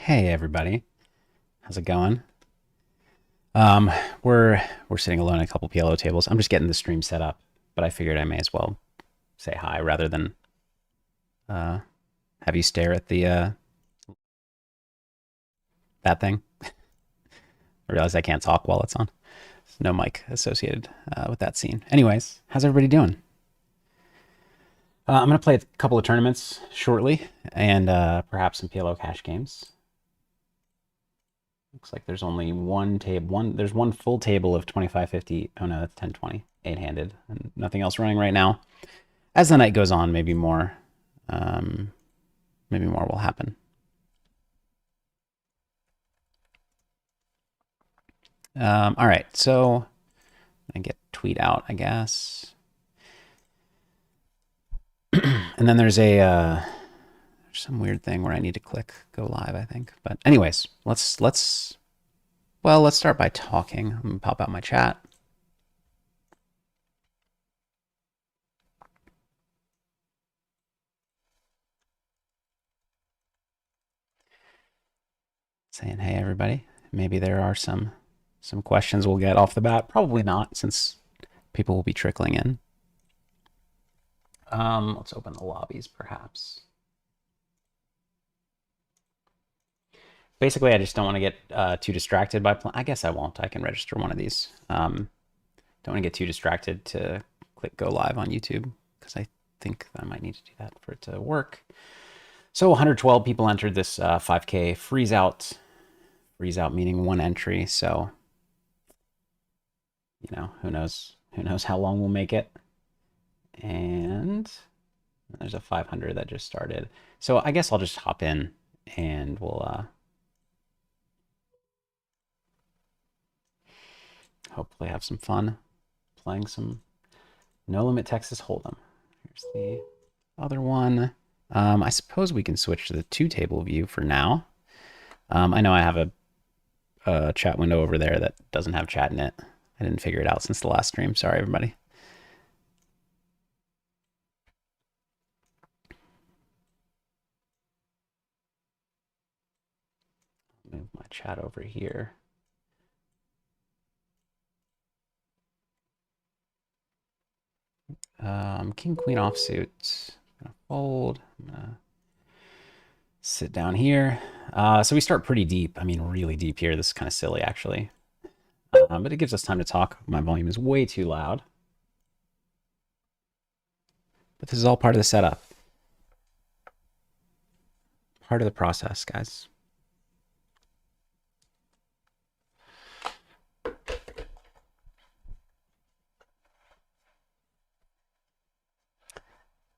Hey everybody, how's it going? Um, we're sitting alone at a couple PLO tables. I'm just getting the stream set up, but I figured I may as well say hi rather than uh, have you stare at the that thing. I realize I can't talk while it's on. There's no mic associated with that scene. Anyways, how's everybody doing? I'm gonna play a couple of tournaments shortly, and perhaps some PLO cash games. Looks like there's only one table. There's one full table of 2550. Oh no, that's 1020, eight-handed, and nothing else running right now. As the night goes on, um, maybe more will happen. All right, so I get tweet out, I guess, and then there's some weird thing where I need to click go live, I think. But anyways, let's start by talking. I'm gonna pop out my chat. Saying hey everybody. Maybe there are some questions we'll get off the bat. Probably not, since people will be trickling in. Let's open the lobbies, perhaps. Basically, I just don't want to get too distracted by I guess I won't. I can register one of these. Don't want to get too distracted to click go live on YouTube, because I think I might need to do that for it to work. So 112 people entered this 5K freeze out. Freeze out meaning one entry. So, you know, who knows how long we'll make it. And there's a 500 that just started. So I guess I'll just hop in and we'll hopefully have some fun playing some No Limit Texas Hold'em. Here's the other one. I suppose we can switch to the two table view for now. I know I have a chat window over there that doesn't have chat in it. I didn't figure it out since the last stream. Sorry, everybody. Move my chat over here. King Queen offsuit. I'm gonna fold. I'm gonna sit down here. So we start pretty deep. I mean, really deep here. This is kind of silly, actually. But it gives us time to talk. My volume is way too loud. But this is all part of the setup. Part of the process, guys.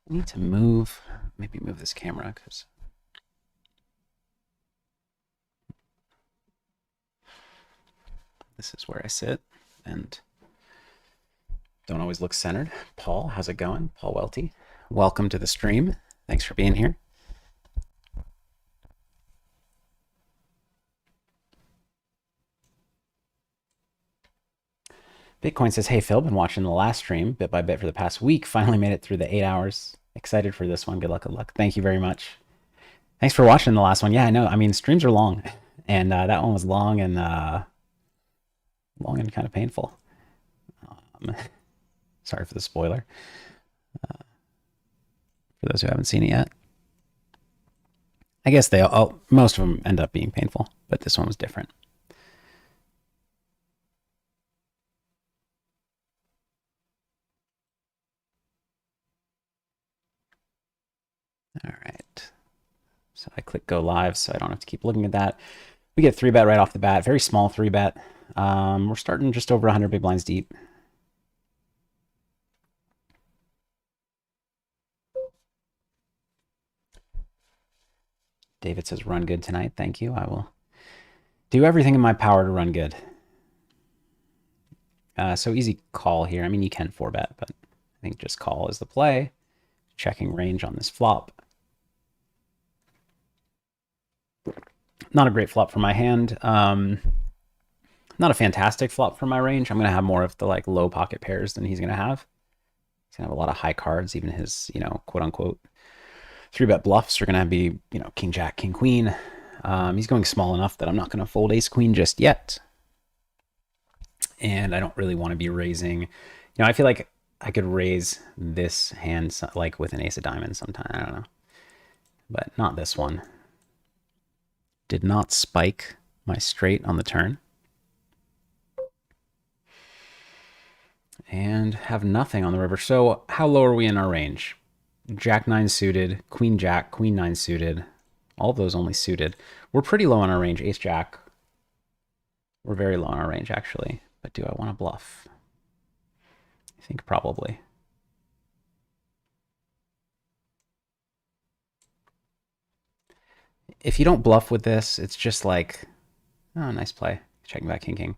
I need to maybe move this camera, because this is where I sit and don't always look centered. Paul, how's it going? Paul Welty, welcome to the stream. Thanks for being here. Bitcoin says, hey, Phil, been watching the last stream bit by bit for the past week. Finally made it through the 8 hours. Excited for this one. Good luck, good luck. Thank you very much. Thanks for watching the last one. Yeah, I know. I mean, streams are long, and that one was long and kind of painful. Sorry for the spoiler. For those who haven't seen it yet. I guess most of them end up being painful, but this one was different. All right. So I click go live so I don't have to keep looking at that. We get 3-bet right off the bat. Very small 3-bet. We're starting just over 100 big blinds deep. David says, run good tonight. Thank you. I will do everything in my power to run good. So easy call here. I mean, you can 4-bet, but I think just call is the play. Checking range on this flop. Not a great flop for my hand. Not a fantastic flop for my range. I'm going to have more of the like low pocket pairs than he's going to have. He's going to have a lot of high cards. Even his, quote unquote 3-bet bluffs are going to be, king, jack, king, queen. He's going small enough that I'm not going to fold ace queen just yet. And I don't really want to be raising. You know, I feel like I could raise this hand like with an ace of diamonds sometime. I don't know. But not this one. Did not spike my straight on the turn. And have nothing on the river. So how low are we in our range? Jack 9 suited, Queen Jack, Queen 9 suited. All of those only suited. We're pretty low on our range. Ace Jack. We're very low on our range, actually. But do I want to bluff? I think probably. If you don't bluff with this, it's just like, oh, nice play. Checking back king, king.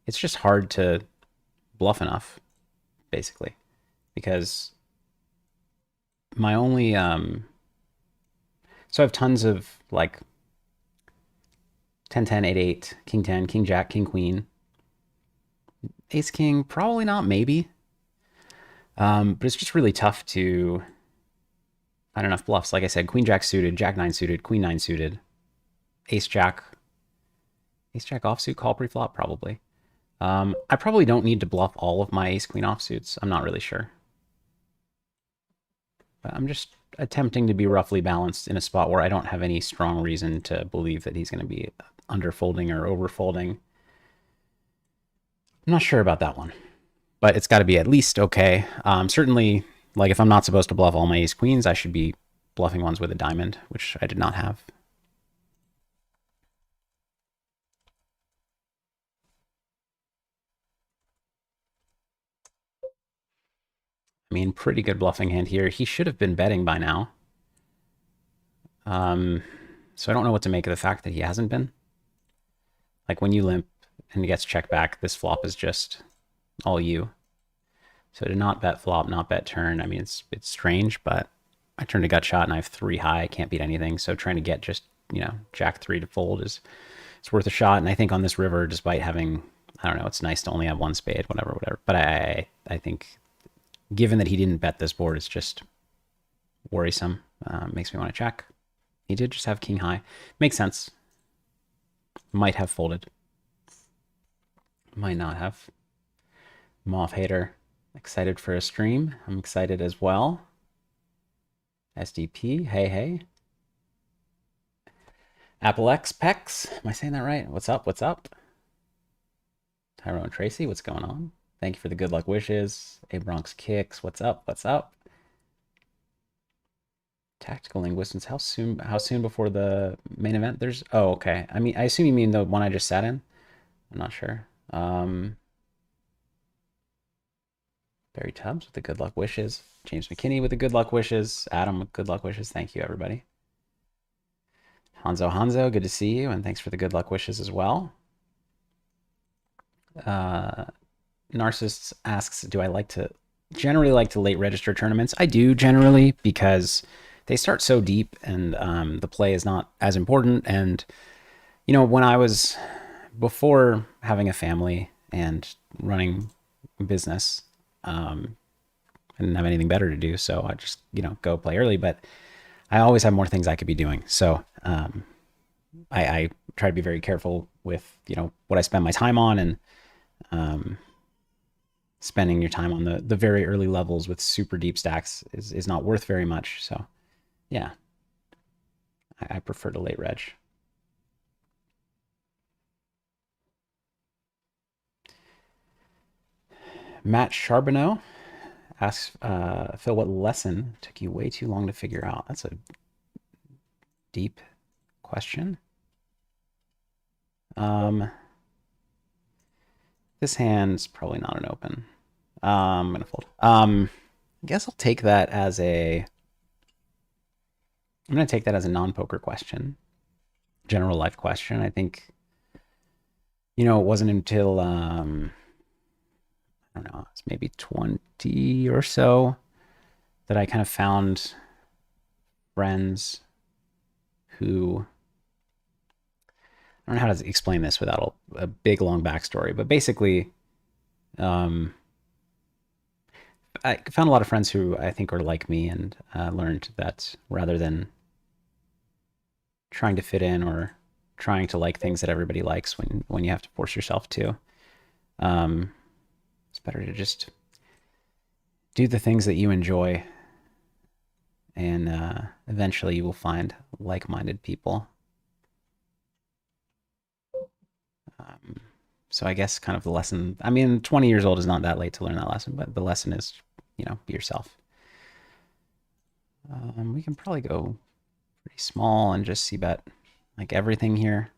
It's just hard to bluff enough, basically. Because my only, so I have tons of like 10, 10, 8, 8, king 10, king jack, king queen. Ace king, probably not, maybe. But it's just really tough to find enough bluffs. Like I said, queen jack suited, jack 9 suited, queen 9 suited, ace jack offsuit, call pre-flop, probably. I probably don't need to bluff all of my ace queen offsuits. I'm not really sure. But I'm just attempting to be roughly balanced in a spot where I don't have any strong reason to believe that he's going to be underfolding or overfolding. I'm not sure about that one, but it's got to be at least okay. Certainly, like if I'm not supposed to bluff all my ace queens, I should be bluffing ones with a diamond, which I did not have. I mean, pretty good bluffing hand here. He should have been betting by now. So I don't know what to make of the fact that he hasn't been. Like when you limp and he gets checked back, this flop is just all you. So to not bet flop, not bet turn, I mean, it's strange, but I turned a gut shot and I have 3 high. I can't beat anything. So trying to get just, you know, jack 3 to fold is it's worth a shot. And I think on this river, despite having, I don't know, it's nice to only have 1 spade, whatever. But I think given that he didn't bet this board, it's just worrisome. Makes me want to check. He did just have king high. Makes sense. Might have folded. Might not have. Moth hater. Excited for a stream. I'm excited as well. SDP. Hey, hey. Apple X Pex. Am I saying that right? What's up? What's up? Tyrone Tracy. What's going on? Thank you for the good luck wishes. A Bronx Kicks. What's up? What's up? Tactical linguistics. How soon before the main event? There's oh, okay. I mean, I assume you mean the one I just sat in. I'm not sure. Barry Tubbs with the good luck wishes. James McKinney with the good luck wishes. Adam with good luck wishes. Thank you, everybody. Hanzo, good to see you, and thanks for the good luck wishes as well. Narcissists asks, do I generally like to late register tournaments? I do generally, because they start so deep and the play is not as important. And, you know, when I was, before having a family and running business, I didn't have anything better to do. So I just, you know, go play early, but I always have more things I could be doing. So I try to be very careful with, you know, what I spend my time on, and spending your time on the very early levels with super deep stacks is not worth very much. So yeah, I prefer to late reg. Matt Charbonneau asks, Phil, what lesson took you way too long to figure out? That's a deep question. This hand's probably not an open. I'm gonna fold. I guess I'll take that as I'm gonna take that as a non-poker question, general life question. I think, you know, it wasn't until I don't know, it's maybe 20 or so that I kind of found friends who, I don't know how to explain this without a big long backstory, but basically, I found a lot of friends who I think are like me, and learned that rather than trying to fit in or trying to like things that everybody likes when you have to force yourself to. It's better to just do the things that you enjoy, and eventually you will find like-minded people. So I guess kind of the lesson, I mean, 20 years old is not that late to learn that lesson, but the lesson is, be yourself. We can probably go pretty small and just see bet like everything here.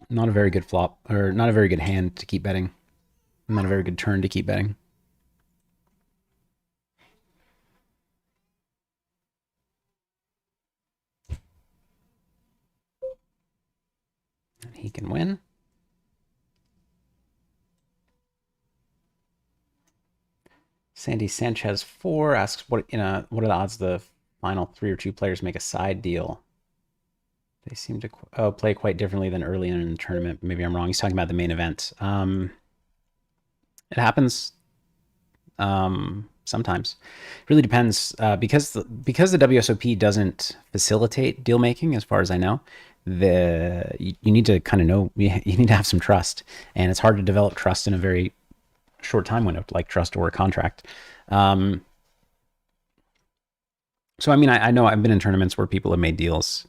Not a very good flop, or not a very good hand to keep betting. Not a very good turn to keep betting. And he can win. Sandy Sanchez 4 asks, what are the odds the final 3 or 2 players make a side deal? They seem to play quite differently than early in the tournament. Maybe I'm wrong. He's talking about the main event. It happens sometimes. It really depends because the WSOP doesn't facilitate deal making, as far as I know. You need to kind of know, you need to have some trust, and it's hard to develop trust in a very short time window, like trust or a contract. So I mean, I know I've been in tournaments where people have made deals,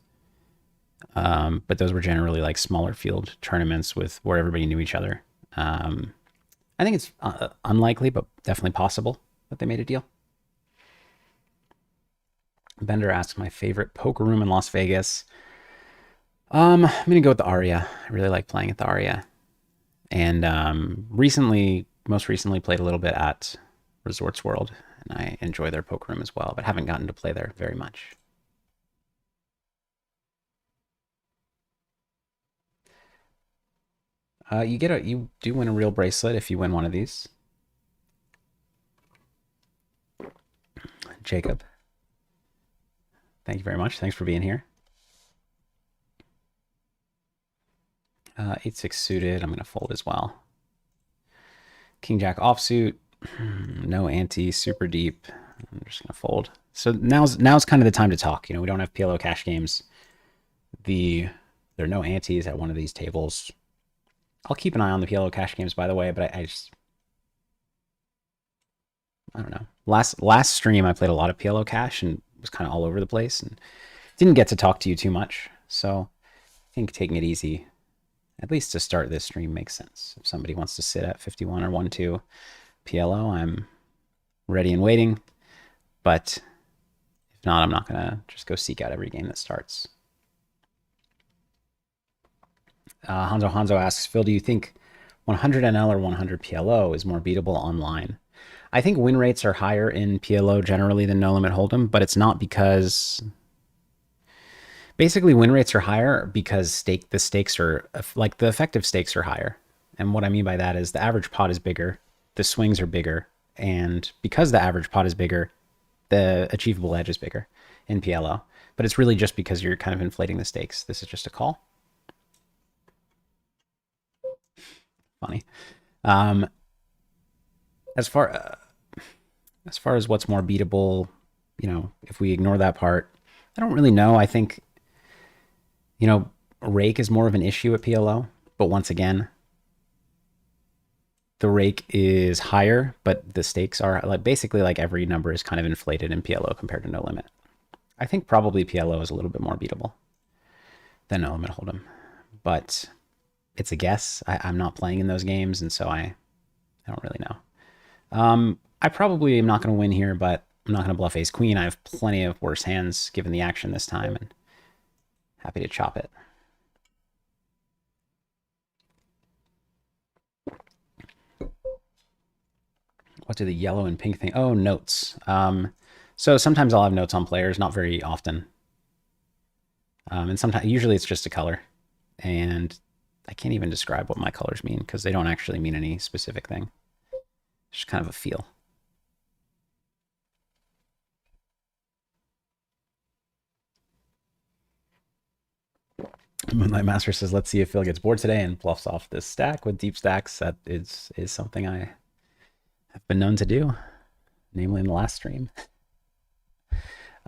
but those were generally like smaller field tournaments where everybody knew each other. I think it's unlikely, but definitely possible that they made a deal. Bender asks, my favorite poker room in Las Vegas. I'm gonna go with the Aria. I really like playing at the Aria, and most recently played a little bit at Resorts World, and I enjoy their poker room as well, but haven't gotten to play there very much. You do win a real bracelet if you win one of these. Jacob, thank you very much. Thanks for being here. 8-6 suited. I'm gonna fold as well. King Jack offsuit. No ante, super deep. I'm just gonna fold. So now's kind of the time to talk. We don't have PLO cash games. There are no antes at one of these tables. I'll keep an eye on the PLO cash games, by the way, but I don't know. Last stream I played a lot of PLO cash and was kind of all over the place and didn't get to talk to you too much. So I think taking it easy, at least to start this stream, makes sense. If somebody wants to sit at 51 or 1-2 PLO, I'm ready and waiting. But if not, I'm not gonna just go seek out every game that starts. Hanzo asks, Phil, do you think 100 NL or 100 PLO is more beatable online? I think win rates are higher in PLO generally than no limit hold'em, but it's not because basically win rates are higher because the stakes are like the effective stakes are higher. And what I mean by that is the average pot is bigger, the swings are bigger, and because the average pot is bigger, the achievable edge is bigger in PLO. But it's really just because you're kind of inflating the stakes. This is just a call. Funny. As far as what's more beatable, if we ignore that part, I don't really know. I think, rake is more of an issue at PLO, but once again, the rake is higher, but the stakes are basically every number is kind of inflated in PLO compared to no limit. I think probably PLO is a little bit more beatable than no limit hold'em, but it's a guess. I'm not playing in those games, and so I don't really know. I probably am not going to win here, but I'm not going to bluff ace queen. I have plenty of worse hands given the action this time, and happy to chop it. What do the yellow and pink think? Oh, notes. So sometimes I'll have notes on players, not very often. And sometimes, usually it's just a color. And I can't even describe what my colors mean because they don't actually mean any specific thing. It's just kind of a feel. Moonlight Master says, let's see if Phil gets bored today and bluffs off this stack with deep stacks. That is something I have been known to do, namely in the last stream.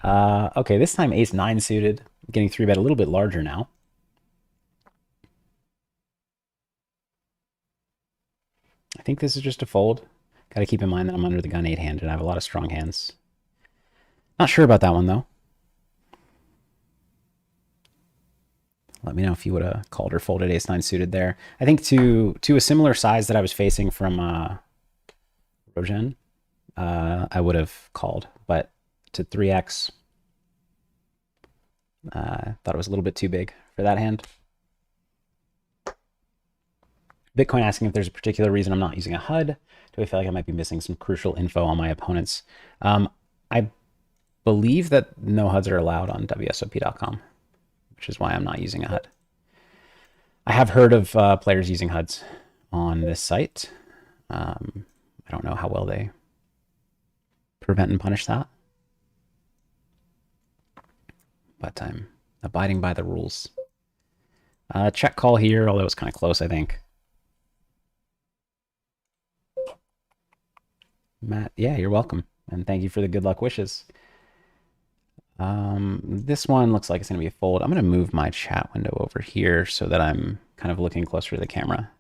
Okay, this time ace nine suited, getting three bet a little bit larger now. I think this is just a fold. Got to keep in mind that I'm under the gun eight handed. I have a lot of strong hands. Not sure about that one though. Let me know if you would have called or folded ace nine suited there. I think to a similar size that I was facing from Rogen, I would have called, but to 3x, thought it was a little bit too big for that hand. Bitcoin asking if there's a particular reason I'm not using a HUD. Do I feel like I might be missing some crucial info on my opponents? I believe that no HUDs are allowed on Wsop.com, which is why I'm not using a HUD. I have heard of players using HUDs on this site. I don't know how well they prevent and punish that, but I'm abiding by the rules. Check call here, although it's kind of close, I think. Matt, yeah, you're welcome. And thank you for the good luck wishes. This one looks like it's going to be a fold. I'm going to move my chat window over here so that I'm kind of looking closer to the camera.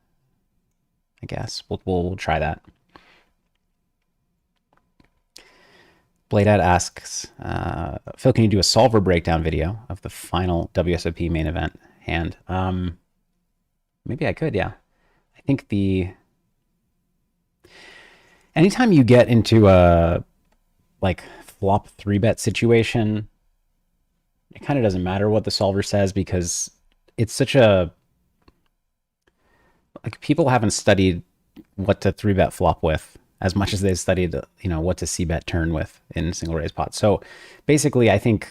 I guess we'll try that. Bladead asks, Phil, can you do a solver breakdown video of the final WSOP main event hand? Maybe I could, yeah. I think anytime you get into a like flop 3-bet situation, it kind of doesn't matter what the solver says because it's such a like people haven't studied what to 3-bet flop with as much as they've studied, what to c-bet turn with in single raise pots. So basically, I think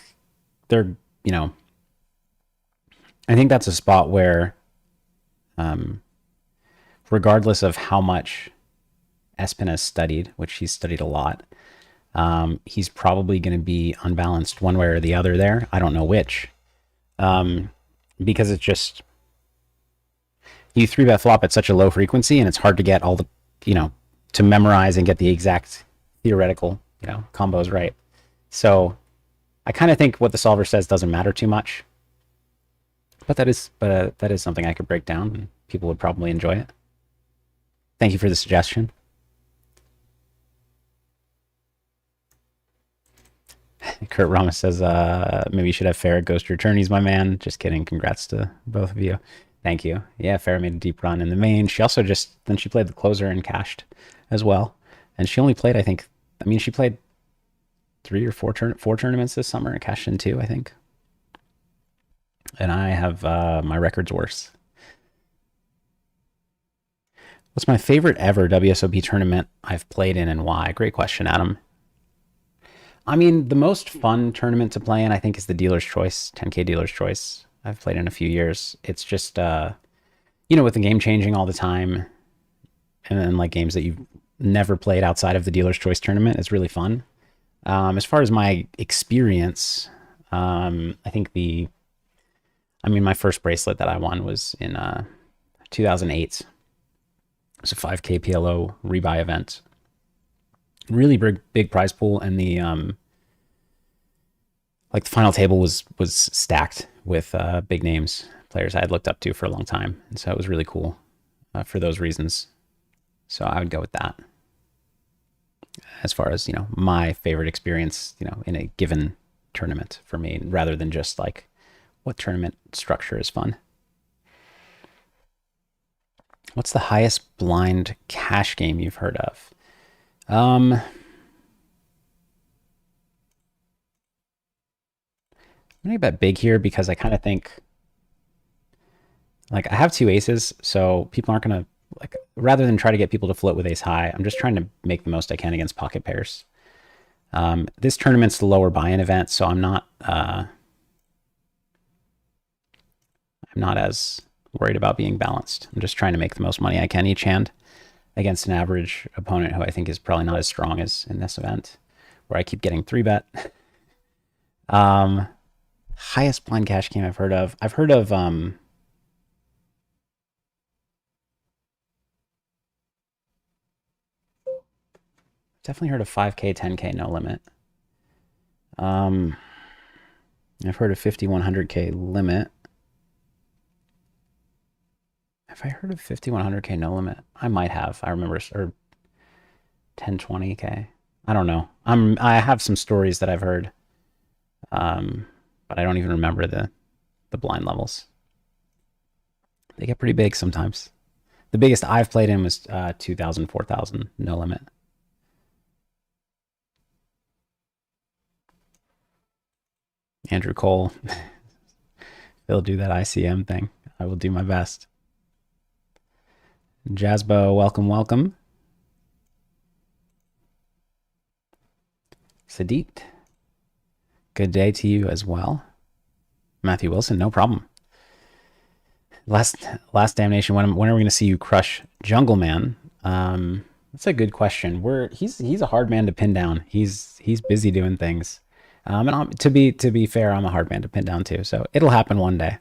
they're, I think that's a spot where, regardless of how much Espen has studied, which he's studied a lot, he's probably going to be unbalanced one way or the other there. I don't know which, because it's just, you 3-bet flop at such a low frequency and it's hard to get all the, to memorize and get the exact theoretical, combos right. So I kind of think what the solver says doesn't matter too much, but that is something I could break down and people would probably enjoy it. Thank you for the suggestion. Kurt Ramos says, maybe you should have Farrah ghost your attorneys, my man. Just kidding. Congrats to both of you. Thank you. Yeah, Farrah made a deep run in the main. She also then she played the closer and cashed as well. And she only played, she played 3 or 4 tournaments this summer and cashed in 2, I think. And I have my record's worse. What's my favorite ever WSOP tournament I've played in and why? Great question, Adam. The most fun tournament to play in, I think, is the Dealer's Choice, 10K Dealer's Choice. I've played in a few years. It's just, with the game changing all the time, and then like games that you've never played outside of the Dealer's Choice tournament, it's really fun. As far as my experience, I think my first bracelet that I won was in 2008. It was a 5K PLO rebuy event. Really big prize pool, and the final table was stacked with big names, players I had looked up to for a long time, and so it was really cool for those reasons. So I would go with that as far as my favorite experience in a given tournament for me, rather than just like what tournament structure is fun. What's the highest blind cash game you've heard of? I'm gonna bet big here because I kind of think I have 2 aces, so people aren't gonna rather than try to get people to float with ace high, I'm just trying to make the most I can against pocket pairs. This tournament's the lower buy-in event, so I'm not as worried about being balanced. I'm just trying to make the most money I can each hand against an average opponent who I think is probably not as strong as in this event, where I keep getting 3-bet. Highest blind cash game I've heard of. Definitely heard of 5K, 10K, no limit. I've heard of 5100K limit. Have I heard of 5100K no limit? I might have. I remember, or 1020K. I don't know. I have some stories that I've heard, but I don't even remember the blind levels. They get pretty big sometimes. The biggest I've played in was 2,000, 4,000, no limit. Andrew Cole, they'll do that ICM thing. I will do my best. Jazzbo, welcome, welcome. Sadit, good day to you as well. Matthew Wilson, no problem. Last damnation. When are we going to see you crush Jungle Man? That's a good question. He's a hard man to pin down. He's busy doing things. And to be fair, I'm a hard man to pin down too. So it'll happen one day.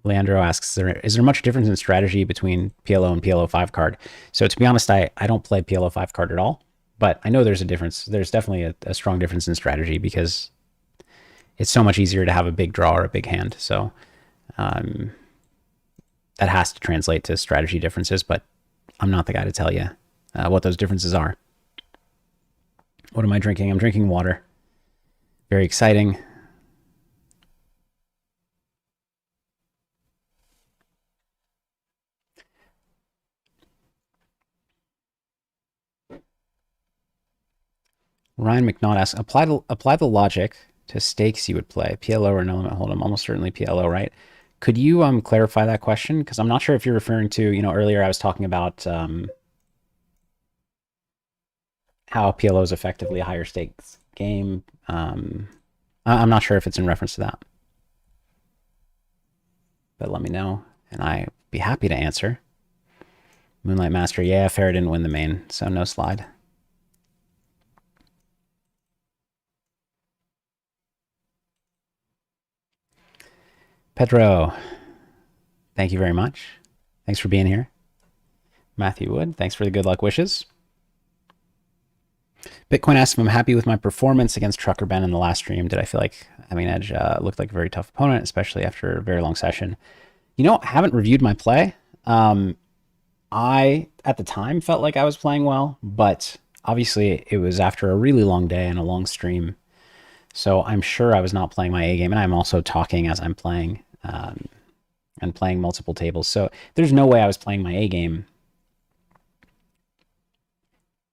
Leandro asks, is there much difference in strategy between PLO and PLO 5 card? So to be honest, I don't play PLO 5 card at all, but I know there's a difference. There's definitely a strong difference in strategy because it's so much easier to have a big draw or a big hand. So that has to translate to strategy differences, but I'm not the guy to tell you what those differences are. What am I drinking? I'm drinking water. Very exciting. Ryan McNaught asks, apply the logic to stakes you would play, PLO or no limit hold'em. Almost certainly PLO, right? Could you clarify that question? Because I'm not sure if you're referring to, earlier I was talking about how PLO is effectively a higher stakes game. I'm not sure if it's in reference to that, but let me know, and I'd be happy to answer. Moonlight Master, yeah, Fair didn't win the main, so no slide. Pedro, thank you very much. Thanks for being here. Matthew Wood, thanks for the good luck wishes. Bitcoin asks if I'm happy with my performance against Trucker Ben in the last stream. Did I feel like having Edge looked like a very tough opponent, especially after a very long session? I haven't reviewed my play. I, at the time, felt like I was playing well, but obviously it was after a really long day and a long stream. So I'm sure I was not playing my A game, and I'm also talking as I'm playing and playing multiple tables. So there's no way I was playing my A game.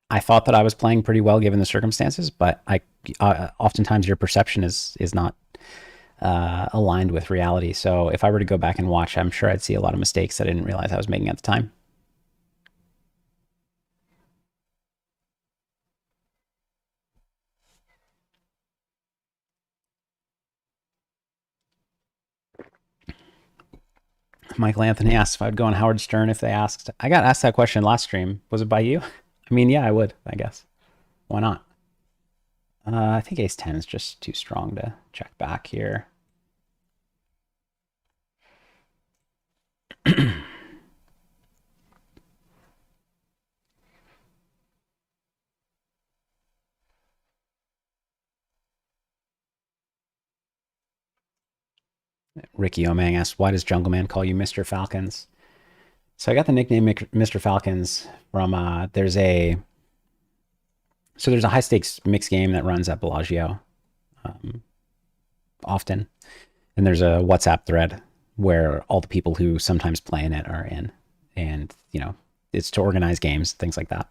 I thought that I was playing pretty well given the circumstances, but oftentimes your perception is not aligned with reality. So if I were to go back and watch, I'm sure I'd see a lot of mistakes that I didn't realize I was making at the time. Michael Anthony asked if I'd go on Howard Stern if they asked. I got asked that question last stream. Was it by you? I mean, yeah, I would, I guess. Why not? I think ace 10 is just too strong to check back here. Ricky Omang asks, why does Jungle Man call you Mr. Falcons? So I got the nickname Mr. Falcons from, there's a high stakes mixed game that runs at Bellagio often. And there's a WhatsApp thread where all the people who sometimes play in it are in. And, it's to organize games, things like that.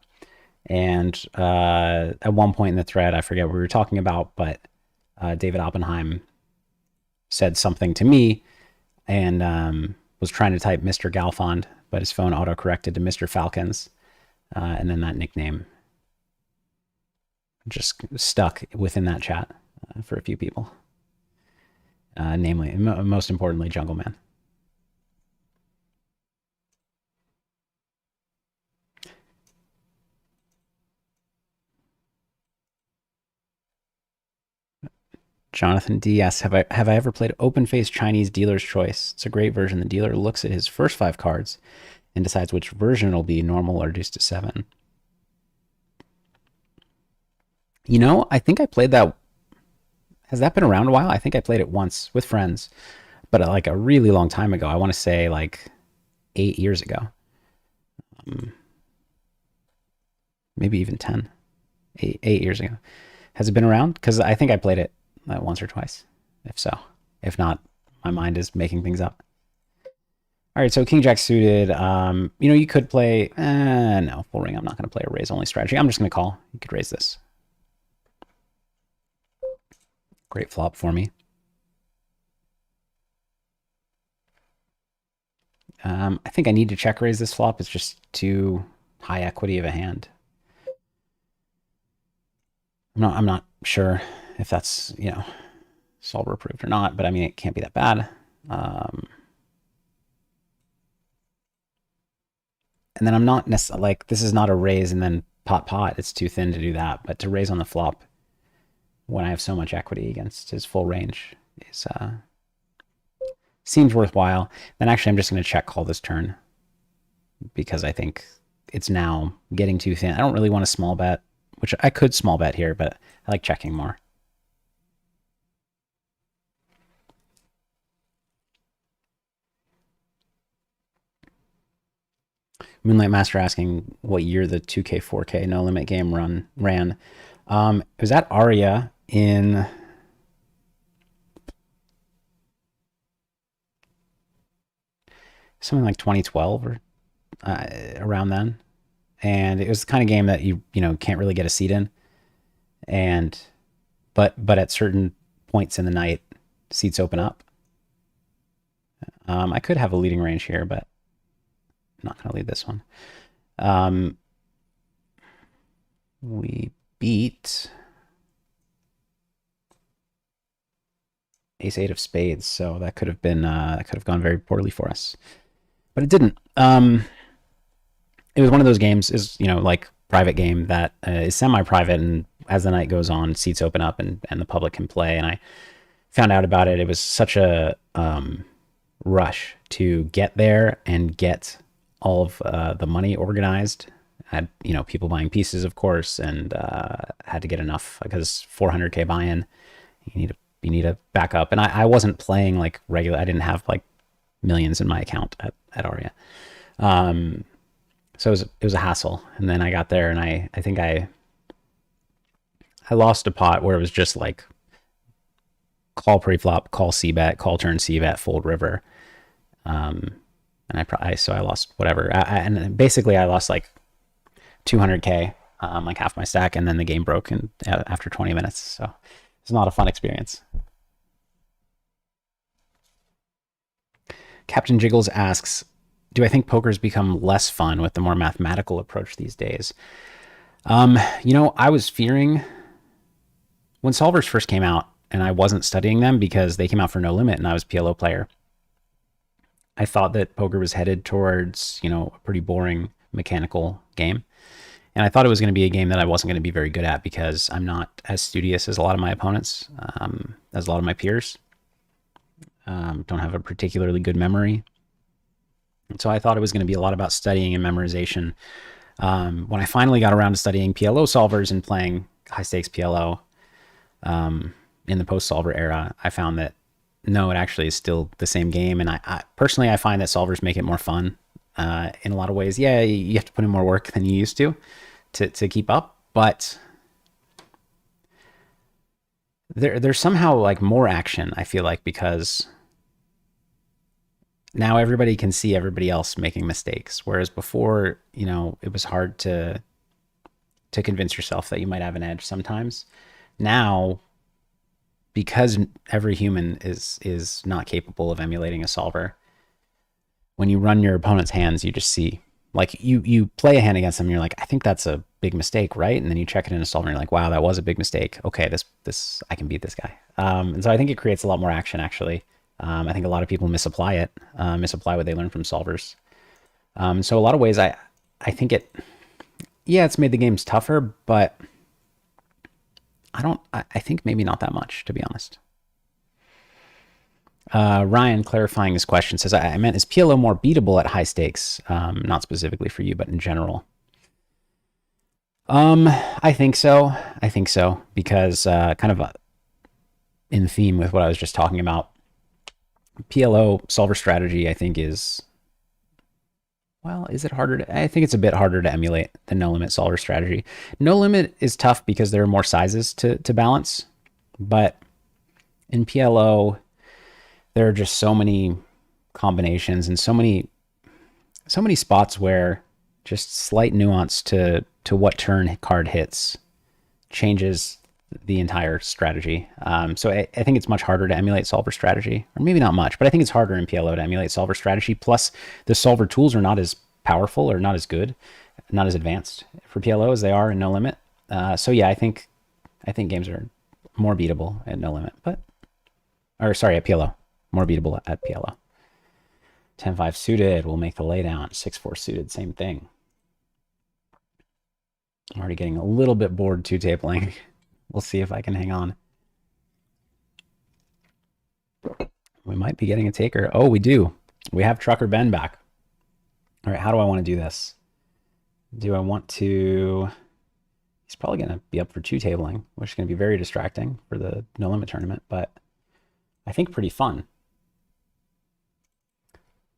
And at one point in the thread, I forget what we were talking about, but David Oppenheim said something to me and was trying to type Mr. Galfond, but his phone auto-corrected to Mr. Falcons. And then that nickname just stuck within that chat for a few people. Namely, most importantly, Jungle Man. Jonathan D asks, have I ever played open-faced Chinese dealer's choice? It's a great version. The dealer looks at his first 5 cards and decides which version it'll be, normal or reduced to 7. I think I played that Has that been around a while? I think I played it once with friends, but like a really long time ago. I want to say like 8 years ago, um, maybe even 10, 8 years ago. Has it been around? Because I think I played it once or twice. If so, if not, my mind is making things up. All right, so King Jack suited. You could play. No, full ring. I'm not going to play a raise only strategy. I'm just going to call. You could raise this. Great flop for me. I think I need to check raise this flop. It's just too high equity of a hand. I'm not sure if that's solver approved or not, but I mean it can't be that bad. And then I'm not necessarily like this is not a raise and then pot. It's too thin to do that. But to raise on the flop when I have so much equity against his full range is seems worthwhile. Then actually I'm just going to check call this turn because I think it's now getting too thin. I don't really want a small bet, which I could small bet here, but I like checking more. Moonlight Master asking what year the 2K 4K no limit game ran. It was at Aria in something like 2012 or around then, and it was the kind of game that you can't really get a seat in, and but at certain points in the night, seats open up. I could have a leading range here, but I'm not going to lead this one. We beat ace 8 of spades, so that could have been that could have gone very poorly for us, but it didn't. It was one of those games, is like private game that is semi-private, and as the night goes on, seats open up and the public can play. And I found out about it. It was such a rush to get there and get all of the money organized. Had people buying pieces, of course, and had to get enough because 400K buy-in. You need a backup, and I wasn't playing like regular. I didn't have like millions in my account at Aria, so it was a hassle. And then I got there, and I think I lost a pot where it was just like call pre-flop, call c-bet, call turn c-bet, fold river, and I lost whatever, and basically I lost like 200K, like half my stack, and then the game broke after 20 minutes. So it's not a fun experience. Captain Jiggles asks, do I think poker's become less fun with the more mathematical approach these days? I was fearing when solvers first came out, and I wasn't studying them because they came out for no limit and I was a PLO player. I thought that poker was headed towards, a pretty boring mechanical game. And I thought it was going to be a game that I wasn't going to be very good at because I'm not as studious as a lot of my opponents, as a lot of my peers. Don't have a particularly good memory. And so I thought it was going to be a lot about studying and memorization. When I finally got around to studying PLO solvers and playing high stakes PLO in the post solver era, I found that no, it actually is still the same game. And I personally, I find that solvers make it more fun in a lot of ways. Yeah, you have to put in more work than you used to keep up, but there's somehow like more action, I feel like, because now everybody can see everybody else making mistakes. Whereas before, it was hard to convince yourself that you might have an edge sometimes. Now, because every human is not capable of emulating a solver, when you run your opponent's hands, you just see, like, you play a hand against them and you're like, I think that's a big mistake, right? And then you check it in a solver and you're like, wow, that was a big mistake. Okay, this I can beat this guy. And so I think it creates a lot more action, actually. I think a lot of people misapply what they learn from solvers. So a lot of ways, I think it's made the games tougher, but I think maybe not that much, to be honest. Ryan, clarifying his question, says, I meant, is PLO more beatable at high stakes? Not specifically for you, but in general. I think so. Because kind of in theme with what I was just talking about. PLO solver strategy, I think, is, well, is it harder to, I think it's a bit harder to emulate the no limit solver strategy. No limit is tough because there are more sizes to balance, but in PLO, there are just so many combinations and so many spots where just slight nuance to what turn card hits changes the entire strategy. So I think it's much harder to emulate solver strategy, or maybe not much, but I think it's harder in PLO to emulate solver strategy. Plus, the solver tools are not as powerful or not as good, not as advanced for PLO as they are in no limit. So yeah, I think games are more beatable at no limit, at PLO, more beatable at PLO. 10-5 suited will make the laydown. 6-4 suited, same thing. I'm already getting a little bit bored two-tabling. We'll see if I can hang on. We might be getting a taker. Oh, we do. We have Trucker Ben back. All right, how do I want to do this? Do I want to... He's probably going to be up for two-tabling, which is going to be very distracting for the no limit tournament, but I think pretty fun.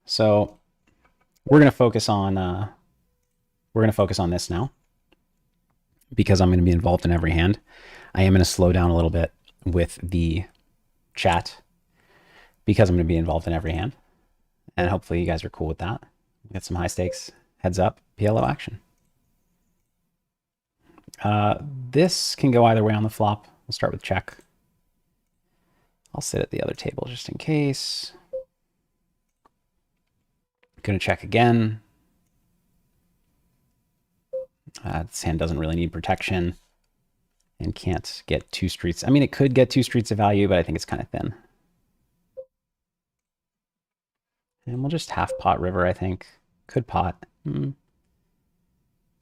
So we're going to focus on this now because I'm going to be involved in every hand. I am going to slow down a little bit with the chat because I'm going to be involved in every hand, and hopefully you guys are cool with that. Get some high stakes heads up PLO action. This can go either way on the flop. We'll start with check. I'll sit at the other table just in case. Going to check again. This hand doesn't really need protection and can't get two streets. I mean, it could get two streets of value, but I think it's kind of thin. And we'll just half pot river, I think. Could pot. Do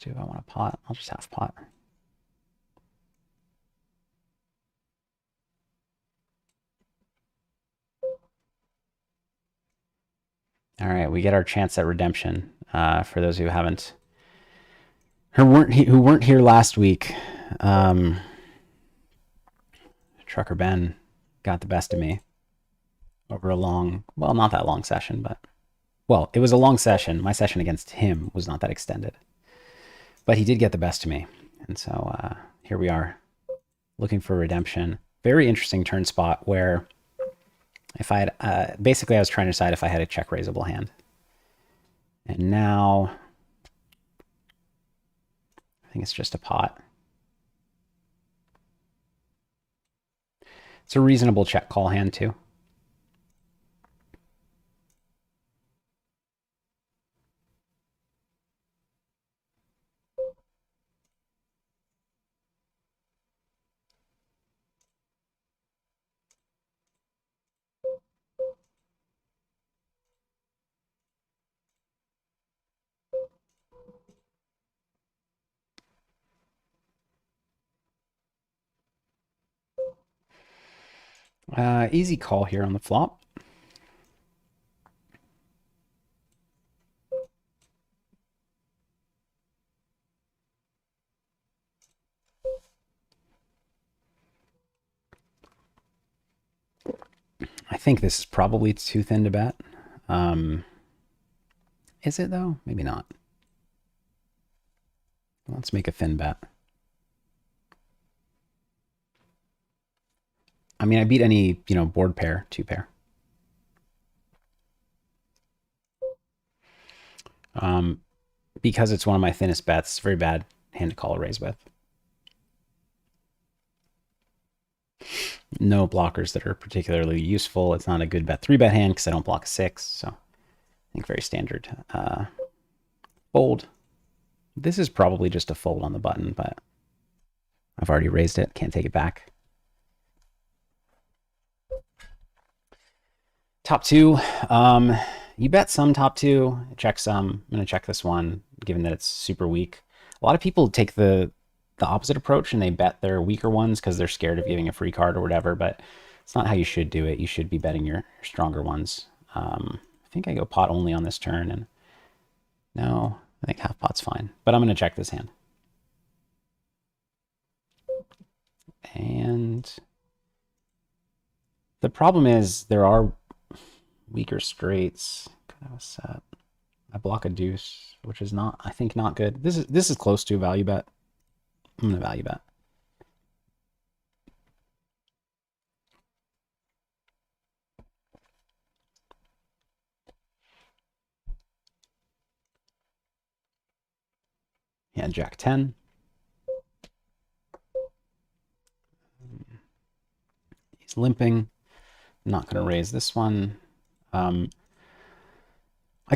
I want to pot? I'll just half pot. All right, we get our chance at redemption. For those who haven't, who weren't here last week, Trucker Ben got the best of me over a long, well, not that long session, but, well, it was a long session. My session against him was not that extended, but he did get the best of me. And so here we are looking for redemption. Very interesting turn spot where if I had, basically I was trying to decide if I had a check raisable hand. And now I think it's just a pot. It's a reasonable check call hand too. Easy call here on the flop. I think this is probably too thin to bet. Is it though? Maybe not. Let's make a thin bet. I mean, I beat any, board pair, two pair. Because it's one of my thinnest bets, it's a very bad hand to call a raise with. No blockers that are particularly useful. It's not a good bet 3-bet hand because I don't block a 6. So I think very standard. Fold. This is probably just a fold on the button, but I've already raised it. Can't take it back. Top two. You bet some top two, check some. I'm going to check this one, given that it's super weak. A lot of people take the opposite approach and they bet their weaker ones because they're scared of giving a free card or whatever, but it's not how you should do it. You should be betting your stronger ones. I think I go pot only on this turn, and no, I think half pot's fine, but I'm going to check this hand. And The problem is there are weaker straights. Could have a set. I block a deuce, which is not, I think, not good. This is close to a value bet. I'm gonna value bet. Yeah, Jack 10. He's limping. I'm not gonna raise this one. I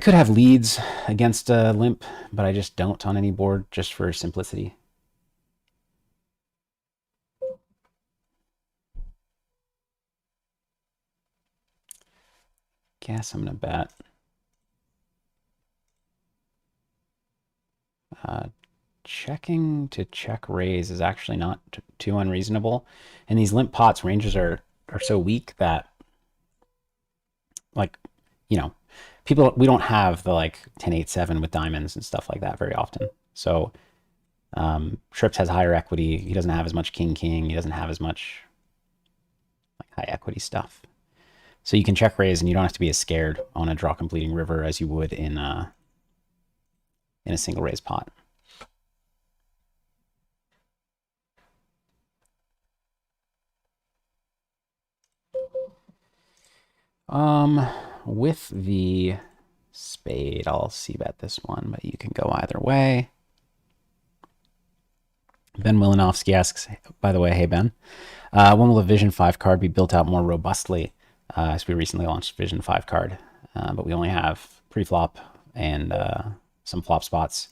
could have leads against a limp, but I just don't on any board, just for simplicity. Guess I'm gonna bet. Checking to check raise is actually not too unreasonable. And these limp pots ranges are so weak that, like, you know, people, we don't have the like 10-8-7 with diamonds and stuff like that very often. So Trips has higher equity. He doesn't have as much king. He doesn't have as much like high equity stuff. So you can check raise, and you don't have to be as scared on a draw completing river as you would in a single raise pot. With the spade, I'll c-bet this one, but you can go either way. Ben Wilanowski asks, by the way, hey Ben, when will the Vision 5 card be built out more robustly? As we recently launched Vision 5 card, but we only have pre-flop and some flop spots.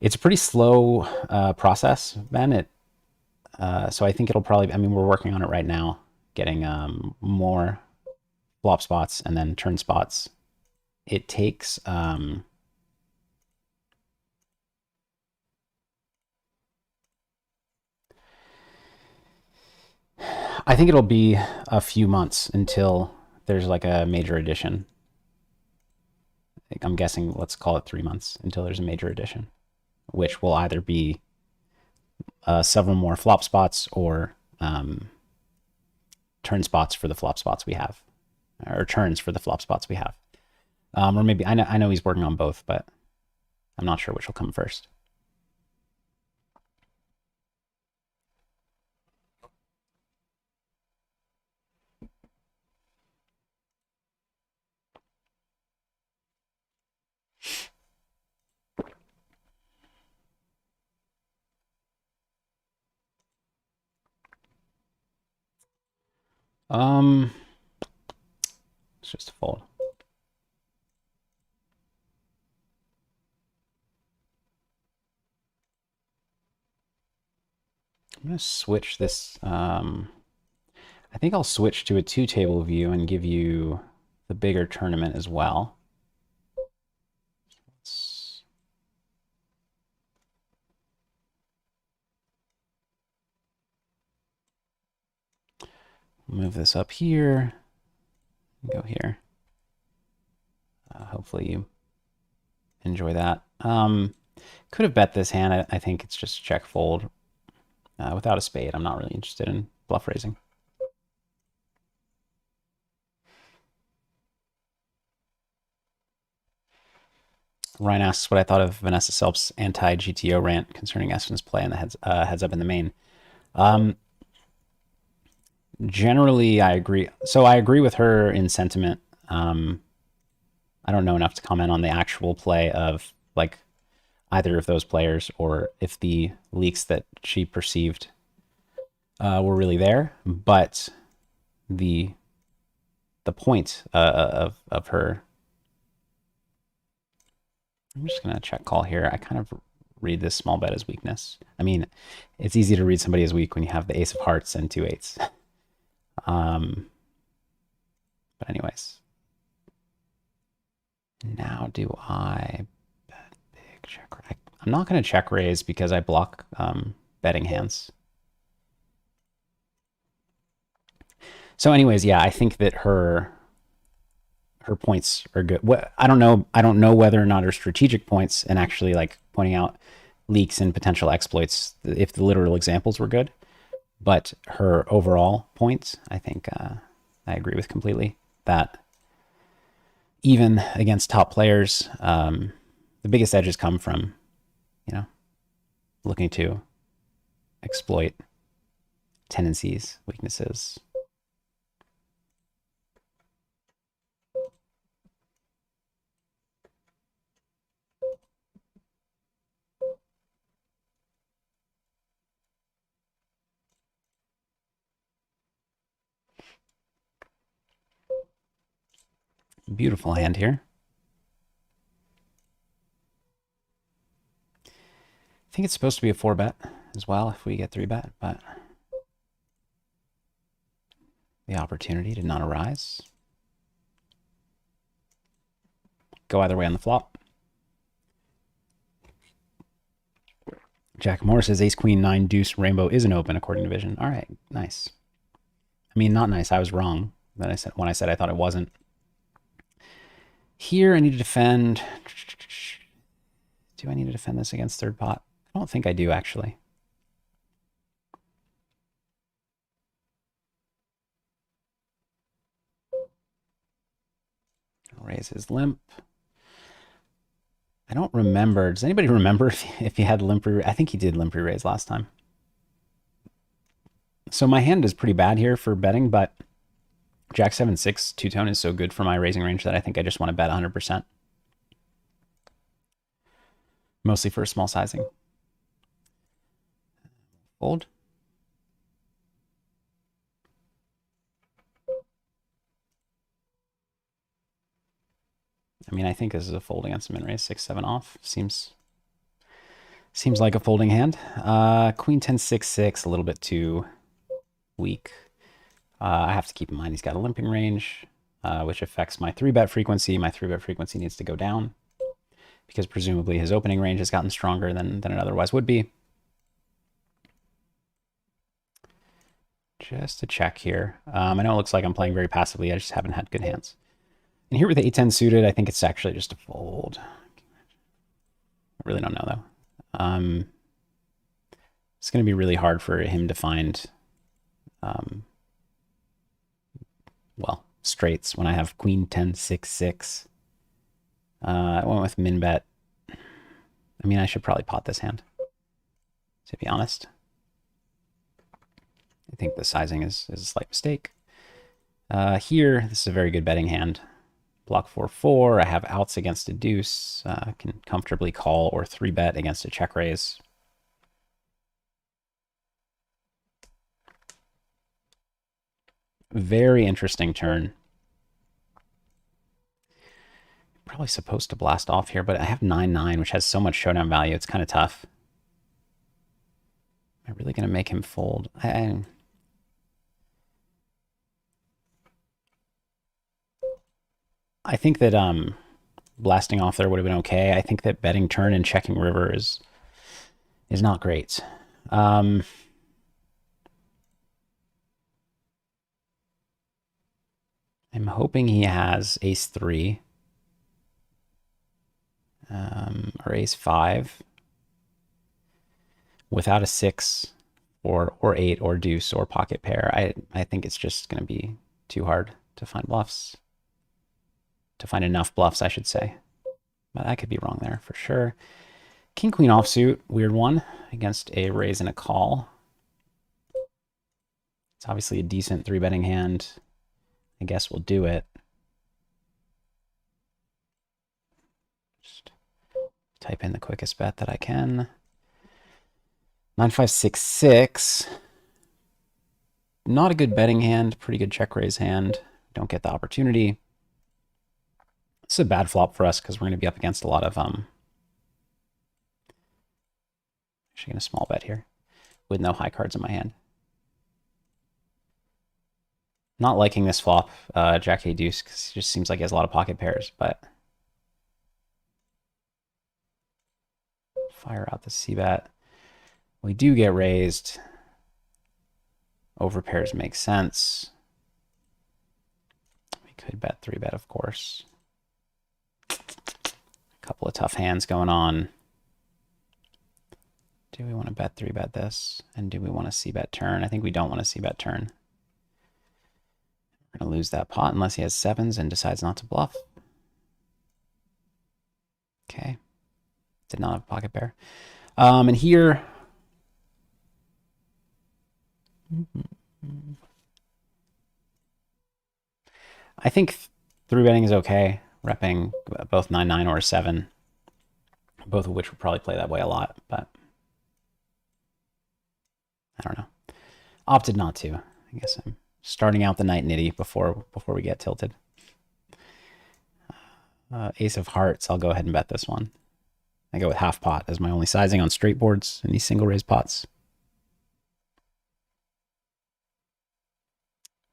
It's a pretty slow process, Ben. So I think it'll probably, I mean, we're working on it right now, getting more flop spots and then turn spots. It takes I think it'll be a few months until there's like a major addition. I'm guessing, let's call it 3 months until there's a major addition, which will either be several more flop spots or turn spots for the flop spots we have, or turns for the flop spots we have. Or maybe, I know he's working on both, but I'm not sure which will come first. It's just a fold. I'm gonna switch this. I think I'll switch to a 2-table view and give you the bigger tournament as well. Let's move this up here. Go here. Hopefully you enjoy that. Could have bet this hand. I think it's just check fold. Without a spade, I'm not really interested in bluff raising. Ryan asks what I thought of Vanessa Selp's anti-GTO rant concerning Eston's play in the heads up in the main. Generally, I agree. So I agree with her in sentiment. I don't know enough to comment on the actual play of like either of those players, or if the leaks that she perceived were really there. But the point of her, I'm just gonna check call here. I kind of read this small bet as weakness. I mean, it's easy to read somebody as weak when you have the ace of hearts and 2 8s. But anyways, now do I bet big check? I'm not going to check raise because I block betting hands. So anyways, yeah, I think that her points are good. I don't know whether or not her strategic points and actually like pointing out leaks and potential exploits, if the literal examples were good, but her overall points, I think I agree with completely that even against top players, the biggest edges come from, looking to exploit tendencies, weaknesses. Beautiful hand here. I think it's supposed to be a 4-bet as well if we get 3-bet, but the opportunity did not arise. Go either way on the flop. Jack Moore says ace, queen, 9, deuce, rainbow isn't open according to Vision. All right, nice. I mean, not nice. I was wrong when I said I thought it wasn't. Here, I need to defend. Do I need to defend this against third pot? I don't think I do, actually. I'll raise his limp. I don't remember. Does anybody remember if he had limp? I think he did limp raise last time. So my hand is pretty bad here for betting, but Jack 7-6 two-tone is so good for my raising range that I think I just want to bet 100%. Mostly for small sizing. Fold. I mean, I think this is a fold against a min raise, 6-7 off. Seems like a folding hand. Queen 10, 6-6, a little bit too weak. I have to keep in mind he's got a limping range, which affects my 3-bet frequency. My 3-bet frequency needs to go down because presumably his opening range has gotten stronger than it otherwise would be. Just a check here. I know it looks like I'm playing very passively. I just haven't had good hands. And here with the 8-10 suited, I think it's actually just a fold. I really don't know, though. It's going to be really hard for him to find, well, straights when I have queen 10, 6-6. I went with min bet. I mean, I should probably pot this hand, to be honest. I think the sizing is a slight mistake. Here, this is a very good betting hand. Block 4-4. I have outs against a deuce. Can comfortably call or 3-bet against a check raise. Very interesting turn. Probably supposed to blast off here, but I have 9-9, which has so much showdown value. It's kind of tough. Am I really going to make him fold? I think that blasting off there would have been okay. I think that betting turn and checking river is not great. I'm hoping he has ace 3 or ace 5 without a 6 or 8 or deuce or pocket pair. I think it's just going to be too hard to find bluffs. To find enough bluffs, I should say. But I could be wrong there for sure. King queen offsuit, weird one against a raise and a call. It's obviously a decent 3-betting hand. I guess we'll do it. Just type in the quickest bet that I can. 9-5-6-6. Not a good betting hand, pretty good check raise hand. Don't get the opportunity. This is a bad flop for us because we're going to be up against a lot of actually going to small bet here with no high cards in my hand. Not liking this flop, Jack 8 deuce, because it just seems like he has a lot of pocket pairs, but fire out the c-bet. We do get raised. Over pairs makes sense. We could bet 3-bet, of course. A couple of tough hands going on. Do we want to bet 3-bet this? And do we want to c-bet turn? I think we don't want to c-bet turn. We're going to Gonna lose that pot unless he has sevens and decides not to bluff. Okay. Did not have a pocket pair. And here... I think 3-betting is okay. Repping both 9-9 or 7. Both of which would probably play that way a lot, but... I don't know. Opted not to. I guess I'm starting out the night nitty before we get tilted. Ace of hearts, I'll go ahead and bet this one. I go with half pot as my only sizing on straight boards in these single raise pots.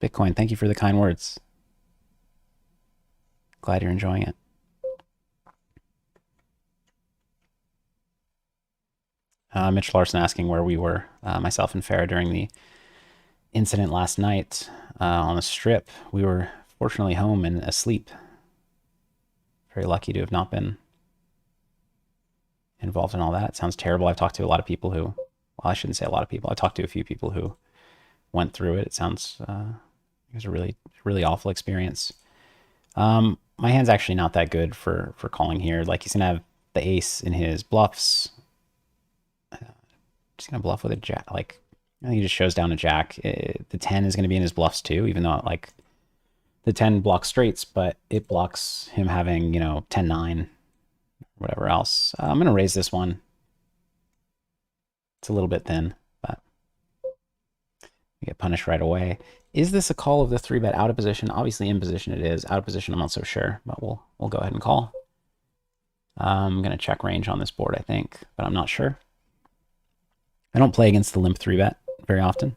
Bitcoin, thank you for the kind words. Glad you're enjoying it. Mitch Larson asking where we were, myself and Farah, during the incident last night on the strip. We were fortunately home and asleep. Very lucky to have not been involved in all that. It sounds terrible. I've talked to a lot of people who, well, I shouldn't say a lot of people. I talked to a few people who went through it. It sounds, it was a really awful experience. My hand's actually not that good for calling here. Like, he's gonna have the ace in his bluffs. Just gonna bluff with a jack. Like, I think he just shows down a jack. The 10 is gonna be in his bluffs too, even though like the 10 blocks straights, but it blocks him having, you know, 10-9, whatever else. I'm gonna raise this one. It's a little bit thin, but we get punished right away. Is this a call of the 3-bet out of position? Obviously in position it is. Out of position I'm not so sure, but we'll go ahead and call. I'm gonna check range on this board, I think, but I'm not sure. I don't play against the limp 3-bet very often.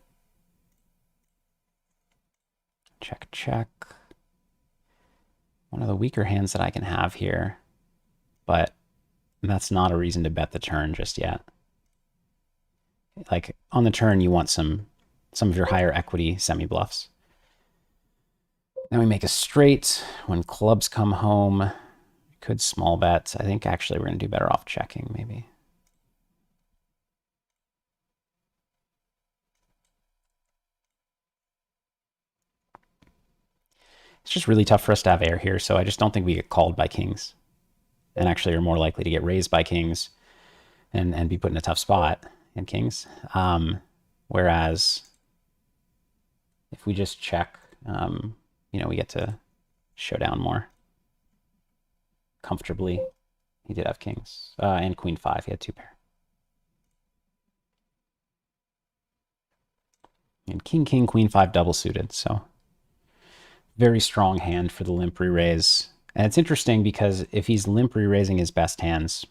Check, check. One of the weaker hands that I can have here, but that's not a reason to bet the turn just yet. Like, on the turn, you want some of your higher equity semi-bluffs. Then we make a straight. When clubs come home, could small bet. I think actually we're going to do better off checking, maybe. It's just really tough for us to have air here, so I just don't think we get called by kings. And actually are more likely to get raised by kings and be put in a tough spot in kings. Whereas if we just check, you know, we get to show down more comfortably. He did have kings. And queen 5, he had 2 pair. And king, king, queen 5 double suited, so very strong hand for the limp re-raise. And it's interesting because if he's limp re-raising his best hands,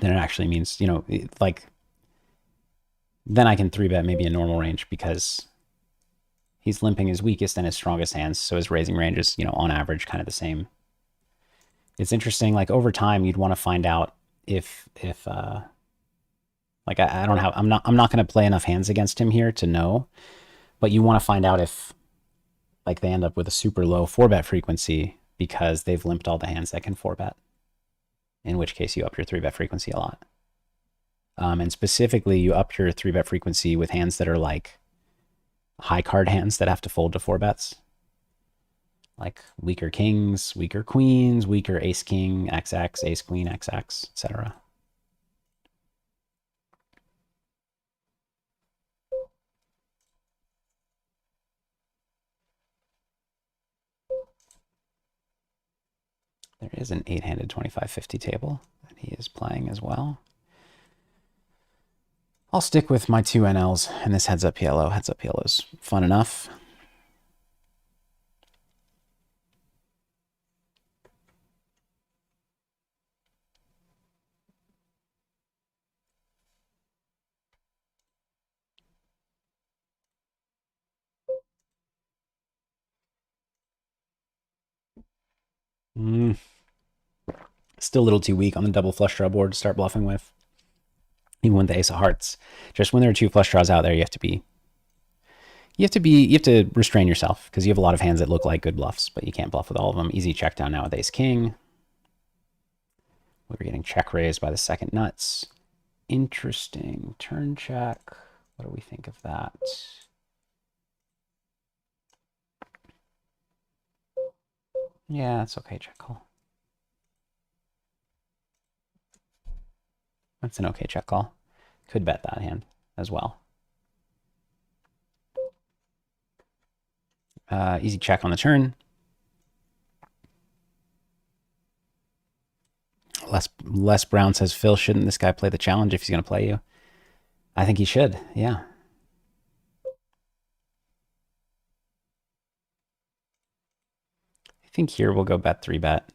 then it actually means, you know, like, then I can 3-bet maybe a normal range because he's limping his weakest and his strongest hands, so his raising range is, you know, on average kind of the same. It's interesting, like, over time you'd want to find out if like, I don't have, I'm not going to play enough hands against him here to know, but you want to find out if, like, they end up with a super low 4-bet frequency because they've limped all the hands that can 4-bet, in which case you up your 3-bet frequency a lot. And specifically, you up your 3-bet frequency with hands that are like high card hands that have to fold to 4-bets. Like weaker kings, weaker queens, weaker ace king, XX, ace queen, XX, etc. There is an 8-handed 25-50 table that he is playing as well. I'll stick with my 2 NLs and this heads up PLO. Heads up PLO is fun enough. Still a little too weak on the double flush draw board to start bluffing with. Even with the ace of hearts. Just when there are 2 flush draws out there, you have to restrain yourself because you have a lot of hands that look like good bluffs, but you can't bluff with all of them. Easy check down now with ace king. We're getting check raised by the second nuts. Interesting. Turn check. What do we think of that? Yeah, it's okay, check call. That's an okay check call. Could bet that hand as well. Easy check on the turn. Les Brown says, Phil, shouldn't this guy play the challenge if he's going to play you? I think he should, yeah. I think here we'll go bet 3-bet.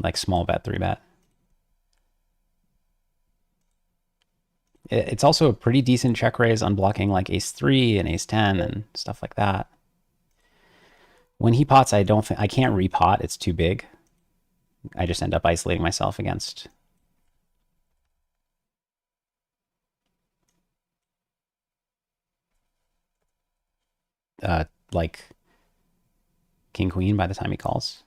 Like small bet 3-bet. It's also a pretty decent check raise, unblocking like ace-3 and ace-10 and stuff like that. When he pots, I can't repot. It's too big. I just end up isolating myself against. Like king queen by the time he calls.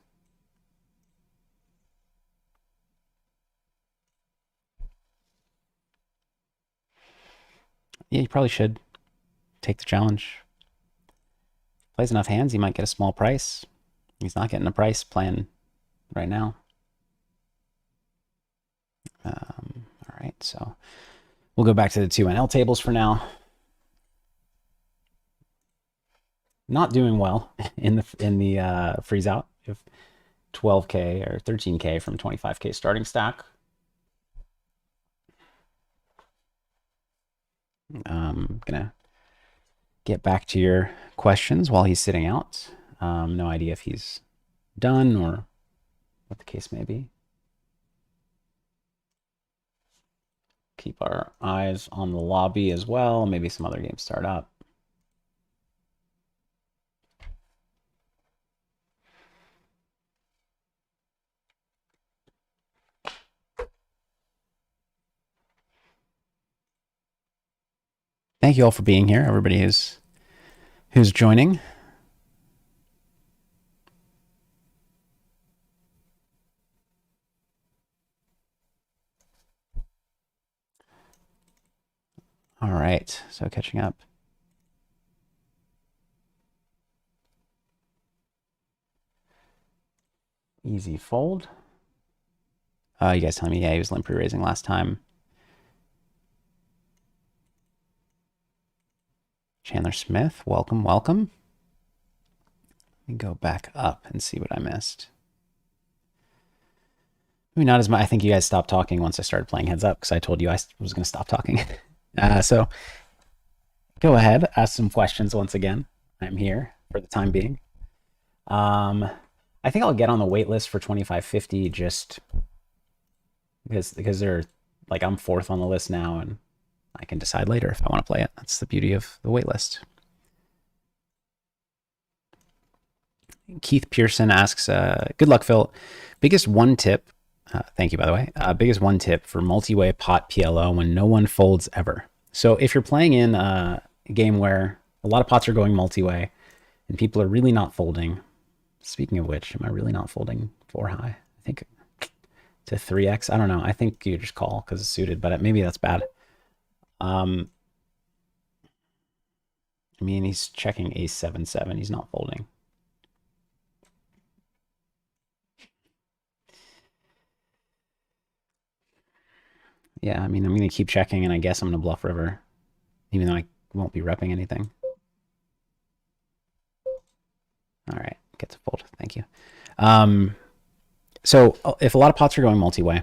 Yeah, you probably should take the challenge. Plays enough hands, he might get a small price. He's not getting a price playing right now. All right, so we'll go back to the 2NL tables for now. Not doing well in the freeze out. You have 12K or 13K from 25K starting stack. Gonna get back to your questions while he's sitting out. No idea if he's done or what the case may be. Keep our eyes on the lobby as well. Maybe some other games start up. Thank you all for being here, everybody who's joining. All right, so catching up. Easy fold. You guys telling me, yeah, he was limp raising last time. Chandler Smith, welcome, welcome. Let me go back up and see what I missed. Maybe not as much. I think you guys stopped talking once I started playing heads up because I told you I was going to stop talking. So go ahead, ask some questions once again. I'm here for the time being. I think I'll get on the wait list for 2550 just because they're like I'm fourth on the list now and I can decide later if I want to play it. That's the beauty of the wait list. Keith Pearson asks, good luck, Phil. Biggest one tip, thank you, by the way, biggest one tip for multi-way pot PLO when no one folds ever. So if you're playing in a game where a lot of pots are going multi-way and people are really not folding, speaking of which, am I really not folding 4 high? I think to 3x, I don't know. I think you just call because it's suited, but maybe that's bad. I mean, he's checking ace 7-7. He's not folding. Yeah, I mean, I'm going to keep checking, and I guess I'm going to bluff river, even though I won't be repping anything. All right, get to fold. Thank you. So if a lot of pots are going multi-way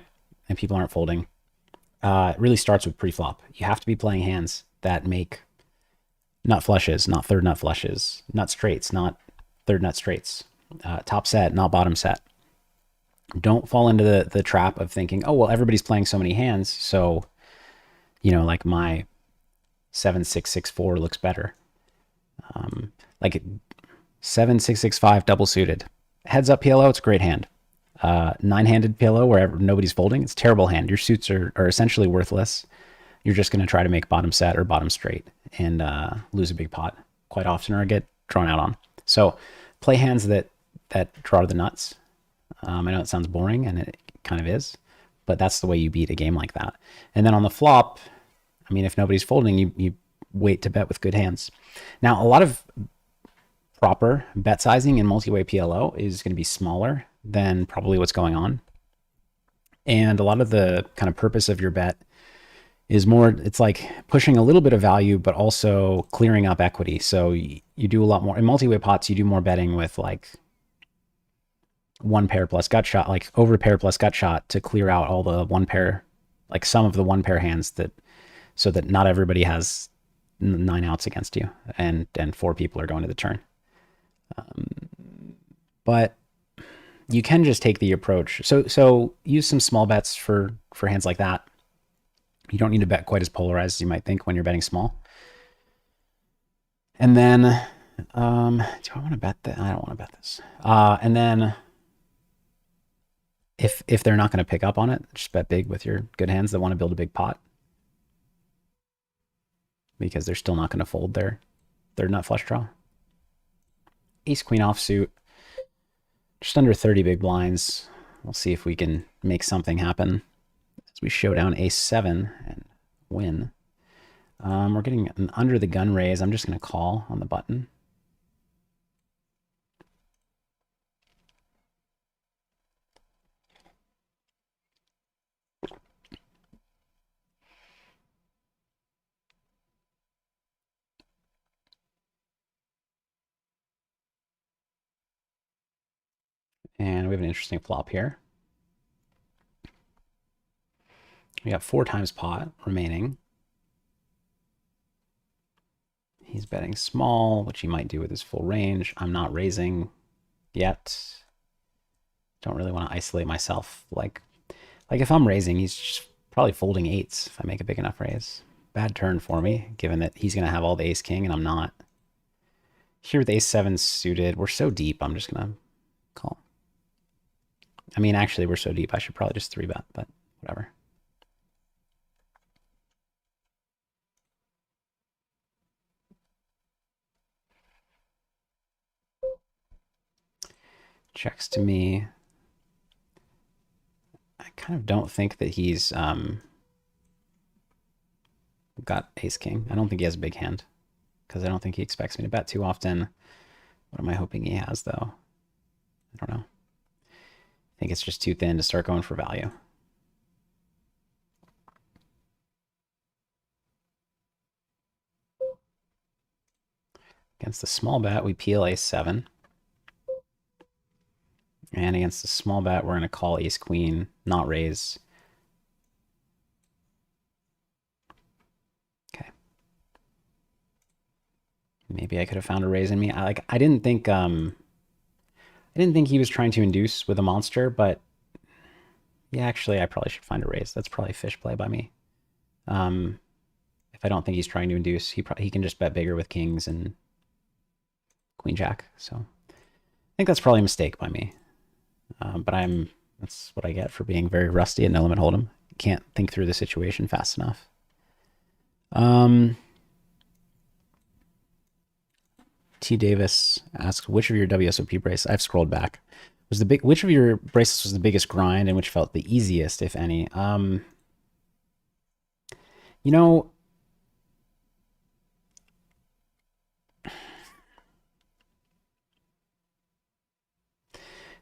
and people aren't folding, it really starts with pre-flop. You have to be playing hands that make nut flushes, not third nut flushes, nut straights, not third nut straights, top set, not bottom set. Don't fall into the trap of thinking, oh, well, everybody's playing so many hands, so, you know, like my 7-6-6-4 looks better. Like 7-6-6-5 double suited. Heads up PLO, it's a great hand. 9-handed PLO where nobody's folding, it's a terrible hand. Your suits are essentially worthless. You're just going to try to make bottom set or bottom straight and lose a big pot quite often or get drawn out on. So play hands that draw the nuts. I know it sounds boring, and it kind of is, but that's the way you beat a game like that. And then on the flop, I mean, if nobody's folding, you wait to bet with good hands. Now, a lot of proper bet sizing in multi-way PLO is going to be smaller than probably what's going on. And a lot of the kind of purpose of your bet is more, it's like pushing a little bit of value, but also clearing up equity. So you do a lot more in multi-way pots. You do more betting with like one pair plus gut shot, like over pair plus gut shot to clear out all the one pair, like some of the one pair hands, that so that not everybody has 9 outs against you and 4 people are going to the turn. But you can just take the approach. So use some small bets for hands like that. You don't need to bet quite as polarized as you might think when you're betting small. And then, do I want to bet that? I don't want to bet this. And then if they're not going to pick up on it, just bet big with your good hands that want to build a big pot, because they're still not going to fold their nut flush draw. Ace queen offsuit, just under 30 big blinds. We'll see if we can make something happen as we show down ace 7 and win. We're getting an under the gun raise. I'm just going to call on the button. And we have an interesting flop here. We got 4 times pot remaining. He's betting small, which he might do with his full range. I'm not raising yet. Don't really want to isolate myself. Like if I'm raising, he's just probably folding 8s if I make a big enough raise. Bad turn for me, given that he's going to have all the ace king and I'm not. Here with ace 7 suited, we're so deep, I'm just going to call. I mean, actually, we're so deep, I should probably just 3-bet, but whatever. Checks to me. I kind of don't think that he's got ace king. I don't think he has a big hand, because I don't think he expects me to bet too often. What am I hoping he has, though? I don't know. I think it's just too thin to start going for value. Against the small bet, we peel ace 7. And against the small bet, we're going to call ace queen, not raise. Okay. Maybe I could have found a raise in me. I didn't think he was trying to induce with a monster, but yeah, actually I probably should find a raise. That's probably fish play by me. If I don't think he's trying to induce, he can just bet bigger with kings and queen jack. So I think that's probably a mistake by me. But that's what I get for being very rusty at No Limit Hold'em. Can't think through the situation fast enough. T. Davis asks, which of your WSOP bracelets, I've scrolled back, which of your bracelets was the biggest grind and which felt the easiest, if any? You know,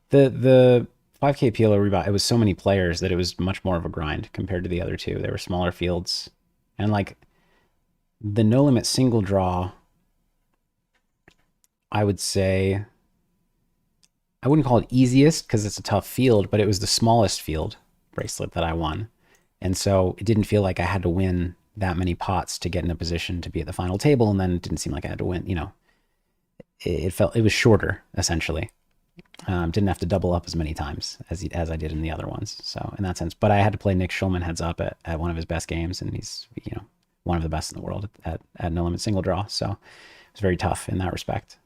the 5K PLO rebound, it was so many players that it was much more of a grind compared to the other two. They were smaller fields. And like the No Limit single draw, I would say, I wouldn't call it easiest because it's a tough field, but it was the smallest field bracelet that I won. And so it didn't feel like I had to win that many pots to get in a position to be at the final table. And then it didn't seem like I had to win, you know, it was shorter essentially. Didn't have to double up as many times as I did in the other ones. So in that sense, but I had to play Nick Schulman heads up at one of his best games, and he's, you know, one of the best in the world at No Limit single draw. So it was very tough in that respect.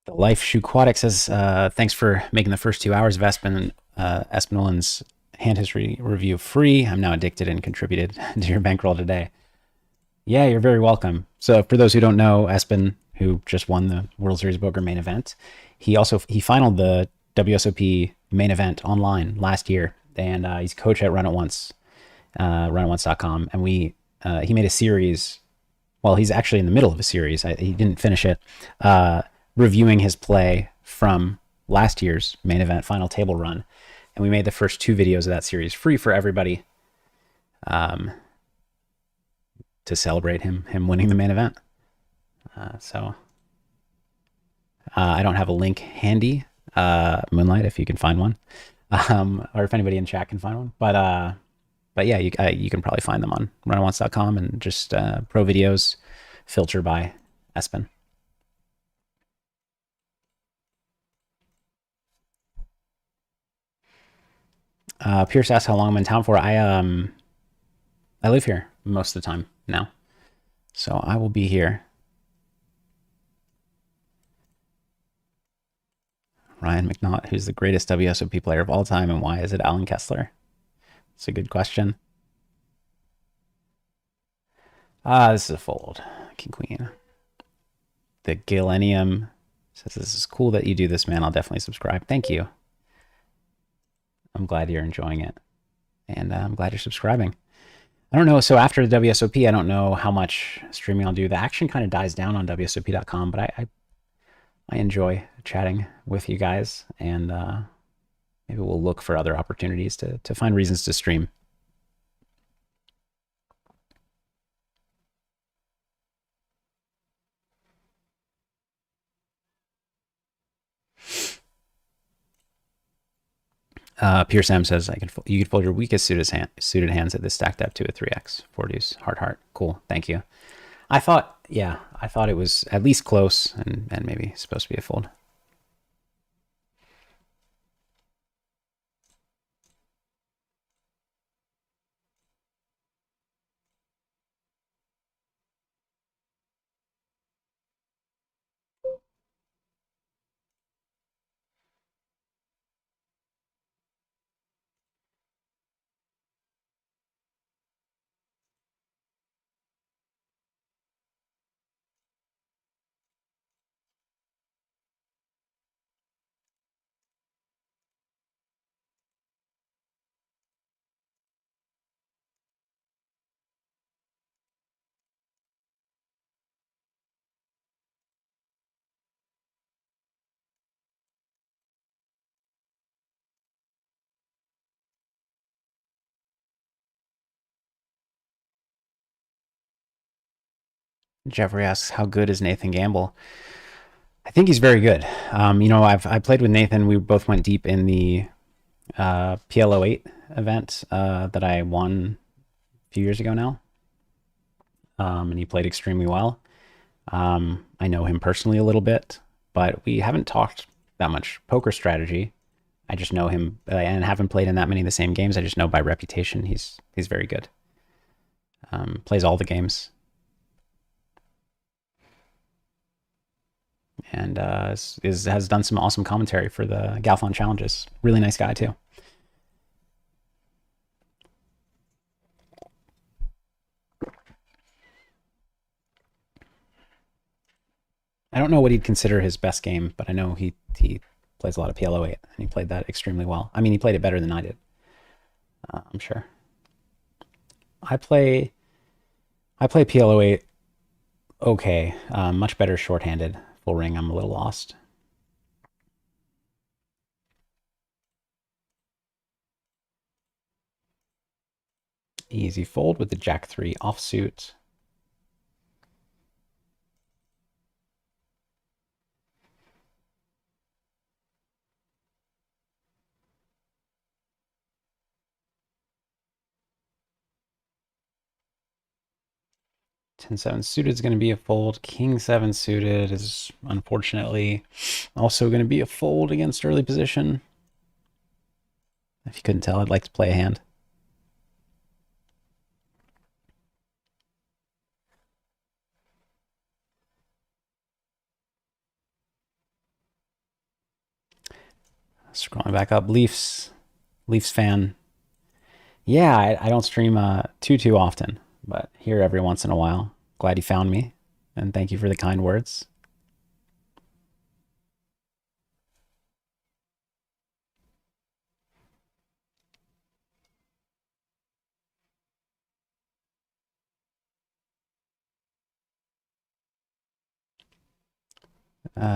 The Life Shoe Aquatic says, thanks for making the first 2 hours of Espen Nolan's hand history review free. I'm now addicted and contributed to your bankroll today. Yeah, you're very welcome. So for those who don't know, Espen who just won the World Series of Poker main event. He finaled the WSOP main event online last year, and he's coach at Run It Once, runonce.com. And he made a series. Well, he's actually in the middle of a series. He didn't finish it. Reviewing his play from last year's main event final table run, and we made the first 2 videos of that series free for everybody, to celebrate him winning the main event. So I don't have a link handy, Moonlight, if you can find one, or if anybody in chat can find one. But yeah, you can probably find them on runonce.com and just pro videos, filter by Espen. Pierce asks how long I'm in town for. I live here most of the time now, so I will be here. Ryan McNaught, who's the greatest WSOP player of all time, and why is it Alan Kessler? It's a good question. This is a fold. King Queen. The Gillennium says, this is cool that you do this, man. I'll definitely subscribe. Thank you. I'm glad you're enjoying it. And I'm glad you're subscribing. I don't know. So after the WSOP, I don't know how much streaming I'll do. The action kind of dies down on WSOP.com, but I enjoy chatting with you guys, and maybe we'll look for other opportunities to find reasons to stream. Pure Sam says, you can fold your weakest suited hands at this stacked depth to a 3x, 4 deuce, heart. Cool, thank you. I thought it was at least close and maybe supposed to be a fold. Jeffrey asks, how good is Nathan Gamble? I think he's very good. I played with Nathan. We both went deep in the PLO 8 event that I won a few years ago now. And he played extremely well. I know him personally a little bit, but we haven't talked that much poker strategy. I just know him and haven't played in that many of the same games. I just know by reputation he's very good. Plays all the games. And has done some awesome commentary for the Galfond challenges. Really nice guy too. I don't know what he'd consider his best game, but I know he plays a lot of PLO 8, and he played that extremely well. I mean, he played it better than I did. I'm sure. I play PLO 8 okay. Much better shorthanded. Full ring, I'm a little lost. Easy fold with the Jack 3 offsuit. Ten-7 suited is going to be a fold. King-7 suited is unfortunately also going to be a fold against early position. If you couldn't tell, I'd like to play a hand. Scrolling back up, Leafs fan. Yeah, I don't stream too often, but here every once in a while. Glad you found me, and thank you for the kind words.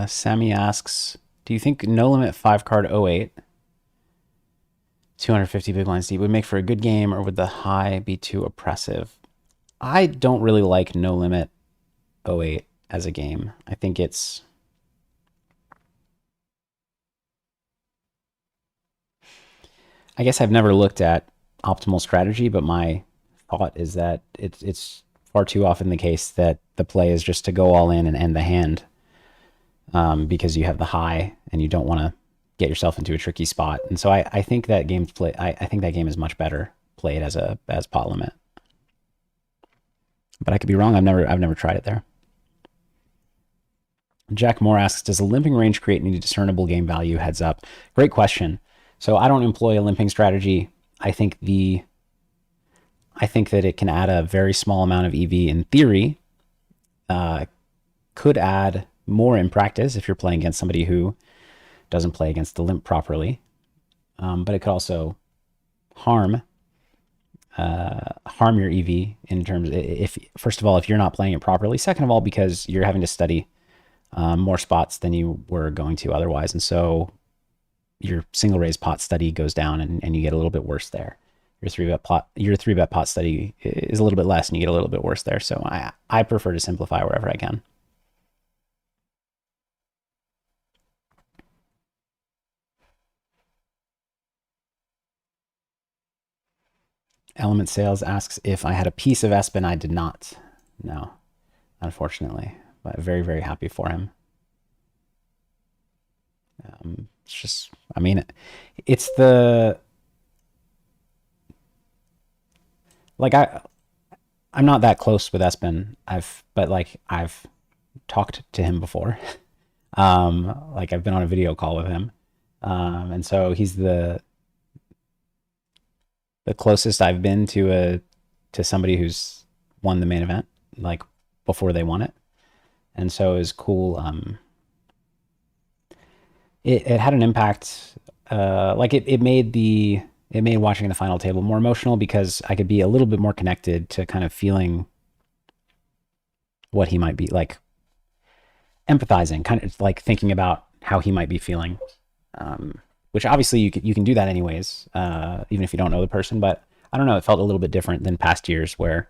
Sammy asks, do you think no limit 5 card 08, 250 big blinds deep would make for a good game, or would the high be too oppressive? I don't really like no limit 08 as a game. I think it's, I guess I've never looked at optimal strategy, but my thought is that it's far too often the case that the play is just to go all in and end the hand, because you have the high and you don't want to get yourself into a tricky spot. And so I think that game's play. I think that game is much better played as pot limit. But I could be wrong. I've never tried it there. Jack Moore asks, does a limping range create any discernible game value? Heads up. Great question. So I don't employ a limping strategy. I think that it can add a very small amount of EV in theory. Could add more in practice if you're playing against somebody who doesn't play against the limp properly. But it could also harm your EV in terms, if first of all, if you're not playing it properly. Second of all, because you're having to study more spots than you were going to otherwise. And so your single raise pot study goes down and you get a little bit worse there. Your three bet pot study is a little bit less and you get a little bit worse there. So I prefer to simplify wherever I can. Element Sales asks if I had a piece of Espen. I did not. No, unfortunately, but very, very happy for him. It's just, I mean, it's the, like, I'm not that close with Espen. But like I've talked to him before. Like I've been on a video call with him. And so he's the closest I've been to somebody who's won the main event, like before they won it. And so it was cool. It had an impact. Like it made watching the final table more emotional because I could be a little bit more connected to kind of feeling what he might be like, empathizing, kind of like thinking about how he might be feeling. Which obviously you can do that anyways, even if you don't know the person. But I don't know, it felt a little bit different than past years where,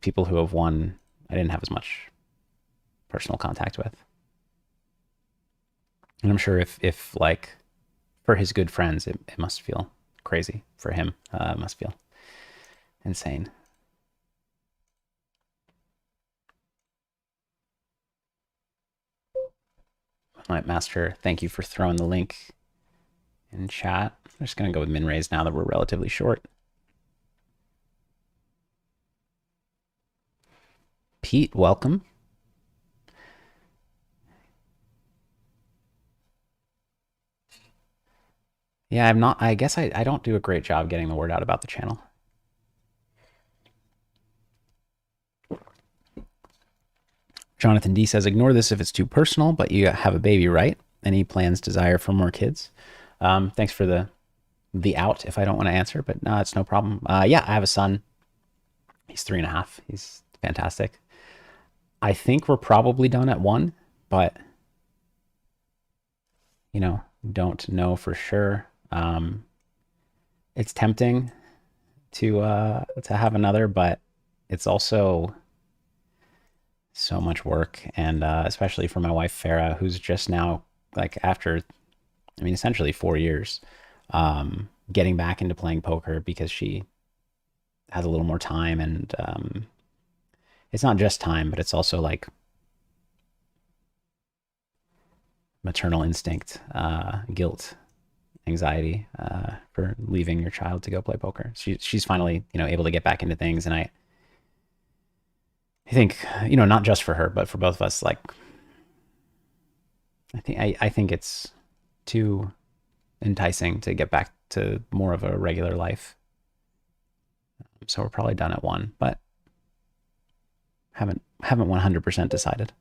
people who have won, I didn't have as much personal contact with. And I'm sure if like for his good friends, it must feel crazy. For him, it must feel insane. All right, Master, thank you for throwing the link in chat. I'm just going to go with min raise now that we're relatively short. Pete, welcome. Yeah, I guess I don't do a great job getting the word out about the channel. Jonathan D says, ignore this if it's too personal, but you have a baby, right? Any plans, desire for more kids? Thanks for the out if I don't want to answer, but no, it's no problem. Yeah, I have a son. He's 3.5. He's fantastic. I think we're probably done at 1, but don't know for sure. It's tempting to have another, but it's also so much work, and especially for my wife Farah, who's just now, like, after, I mean, essentially 4 years, getting back into playing poker because she has a little more time, and it's not just time, but it's also like maternal instinct, guilt, anxiety for leaving your child to go play poker. She's finally able to get back into things, and I think not just for her but for both of us, like I think it's too enticing to get back to more of a regular life. So we're probably done at 1, but haven't 100% decided.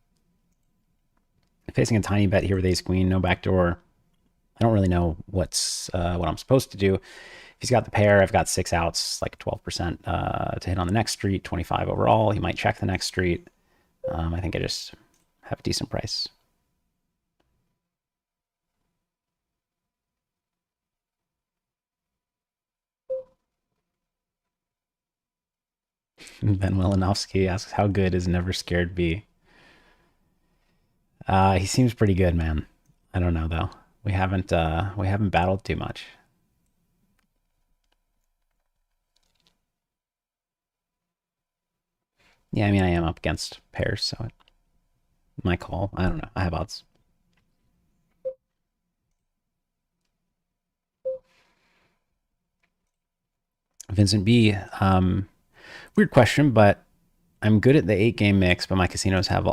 Facing a tiny bet here with ace queen, no backdoor. I don't really know what I'm supposed to do. If he's got the pair, I've got 6 outs, like 12% to hit on the next street, 25 overall. He might check the next street. I think I just have a decent price. Ben Wilinowski asks, "How good is Never Scared B?" He seems pretty good, man. I don't know though. We haven't battled too much. Yeah, I mean I am up against pairs, so it my call. I don't know. I have odds. Vincent B. Weird question, but I'm good at the 8 game mix, but my casinos have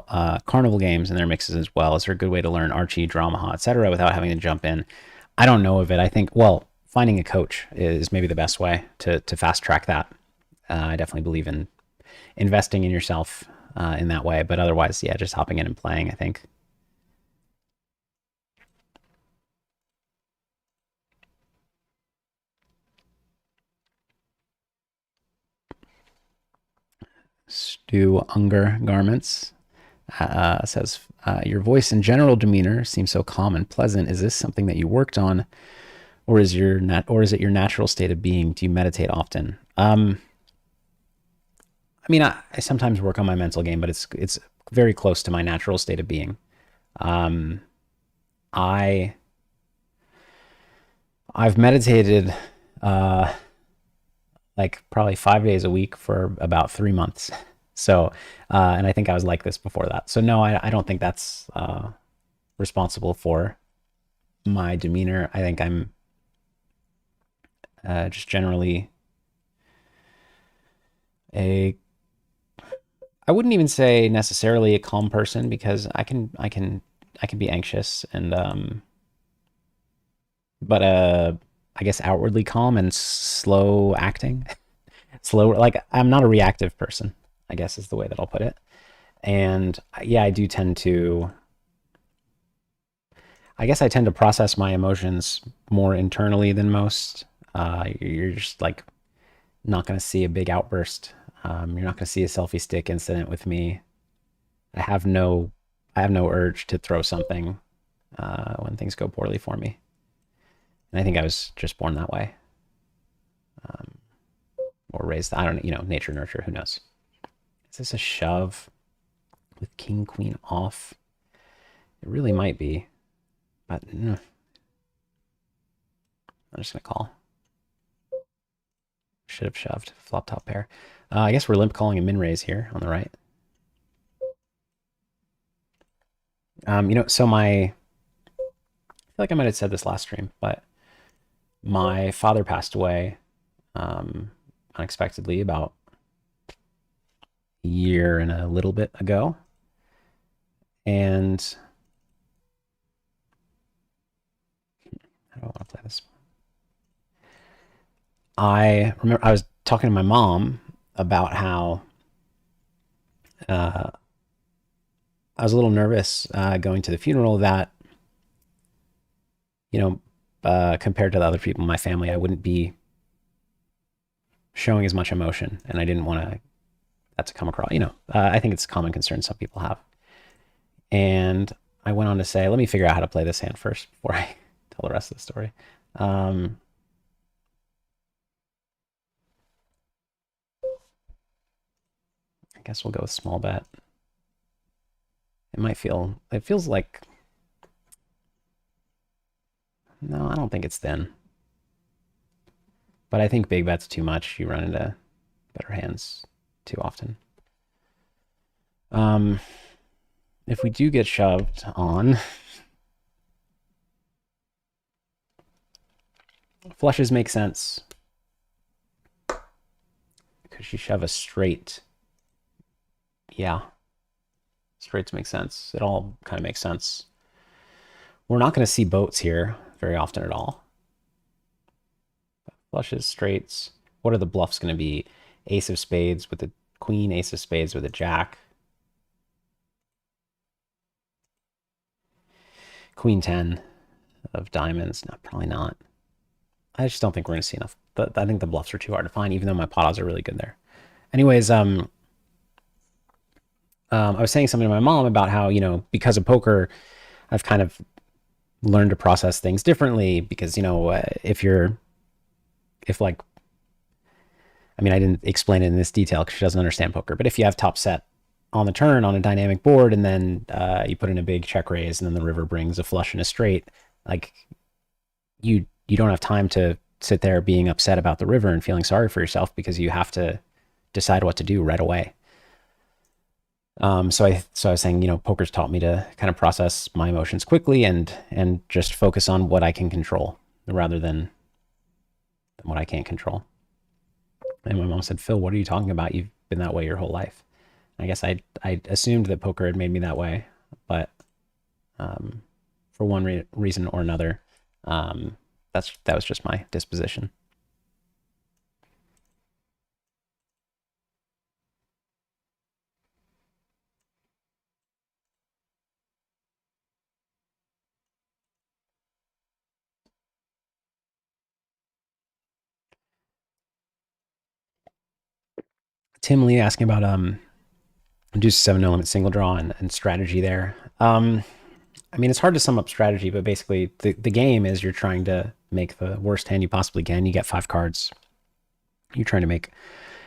carnival games in their mixes as well. Is there a good way to learn Archie, Dramaha, etc., without having to jump in? I don't know of it. I think, well, finding a coach is maybe the best way to fast track that. I definitely believe in investing in yourself in that way, but otherwise, yeah, just hopping in and playing, I think. Stu Unger Garments says, your voice and general demeanor seem so calm and pleasant. Is this something that you worked on, or is it your natural state of being? Do you meditate often? I mean, I sometimes work on my mental game, but it's very close to my natural state of being. Um, I I've meditated uh, like probably 5 days a week for about 3 months. So, and I think I was like this before that. So no, I don't think that's responsible for my demeanor. I think I'm just generally a I wouldn't even say necessarily a calm person because I can be anxious and but I guess outwardly calm and slow acting. Slow, like I'm not a reactive person, I guess is the way that I'll put it. And yeah, I guess I tend to process my emotions more internally than most. You're just like not going to see a big outburst. You're not going to see a selfie stick incident with me. I have no, I have no urge to throw something when things go poorly for me. And I think I was just born that way, um, or raised. I don't, nature nurture. Who knows? Is this a shove with king queen off? It really might be, but I'm just gonna call. Should have shoved flop top pair. I guess we're limp calling a min raise here on the right. So I feel like I might have said this last stream, but my father passed away unexpectedly about a year and a little bit ago. And how do I want to play this? I remember I was talking to my mom about how I was a little nervous going to the funeral that, you know, compared to the other people in my family, I wouldn't be showing as much emotion, and I didn't want that to come across. I think it's a common concern some people have. And I went on to say, let me figure out how to play this hand first before I tell the rest of the story. I guess we'll go with small bet. It feels like, no, I don't think it's thin. But I think big bet's too much. You run into better hands too often. If we do get shoved on, flushes make sense. Because you shove a straight. Yeah. Straights make sense. It all kind of makes sense. We're not going to see boats here very often at all. Flushes, straights. What are the bluffs going to be? Ace of spades with a queen, ace of spades with a jack. Queen 10 of diamonds. No, probably not. I just don't think we're going to see enough. But I think the bluffs are too hard to find, even though my pot odds are really good there. Anyways, I was saying something to my mom about how, because of poker, I've kind of learned to process things differently because, if like, I mean, I didn't explain it in this detail because she doesn't understand poker, but if you have top set on the turn on a dynamic board and then you put in a big check raise and then the river brings a flush and a straight, like you don't have time to sit there being upset about the river and feeling sorry for yourself because you have to decide what to do right away. So I was saying, poker's taught me to kind of process my emotions quickly and just focus on what I can control rather than what I can't control. And my mom said, Phil, what are you talking about? You've been that way your whole life. I guess I assumed that poker had made me that way, but for one reason or another, that was just my disposition. Tim Lee asking about Deuce 7 no limit single draw and strategy there. I mean, it's hard to sum up strategy, but basically the game is you're trying to make the worst hand you possibly can. You get 5 cards. You're trying to make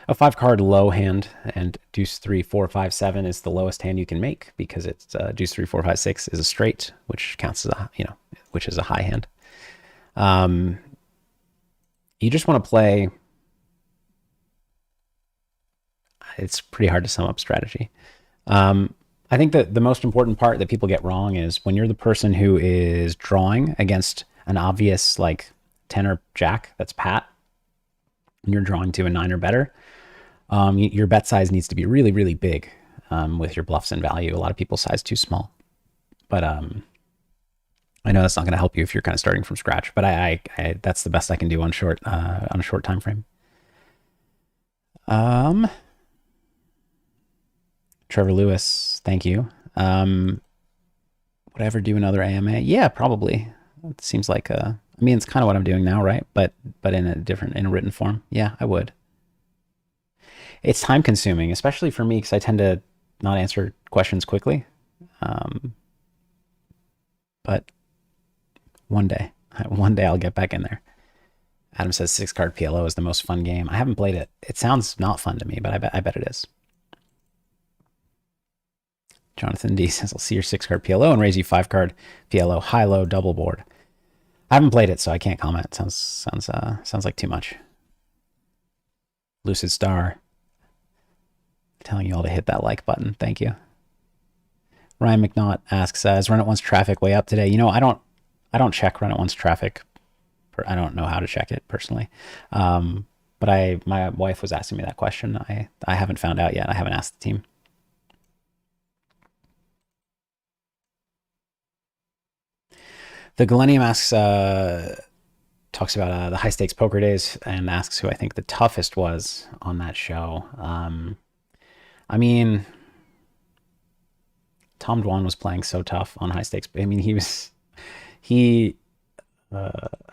a 5-card low hand, and Deuce 3, 4, 5, 7 is the lowest hand you can make because it's Deuce 3, 4, 5, 6 is a straight, which counts as which is a high hand. You just want to play. It's pretty hard to sum up strategy. I think that the most important part that people get wrong is when you're the person who is drawing against an obvious like 10 or jack that's pat, and you're drawing to a 9 or better, your bet size needs to be really, really big with your bluffs and value. A lot of people size too small. But I know that's not going to help you if you're kind of starting from scratch, but I that's the best I can do on a short time frame. Trevor Lewis, thank you. Would I ever do another AMA? Yeah, probably. It seems like I mean, it's kind of what I'm doing now, right? But in a written form. Yeah, I would. It's time consuming, especially for me because I tend to not answer questions quickly. But one day I'll get back in there. Adam says 6-card PLO is the most fun game. I haven't played it. It sounds not fun to me, but I bet it is. Jonathan D says, I'll see your 6-card PLO and raise you 5-card PLO high-low double board. I haven't played it, so I can't comment. Sounds like too much. Lucid Star telling you all to hit that like button. Thank you. Ryan McNaught asks, is Run It Once traffic way up today? I don't check Run It Once traffic. I don't know how to check it personally. But my wife was asking me that question. I haven't found out yet. I haven't asked the team. The Galenium asks, talks about the high stakes poker days and asks who I think the toughest was on that show. I mean, Tom Dwan was playing so tough on high stakes. I mean, I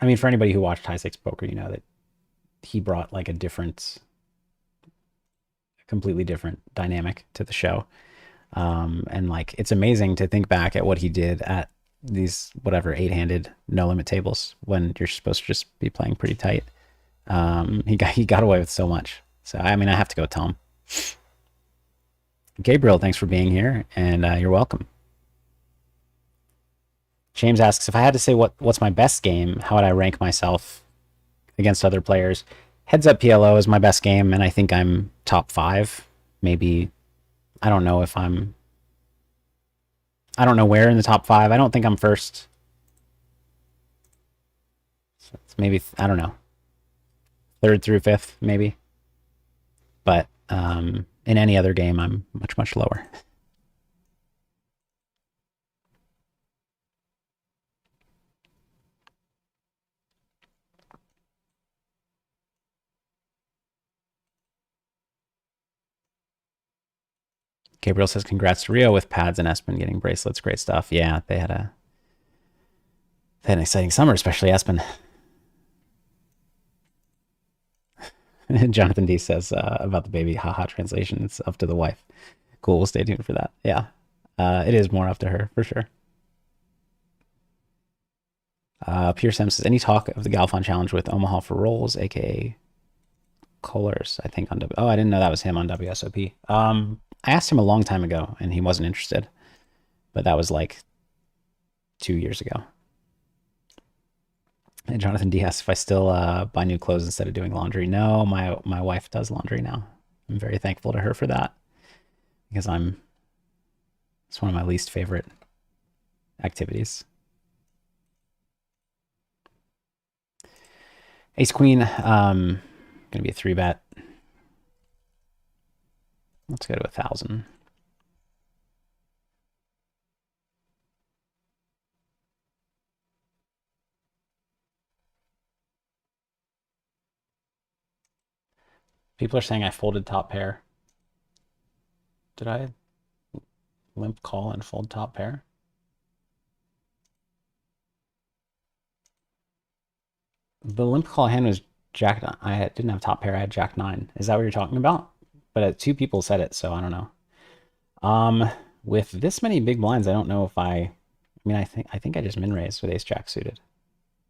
mean, for anybody who watched high stakes poker, you know that he brought like a completely different dynamic to the show. And like, it's amazing to think back at what he did at these whatever 8-handed no limit tables when you're supposed to just be playing pretty tight. He got away with so much. So I mean, I have to go with Tom. Gabriel, thanks for being here, and you're welcome. James asks, if I had to say what's my best game, how would I rank myself against other players? Heads Up PLO is my best game, and I think I'm top 5. Maybe, I don't know where in the top 5. I don't think I'm first. So it's maybe, I don't know, 3rd through 5th, maybe. But in any other game, I'm much, much lower. Gabriel says, congrats to Rio with pads and Espen getting bracelets. Great stuff. Yeah, they had an exciting summer, especially Espen. Jonathan D says about the baby, haha, translation, it's up to the wife. Cool. We'll stay tuned for that. Yeah. It is more up to her for sure. Pierce M says, any talk of the Galfon challenge with Omaha for rolls, aka Colors, I think on W. Oh, I didn't know that was him on WSOP. I asked him a long time ago and he wasn't interested, but that was like 2 years ago. And Jonathan D asks if I still buy new clothes instead of doing laundry. No, my wife does laundry now. I'm very thankful to her for that because it's one of my least favorite activities. Ace Queen, gonna be a 3-bet. Let's go to 1,000. People are saying I folded top pair. Did I limp call and fold top pair? The limp call hand was Jack. I didn't have top pair. I had Jack 9. Is that what you're talking about? But two people said it, so I don't know. With this many big blinds, I don't know if I mean, I think I just min raised with ace jack suited,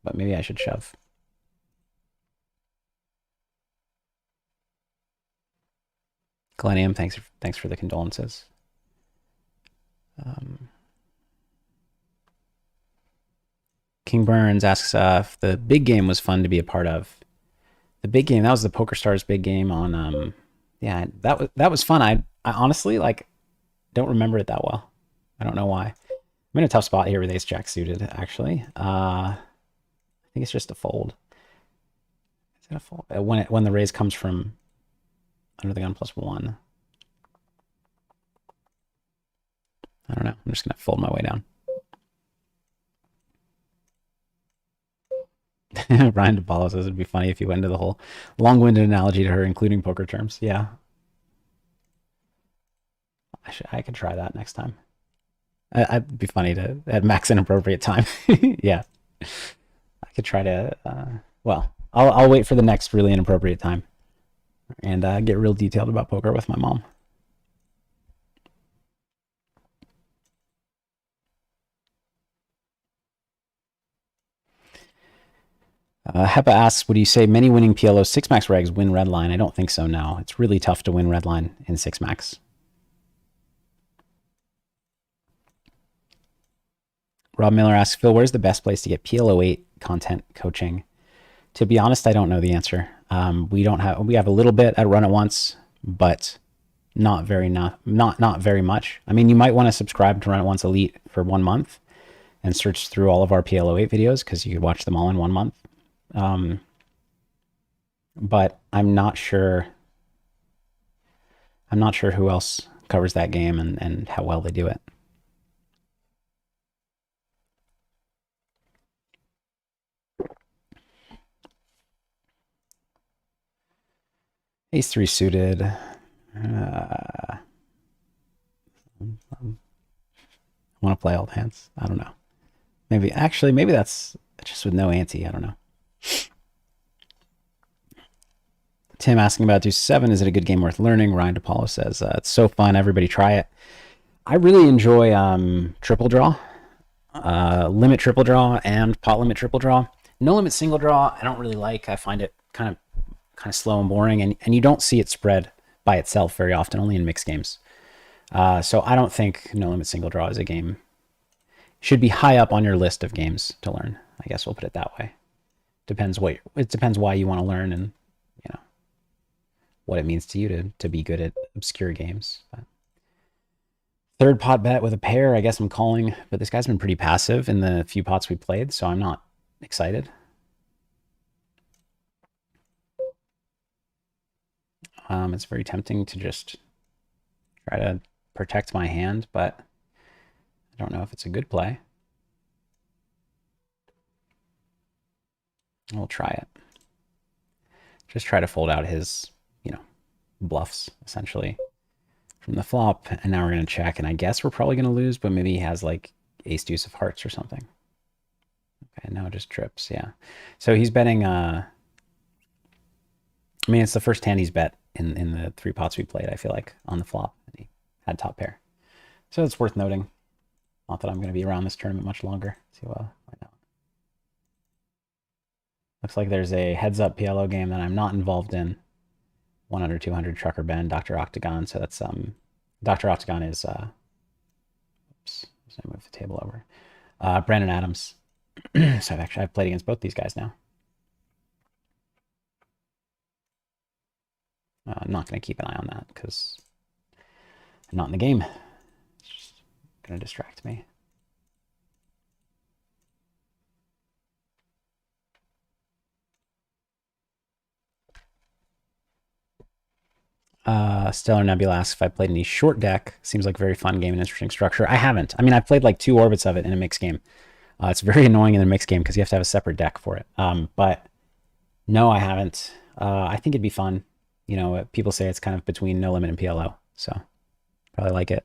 but maybe I should shove. Galenium, thanks for the condolences. King Burns asks if the big game was fun to be a part of. The big game, that was the Poker Stars big game on yeah, that was fun. I honestly like don't remember it that well. I don't know why. I'm in a tough spot here with ace jack suited, actually. I think it's just a fold. Is it a fold? When the raise comes from under the gun +1. I don't know. I'm just gonna fold my way down. Ryan DePaulo says it'd be funny if you went into the whole long-winded analogy to her, including poker terms. Yeah. I could try that next time. I'd be funny to at max inappropriate time. Yeah. I could try to, well, I'll wait for the next really inappropriate time and get real detailed about poker with my mom. Hepa asks, would you say many winning PLO 6-max regs win red line? I don't think so, no. It's really tough to win red line in 6-max. Rob Miller asks, Phil, where's the best place to get PLO 8 content coaching? To be honest, I don't know the answer. We have a little bit at Run It Once, but not very much. I mean, you might want to subscribe to Run It Once Elite for 1 month and search through all of our PLO 8 videos because you could watch them all in 1 month. But I'm not sure who else covers that game and how well they do it. Ace 3 suited. I want to play all the hands. I don't know. Maybe that's just with no ante. I don't know. Tim asking about Deuce 7. Is it a good game worth learning? Ryan DePaulo says it's so fun. Everybody try it. I really enjoy triple draw, limit triple draw, and pot limit triple draw. No limit single draw, I don't really like. I find it kind of slow and boring, and you don't see it spread by itself very often, only in mixed games. So I don't think no limit single draw is a game. Should be high up on your list of games to learn. I guess we'll put it that way. It depends why you want to learn and what it means to you to be good at obscure games. But third pot bet with a pair. I guess I'm calling, but this guy's been pretty passive in the few pots we played, so I'm not excited. It's very tempting to just try to protect my hand, but I don't know if it's a good play. We'll try it. Just try to fold out his, bluffs, essentially, from the flop. And now we're going to check, and I guess we're probably going to lose, but maybe he has, like, ace deuce of hearts or something. Okay, no, just trips, yeah. So he's betting, I mean, it's the first hand he's bet in the 3 pots we played, I feel like, on the flop. And he had top pair. So it's worth noting. Not that I'm going to be around this tournament much longer. So why not? Looks like there's a heads-up PLO game that I'm not involved in. 100, 200, Trucker Ben, Dr. Octagon. So that's Dr. Octagon is oops, I move the table over. Brandon Adams. So I've played against both these guys now. I'm not going to keep an eye on that because I'm not in the game. It's just going to distract me. Stellar Nebula asks if I played any short deck. Seems like a very fun game and interesting structure. I haven't. I mean, I've played like 2 orbits of it in a mixed game. It's very annoying in a mixed game because you have to have a separate deck for it. But no, I haven't. I think it'd be fun. You know, people say it's kind of between No Limit and PLO, so probably like it.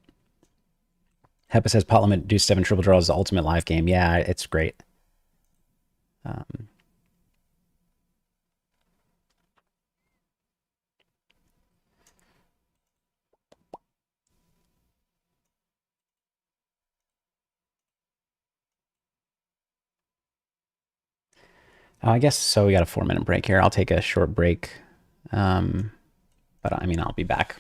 Hepa says Pot Limit Deuce 7 Triple Draw is the ultimate live game. Yeah, it's great. I guess so. We got a 4-minute break here. I'll take a short break. But I mean, I'll be back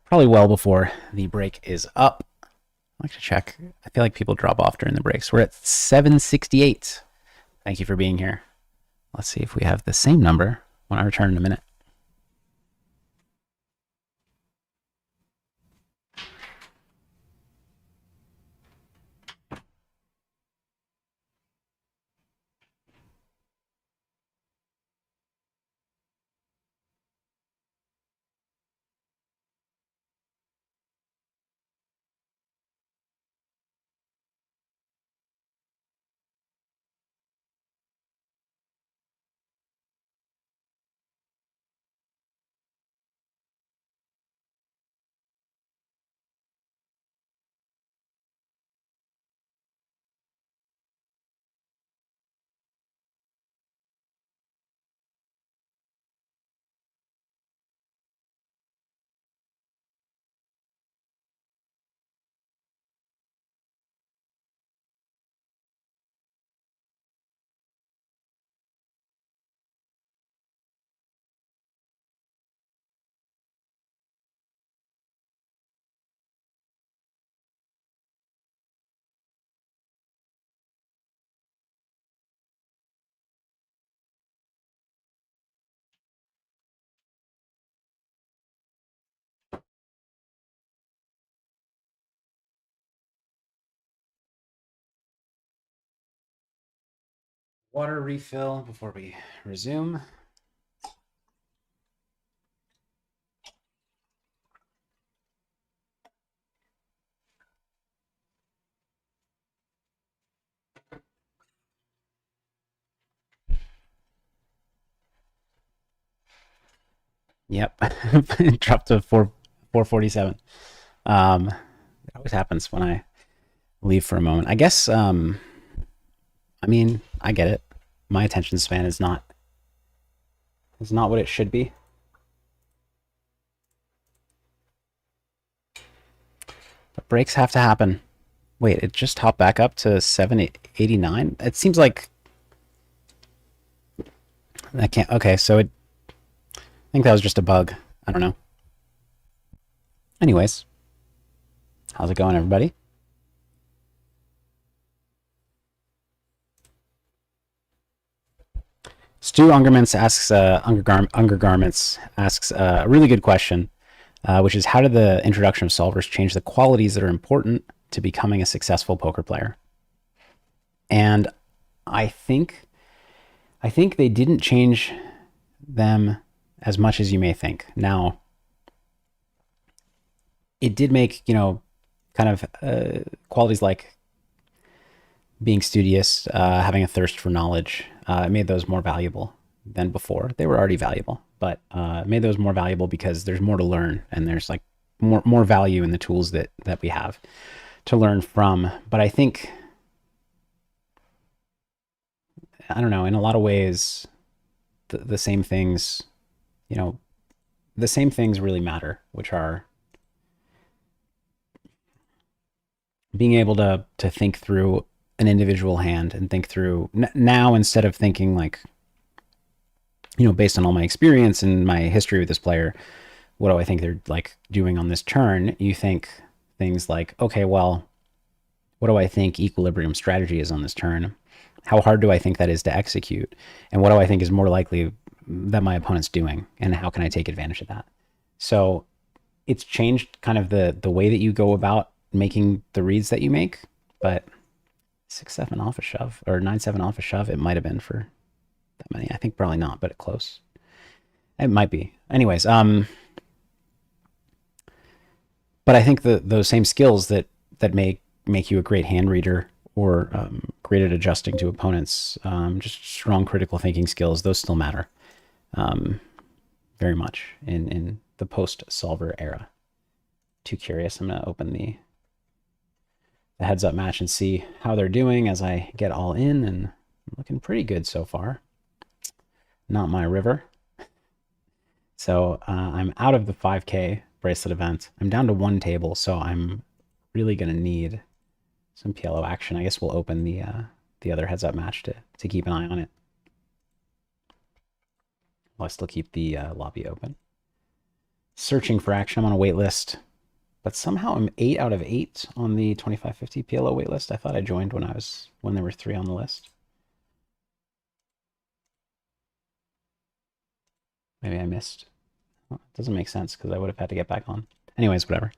probably well before the break is up. I like to check. I feel like people drop off during the breaks. We're at 768. Thank you for being here. Let's see if we have the same number when I return in a minute. Water refill before we resume. Yep, it dropped to 447. It always happens when I leave for a moment. I guess. I mean, I get it. My attention span is not what it should be. But breaks have to happen. Wait, it just hopped back up to 789. It seems like I can't. Okay, so I think that was just a bug. I don't know. Anyways, how's it going, everybody? Stu Ungermans asks, Ungergarments asks a really good question, which is how did the introduction of solvers change the qualities that are important to becoming a successful poker player? And I think they didn't change them as much as you may think. Now, it did make, kind of qualities like being studious, having a thirst for knowledge, it made those more valuable than before. They were already valuable, but it made those more valuable because there's more to learn and there's like more value in the tools that we have to learn from. But I think, I don't know, in a lot of ways, the same things, the same things really matter, which are being able to think through an individual hand and think through now, instead of thinking like, based on all my experience and my history with this player, what do I think they're like doing on this turn? You think things like, okay, well, what do I think equilibrium strategy is on this turn? How hard do I think that is to execute? And what do I think is more likely that my opponent's doing? And how can I take advantage of that? So it's changed kind of the way that you go about making the reads that you make. But 6-7 off a shove, or 9-7 off a shove, it might have been for that many. I think probably not, but close. It might be. Anyways, but I think those same skills that make you a great hand reader, or great at adjusting to opponents, just strong critical thinking skills, those still matter very much in the post-solver era. Too curious. I'm going to open the heads-up match and see how they're doing as I get all in, and looking pretty good so far. Not my river. So I'm out of the 5K bracelet event. I'm down to one table, so I'm really going to need some PLO action. I guess we'll open the other heads-up match to keep an eye on it. I'll still keep the lobby open. Searching for action. I'm on a wait list, but somehow I'm 8 out of 8 on the 2550 PLO wait list. I thought I joined when there were 3 on the list. Maybe I missed. Well, it doesn't make sense because I would have had to get back on. Anyways, whatever.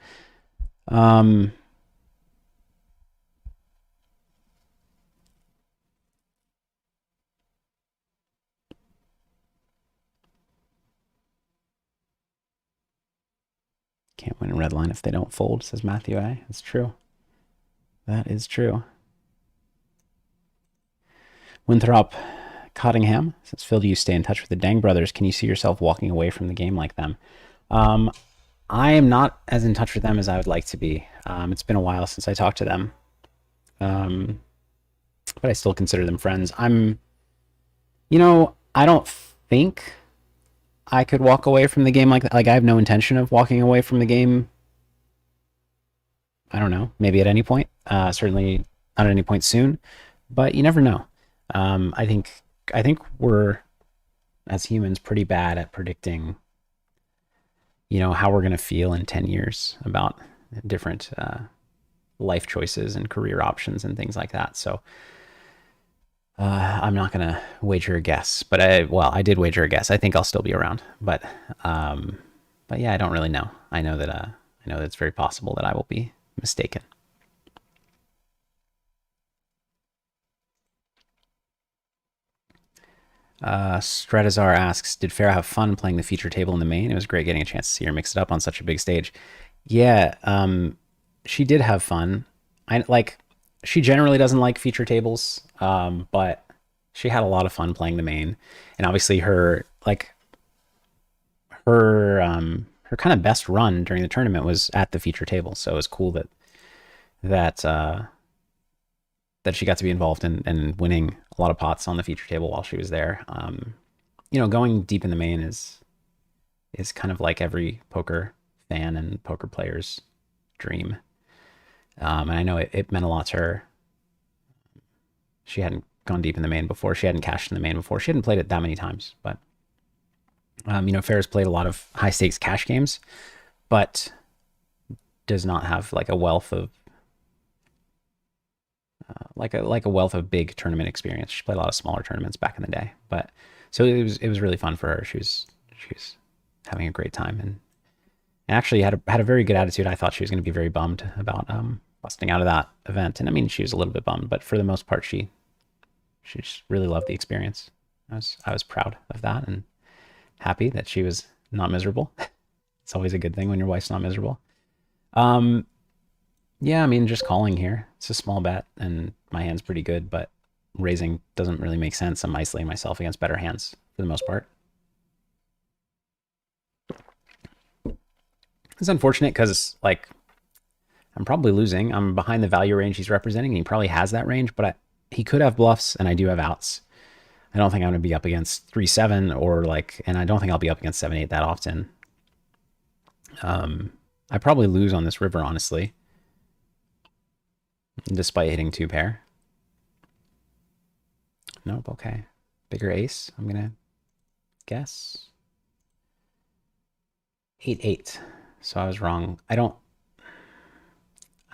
Can't win a red line if they don't fold, says Matthew A. That's true. That is true. Winthrop Cottingham says, Phil, do you stay in touch with the Dang brothers? Can you see yourself walking away from the game like them? I am not as in touch with them as I would like to be. It's been a while since I talked to them. But I still consider them friends. I don't think I could walk away from the game like that. Like, I have no intention of walking away from the game. I don't know, maybe at any point. Certainly not at any point soon, but you never know. I think we're, as humans, pretty bad at predicting, how we're going to feel in 10 years about different life choices and career options and things like that. So I'm not going to wager a guess, but I did wager a guess. I think I'll still be around, but yeah, I don't really know. I know that it's very possible that I will be mistaken. Stratazar asks, did Farah have fun playing the feature table in the main? It was great getting a chance to see her mix it up on such a big stage. Yeah, she did have fun. She generally doesn't like feature tables, but she had a lot of fun playing the main. And obviously her kind of best run during the tournament was at the feature table. So it was cool that she got to be involved in winning a lot of pots on the feature table while she was there. Going deep in the main is kind of like every poker fan and poker player's dream. And I know it meant a lot to her. She hadn't gone deep in the main before. She hadn't cashed in the main before. She hadn't played it that many times, but Farah's played a lot of high stakes cash games, but does not have like a wealth of a wealth of big tournament experience. She played a lot of smaller tournaments back in the day, but so it was really fun for her. She was having a great time and actually had a very good attitude. I thought she was going to be very bummed about busting out of that event, and I mean, she was a little bit bummed, but for the most part, she just really loved the experience. I was proud of that and happy that she was not miserable. It's always a good thing when your wife's not miserable. Yeah, I mean, just calling here. It's a small bet, and my hand's pretty good, but raising doesn't really make sense. I'm isolating myself against better hands for the most part. It's unfortunate because, I'm probably losing. I'm behind the value range he's representing, and he probably has that range, but he could have bluffs, and I do have outs. I don't think I'm going to be up against 3-7 and I don't think I'll be up against 7-8 that often. I probably lose on this river, honestly. despite hitting 2 pair. Nope, okay. Bigger ace, I'm gonna guess. 8-8. So I was wrong. I don't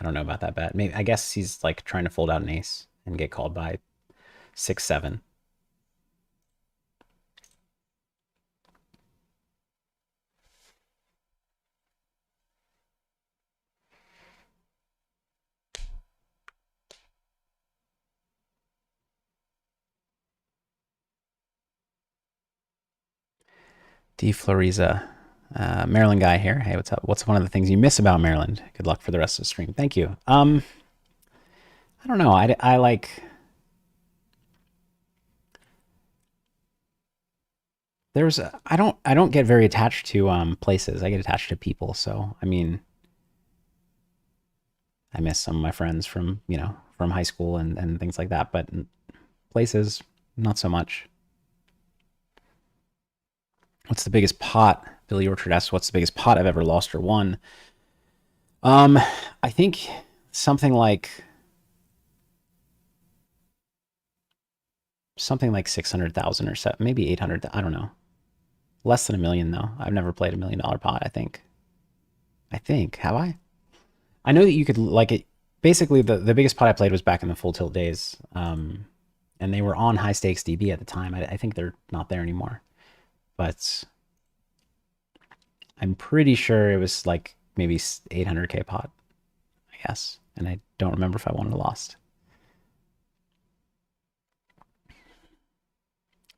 know about that bet. Maybe I guess he's like trying to fold out an ace and get called by 6-7. D. Floriza. Maryland guy here. Hey, what's up? What's one of the things you miss about Maryland? Good luck for the rest of the stream. Thank you. I don't know. I like. I don't get very attached to places. I get attached to people. So I mean, I miss some of my friends from from high school and things like that. But places, not so much. What's the biggest pot? Billy Orchard asks, what's the biggest pot I've ever lost or won? I think something like 600,000 or so, maybe 800. I don't know. Less than $1 million though. I've never played $1 million pot. I think. Have I? I know that you could like it. Basically, the biggest pot I played was back in the full tilt days, and they were on high stakes DB at the time. I think they're not there anymore, but I'm pretty sure it was like maybe 800K pot, I guess, and I don't remember if I won or lost.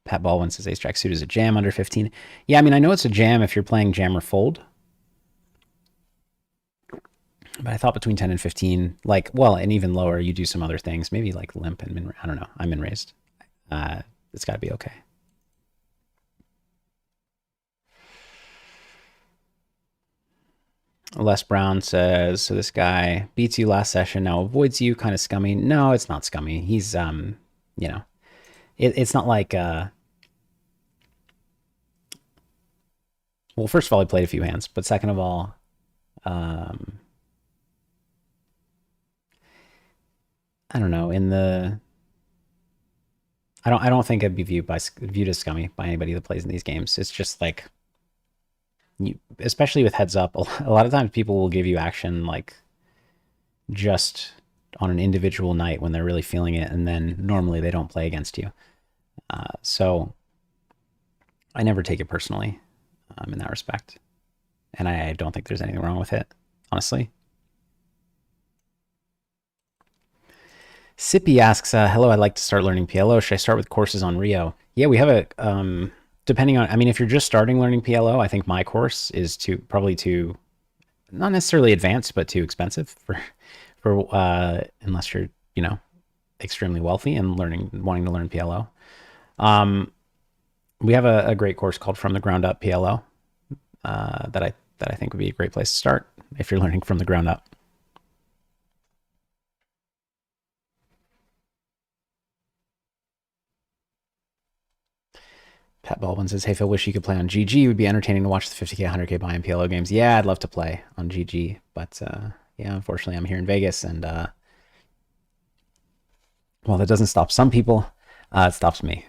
Pat Baldwin says ace jack suit is a jam under 15. Yeah, I mean, I know it's a jam if you're playing jam or fold. But I thought between 10 and 15, like, well, and even lower, you do some other things. Maybe like limp and min. I don't know. I'm min raised. It's got to be okay. Les Brown says, so this guy beats you last session, now avoids you, kind of scummy. No, it's not scummy. He's, it's not like, well, first of all, he played a few hands, but second of all, I don't know. I don't think it'd be viewed as scummy by anybody that plays in these games. It's just like, especially with heads up, a lot of times people will give you action like just on an individual night when they're really feeling it, and then normally they don't play against you. So I never take it personally in that respect, and I don't think there's anything wrong with it, honestly. Sippy asks, hello, I'd like to start learning PLO. Should I start with courses on Rio? Yeah, we have a, depending on, I mean, if you're just starting learning PLO, I think my course is probably too, not necessarily advanced, but too expensive for unless you're, extremely wealthy and wanting to learn PLO. We have a great course called From the Ground Up PLO that I think would be a great place to start if you're learning from the ground up. Pat Baldwin says, hey, Phil, wish you could play on GG. It would be entertaining to watch the 50K, 100K buy-in PLO games. Yeah, I'd love to play on GG. But, yeah, unfortunately, I'm here in Vegas. And, well, that doesn't stop some people. It stops me.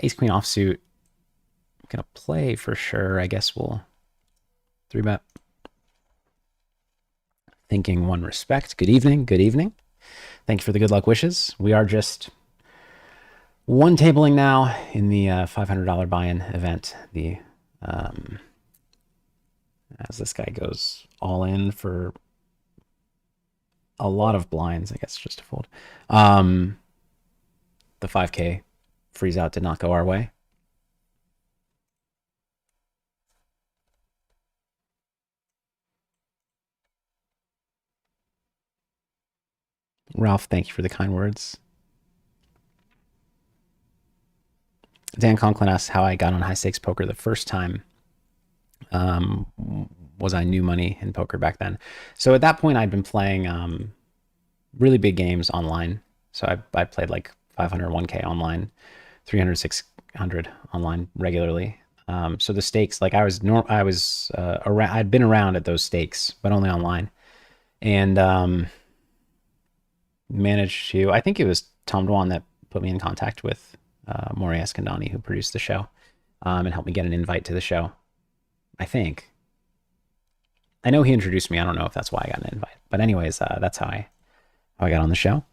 Ace-Queen offsuit. I'm going to play for sure. I guess we'll 3-bet. Thinking one respect. Good evening. Good evening. Thank you for the good luck wishes. We are just one tabling now in the $500 buy-in event. The as this guy goes all in for a lot of blinds, I guess just to fold. The 5K freeze out did not go our way. Ralph, thank you for the kind words. Dan Conklin asks how I got on high stakes poker the first time. Was I new money in poker back then? So at that point, I'd been playing really big games online. So I played like 500, 1K online, 300, 600 online regularly. So the stakes, like I'd been around at those stakes, but only online. And managed to, I think it was Tom Dwan that put me in contact with Maury Escandani, who produced the show, and helped me get an invite to the show. I think. I know he introduced me. I don't know if that's why I got an invite. But anyways, that's how I got on the show.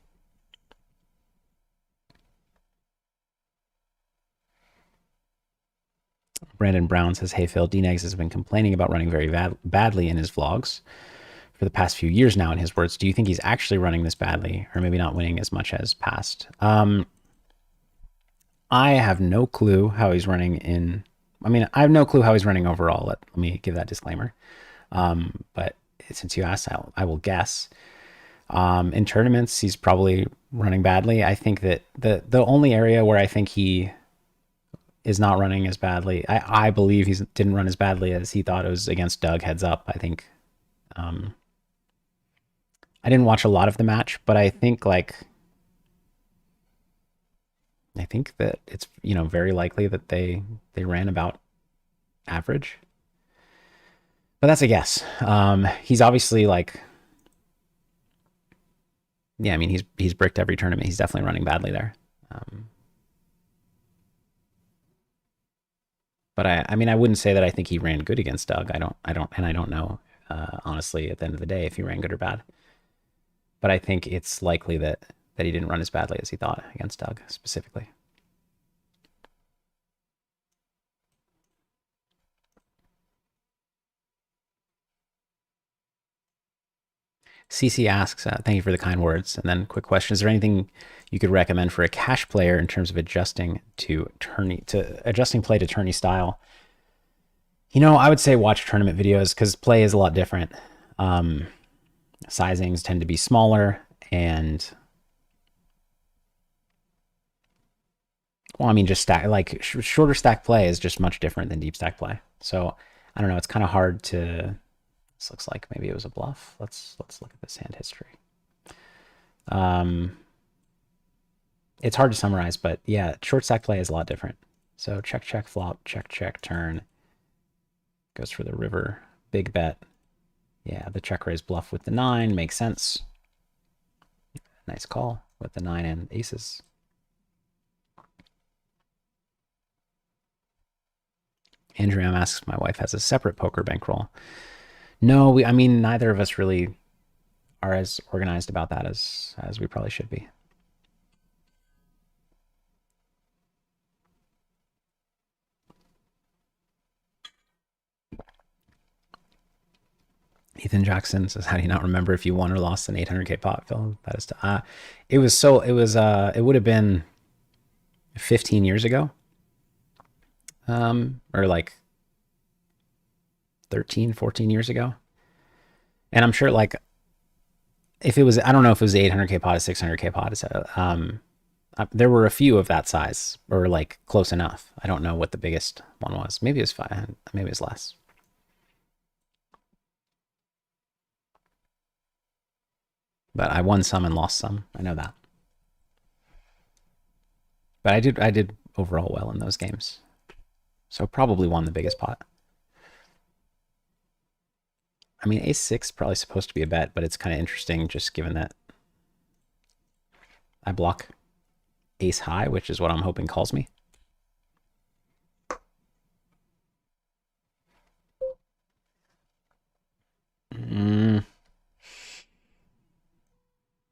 Brandon Brown says, "Hey Phil, DNegs has been complaining about running very badly in his vlogs for the past few years now. In his words, do you think he's actually running this badly, or maybe not winning as much as past?" I have no clue how he's running in. I mean, I have no clue how he's running overall. Let me give that disclaimer. But since you asked, I will guess. In tournaments, he's probably running badly. I think that the only area where I think he is not running as badly, I believe he didn't run as badly as he thought it was against Doug heads up. I think I didn't watch a lot of the match, but I think that it's very likely that they ran about average. But that's a guess. He's obviously yeah, I mean he's bricked every tournament. He's definitely running badly there. But I mean I wouldn't say that I think he ran good against Doug. I don't know honestly at the end of the day if he ran good or bad. But I think it's likely that he didn't run as badly as he thought against Doug specifically. CC asks, "Thank you for the kind words." And then, quick question: is there anything you could recommend for a cash player in terms of adjusting play to tourney style? I would say watch tournament videos because play is a lot different. Sizings tend to be smaller, and well, I mean, just shorter stack play is just much different than deep stack play. So I don't know. It's kind of hard to. This looks like maybe it was a bluff. Let's look at this hand history. It's hard to summarize, but yeah, short stack play is a lot different. So check, check, flop, check, check, turn. Goes for the river, big bet. Yeah, the check raise bluff with the 9 makes sense. Nice call with the 9 and aces. Andrew M asks, "My wife has a separate poker bankroll." No, I mean, neither of us really are as organized about that as we probably should be. Ethan Jackson says, "How do you not remember if you won or lost an 800K pot, Phil?" That is, it would have been 15 years ago, or like 13, 14 years ago. And I'm sure if it was, I don't know if it was 800K pot, a 600K pot, there were a few of that size or close enough. I don't know what the biggest one was. Maybe it was 500, maybe it was less. But I won some and lost some. I know that. But I did overall well in those games. So probably won the biggest pot. I mean, ace 6 probably supposed to be a bet, but it's kind of interesting just given that I block ace high, which is what I'm hoping calls me.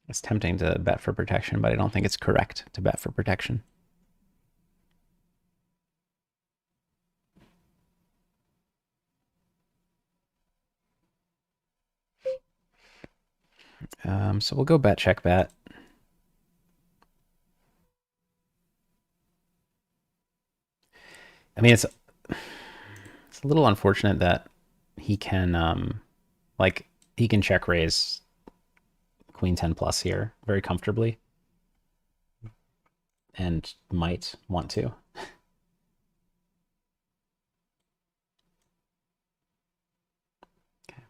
It's tempting to bet for protection, but I don't think it's correct to bet for protection. So we'll go bet, check, bet. I mean, it's a little unfortunate that he can he can check raise queen 10 plus here very comfortably and might want to. Okay.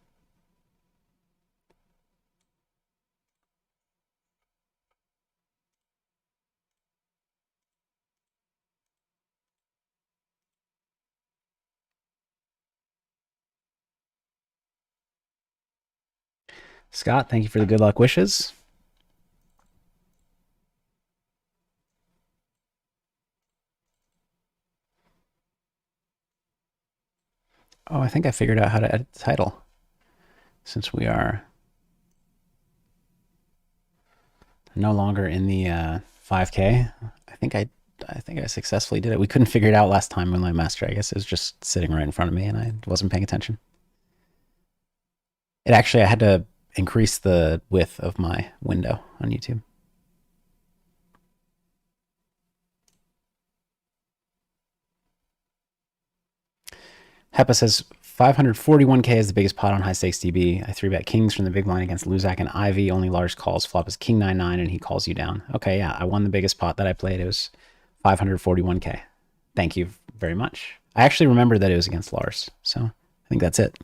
Scott, thank you for the good luck wishes. Oh, I think I figured out how to edit the title. Since we are no longer in the 5K, I think I successfully did it. We couldn't figure it out last time when my master. I guess it was just sitting right in front of me, and I wasn't paying attention. It actually, I had to increase the width of my window on YouTube. Hepa says 541K is the biggest pot on high stakes DB. I 3-bet kings from the big blind against Luzak and Ivy. Only large calls. Flop is king 9-9 and he calls you down. Okay, yeah, I won the biggest pot that I played. It was 541K. Thank you very much. I actually remember that it was against Lars, so I think that's it.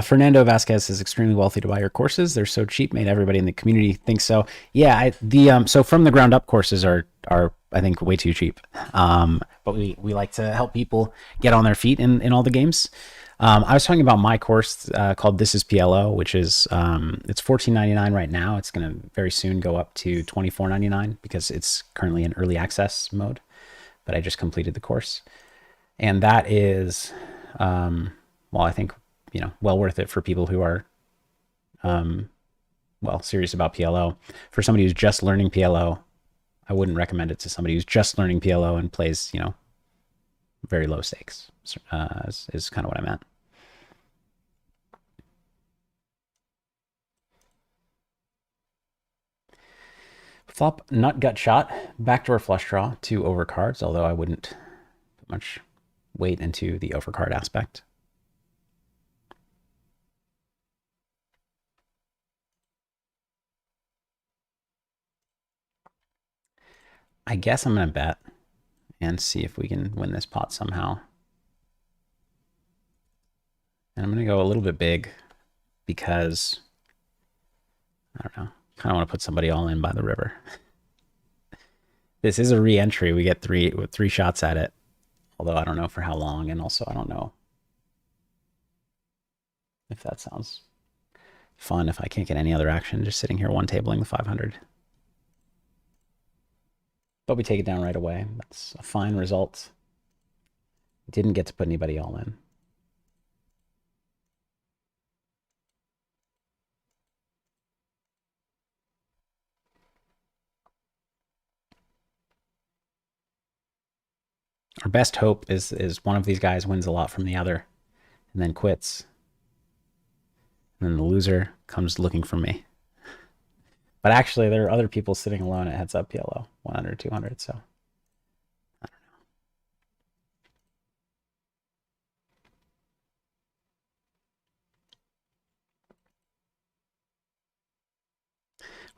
Fernando Vasquez is extremely wealthy to buy your courses. They're so cheap, made everybody in the community think so. Yeah, so from the ground up courses are I think way too cheap. But we like to help people get on their feet in all the games. I was talking about my course called This Is PLO, which is it's $14.99 right now. It's going to very soon go up to $24.99 because it's currently in early access mode. But I just completed the course, and that is, well, I think well worth it for people who are, serious about PLO. For somebody who's just learning PLO, I wouldn't recommend it to somebody who's just learning PLO and plays, very low stakes. Is kind of what I meant. Flop nut gut shot, backdoor flush draw, 2 overcards, although I wouldn't put much weight into the overcard aspect. I guess I'm going to bet and see if we can win this pot somehow. And I'm going to go a little bit big because, I don't know, kind of want to put somebody all in by the river. This is a re-entry. We get three shots at it, although I don't know for how long, and also I don't know if that sounds fun if I can't get any other action just sitting here one tabling the 500. But we take it down right away. That's a fine result. Didn't get to put anybody all in. Our best hope is one of these guys wins a lot from the other and then quits. And then the loser comes looking for me. But actually, there are other people sitting alone at heads up PLO, 100, 200, so I don't know.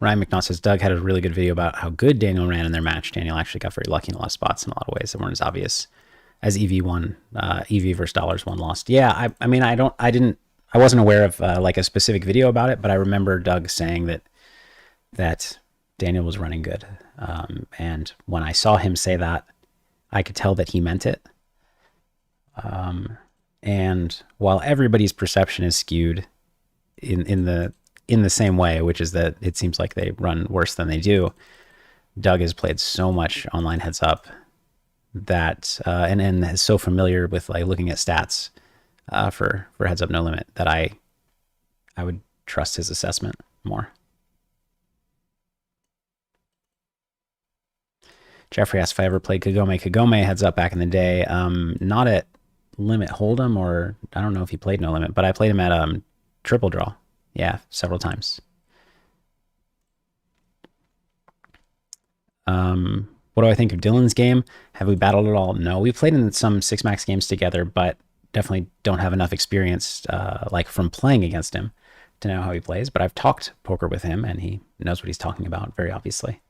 Ryan McNaught says Doug had a really good video about how good Daniel ran in their match. Daniel actually got very lucky in a lot of spots in a lot of ways that weren't as obvious as EV won. EV versus dollars won lost. Yeah, I mean, I wasn't aware of like a specific video about it, but I remember Doug saying that Daniel was running good. And when I saw him say that, I could tell that he meant it. And while everybody's perception is skewed in the same way, which is that it seems like they run worse than they do, Doug has played so much online heads up that and is so familiar with like looking at stats for heads up no limit that I would trust his assessment more. Jeffrey asked if I ever played Kagome. Kagome heads up back in the day, not at Limit Hold'em, or I don't know if he played No Limit, but I played him at Triple Draw. Yeah, several times. What do I think of Dylan's game? Have we battled at all? No, we played in some 6-max games together, but definitely don't have enough experience like from playing against him to know how he plays. But I've talked poker with him, and he knows what he's talking about, very obviously.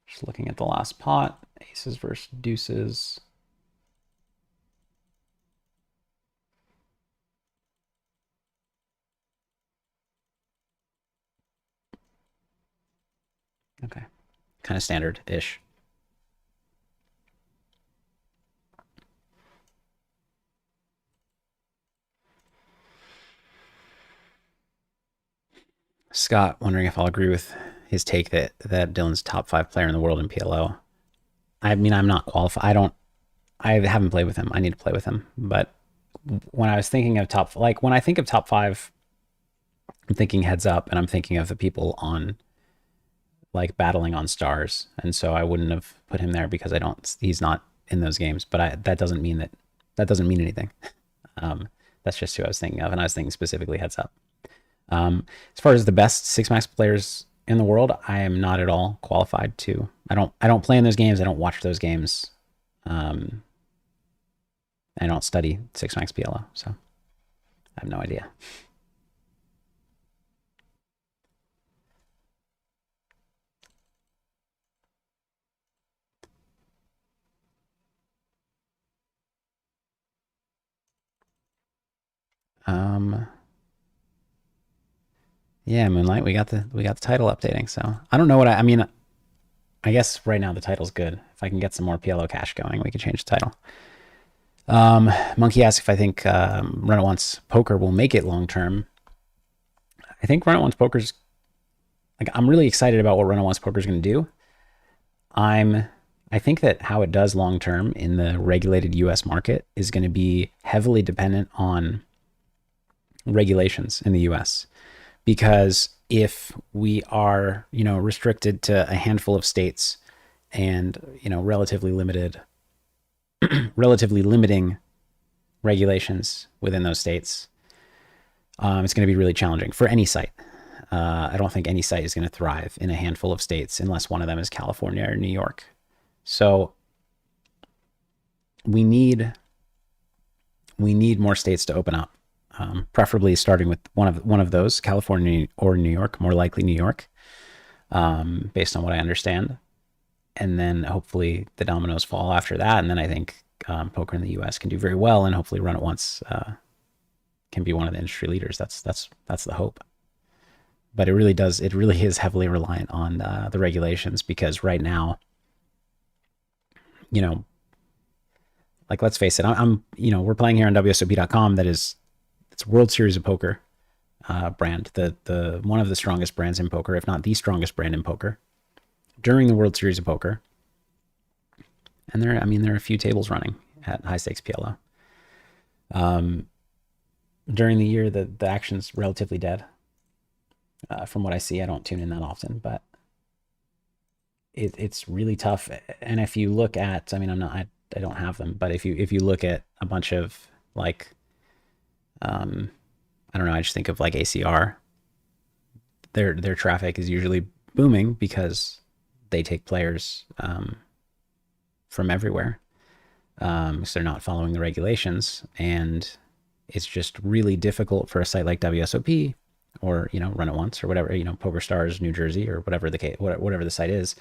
Just looking at the last pot, aces versus deuces. Okay, kind of standard-ish. Scott wondering if I'll agree with his take that Dylan's top 5 player in the world in PLO. I mean, I'm not qualified. I haven't played with him. I need to play with him. But when I was thinking of when I think of top 5, I'm thinking heads up, and I'm thinking of the people on like battling on stars. And so I wouldn't have put him there because he's not in those games. But that doesn't mean anything. That's just who I was thinking of. And I was thinking specifically heads up. As far as the best Six Max players in the world, I am not at all qualified to. I don't play in those games. I don't watch those games. I don't study Six Max PLO, so I have no idea. Yeah, Moonlight, we got the title updating. So I don't know what I mean. I guess right now the title's good. If I can get some more PLO cash going, we can change the title. Monkey asks if I think Run It Once Poker will make it long term. I think Run It Once Poker's like, I'm really excited about what Run It Once Poker is going to do. I think that how it does long term in the regulated US market is going to be heavily dependent on regulations in the US. Because if we are, restricted to a handful of states and, relatively limiting regulations within those states, it's going to be really challenging for any site. I don't think any site is going to thrive in a handful of states unless one of them is California or New York. So we need more states to open up. Preferably starting with one of those, California or New York, more likely New York, based on what I understand. And then hopefully the dominoes fall after that. And then I think poker in the US can do very well, and hopefully Run It Once can be one of the industry leaders. That's the hope. But it really is heavily reliant on the regulations, because right now, like, let's face it, we're playing here on Wsop.com. It's World Series of Poker brand, the one of the strongest brands in poker, if not the strongest brand in poker, during the World Series of Poker. And there are a few tables running at high stakes PLO. During the year, the action's relatively dead. From what I see, I don't tune in that often, but it's really tough. And if you look at, I don't have them, but if you look at a bunch of like, I don't know, I just think of like ACR. Their traffic is usually booming because they take players from everywhere. So they're not following the regulations, and it's just really difficult for a site like WSOP or Run It Once or whatever, Poker Stars New Jersey or whatever the site is,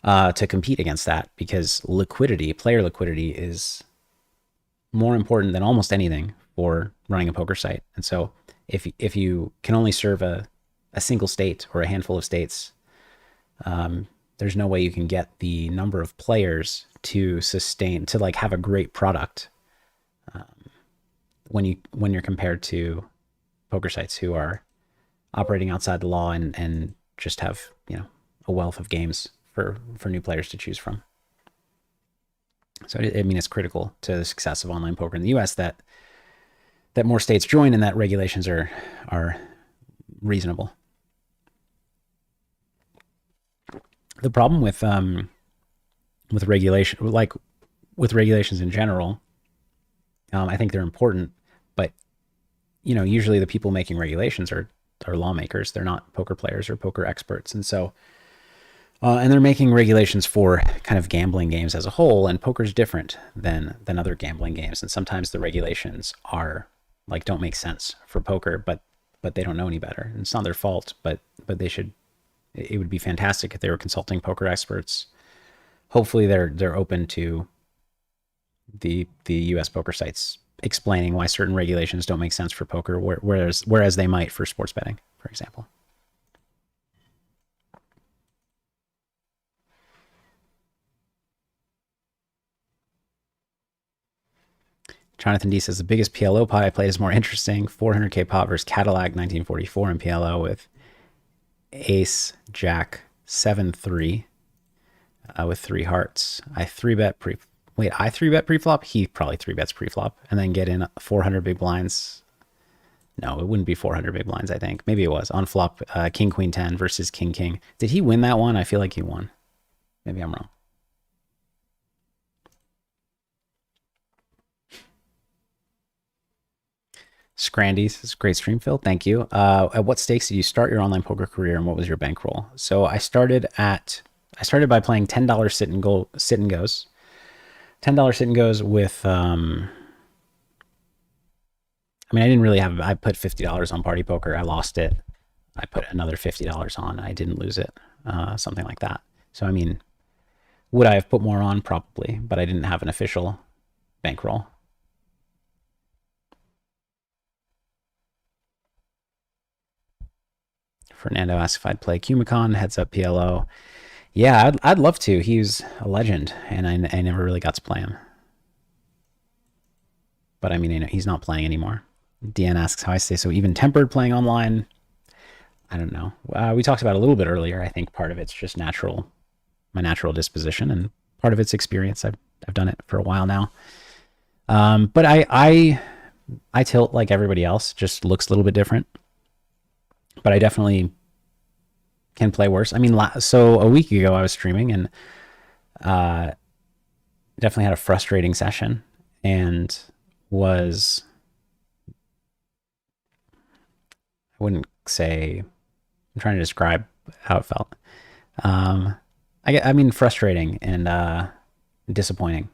to compete against that, because player liquidity is more important than almost anything for running a poker site. And so if you can only serve a single state or a handful of states, there's no way you can get the number of players to like have a great product when you're compared to poker sites who are operating outside the law and just have a wealth of games for new players to choose from. So it's critical to the success of online poker in the US that more states join and that regulations are reasonable. The problem with regulation, like with regulations in general, I think they're important, but usually the people making regulations are lawmakers. They're not poker players or poker experts, and so and they're making regulations for kind of gambling games as a whole, and poker's different than other gambling games, and sometimes the regulations are like don't make sense for poker, but they don't know any better, and it's not their fault, but they should. It would be fantastic if they were consulting poker experts. Hopefully they're open to the US poker sites explaining why certain regulations don't make sense for poker, whereas they might for sports betting, for example. Jonathan D says the biggest PLO pot I played is more interesting. 400k pot versus Cadillac 1944 in PLO with ace, jack, 7-3 with 3 hearts. I 3-bet Wait, I 3-bet pre-flop? He probably 3-bets pre-flop and then get in 400 big blinds. No, it wouldn't be 400 big blinds, I think. Maybe it was. On flop, king, queen, 10 versus king, king. Did he win that one? I feel like he won. Maybe I'm wrong. Scrandy's is a great stream, Phil. Thank you. At what stakes did you start your online poker career, and what was your bankroll? So I started by playing $10 sit and goes. $10 sit and goes with I mean, I didn't really have, I put $50 on party poker. I lost it. I put another $50 on. I didn't lose it. Something like that. So, I mean, would I have put more on? Probably, but I didn't have an official bankroll. Fernando asked if I'd play Cumicon, heads up PLO. Yeah, I'd love to. He was a legend, and I never really got to play him. But I mean, he's not playing anymore. Deanne asks how I stay so even-tempered playing online. I don't know. We talked about it a little bit earlier. I think part of it's just my natural disposition, and part of it's experience. I've done it for a while now. But I tilt like everybody else, just looks a little bit different. But I definitely can play worse. I mean, so a week ago I was streaming and definitely had a frustrating session and was, I wouldn't say, I'm trying to describe how it felt. I mean, frustrating and disappointing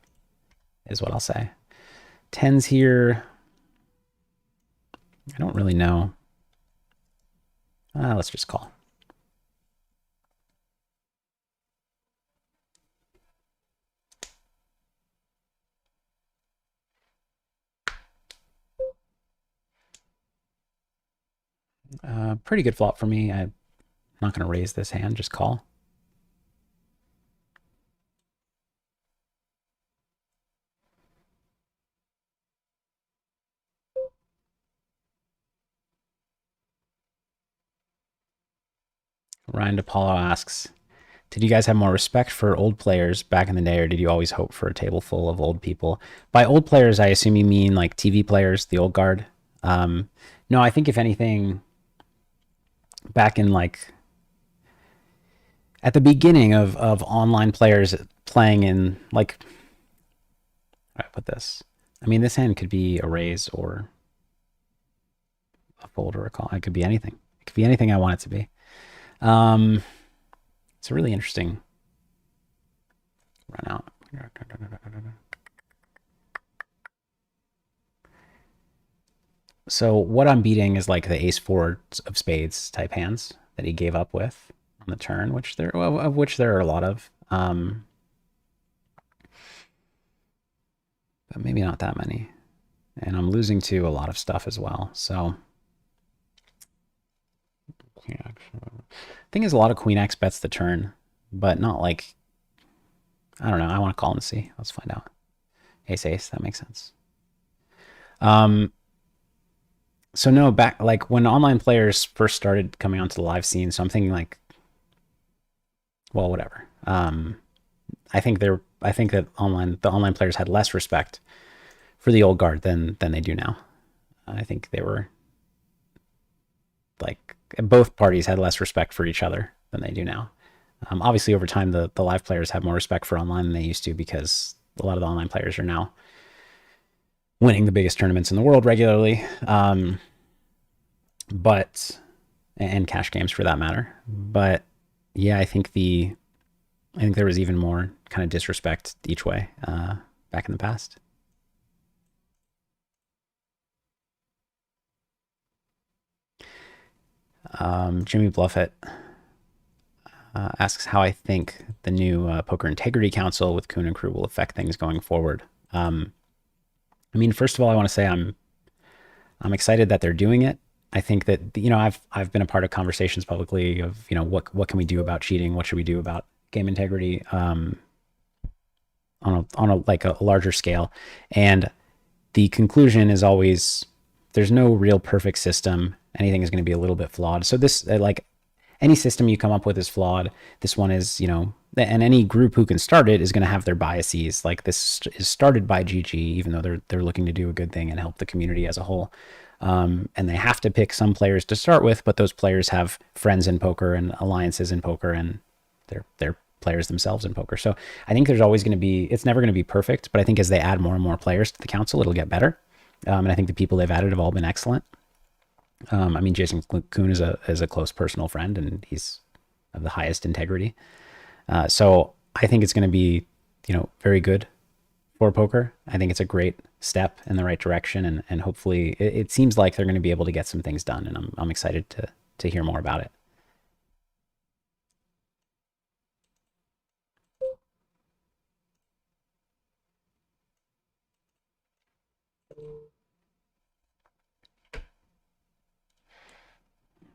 is what I'll say. 10s here. I don't really know. Let's just call. Pretty good flop for me. I'm not going to raise this hand, just call. Ryan DePaulo asks, did you guys have more respect for old players back in the day, or did you always hope for a table full of old people? By old players, I assume you mean like TV players, the old guard. No, I think if anything, back in like at the beginning of online players playing in like, how do I put this? I mean, this hand could be a raise or a fold or a call. It could be anything. It could be anything I want it to be. It's a really interesting run out. So what I'm beating is like the ace-4 of spades type hands that he gave up with on the turn, of which there are a lot of. But maybe not that many. And I'm losing to a lot of stuff as well. So thing is, a lot of Queen X bets the turn, but not like, I don't know. I want to call and see. Let's find out. Ace, ace. That makes sense. So no, back like when online players first started coming onto the live scene. So I'm thinking like, well, whatever. I think that the online players had less respect for the old guard than they do now. I think they were like, both parties had less respect for each other than they do now. Obviously, over time, the live players have more respect for online than they used to, because a lot of the online players are now winning the biggest tournaments in the world regularly, but and cash games for that matter. But yeah, I think there was even more kind of disrespect each way back in the past. Jimmy Bluffett asks how I think the new Poker Integrity Council with Kuhn and crew will affect things going forward. I mean, first of all, I want to say I'm excited that they're doing it. I think that, you know, I've been a part of conversations publicly of, you know, what can we do about cheating? What should we do about game integrity on a larger scale? And the conclusion is always, there's no real perfect system. Anything is going to be a little bit flawed. So this, like, any system you come up with is flawed. This one is, and any group who can start it is going to have their biases. Like, this is started by GG, even though they're looking to do a good thing and help the community as a whole. And they have to pick some players to start with, but those players have friends in poker and alliances in poker, and they're players themselves in poker. So I think there's always going to be, it's never going to be perfect, but I think as they add more and more players to the council, it'll get better. And I think the people they've added have all been excellent. I mean, Jason Kuhn is a close personal friend, and he's of the highest integrity. So I think it's going to be, very good for poker. I think it's a great step in the right direction, and hopefully it seems like they're going to be able to get some things done, and I'm excited to hear more about it.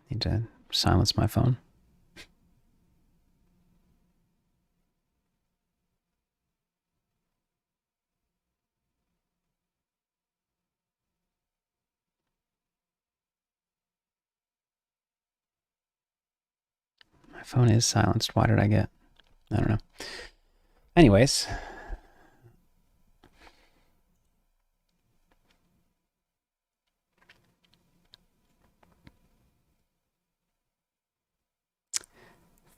Need to silence my phone. My phone is silenced. Why did I get? I don't know. Anyways.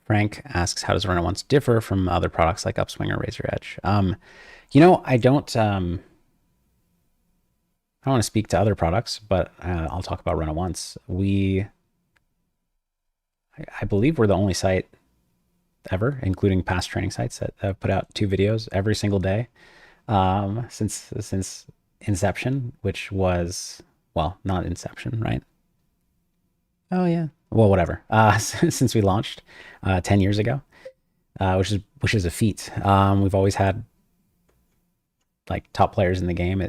Frank asks, how does Run It Once differ from other products like Upswing or Razor Edge? I don't want to speak to other products, but I'll talk about Run It Once. I believe we're the only site ever, including past training sites, that have put out 2 videos every single day since inception, which was, well, not inception, right? Oh yeah. Well, whatever. Since we launched 10 years ago, which is a feat. We've always had like top players in the game.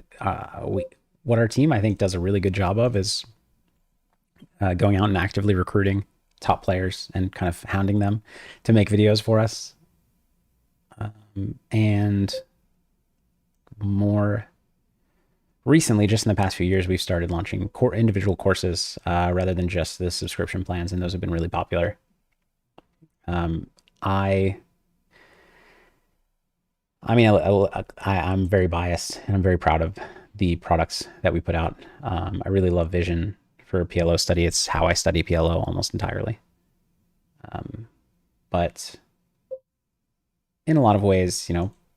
What our team, I think, does a really good job of is going out and actively recruiting top players and kind of hounding them to make videos for us. And more recently, just in the past few years, we've started launching individual courses rather than just the subscription plans, and those have been really popular. I'm very biased, and I'm very proud of the products that we put out. I really love Vision for PLO study. It's how I study PLO almost entirely. But in a lot of ways,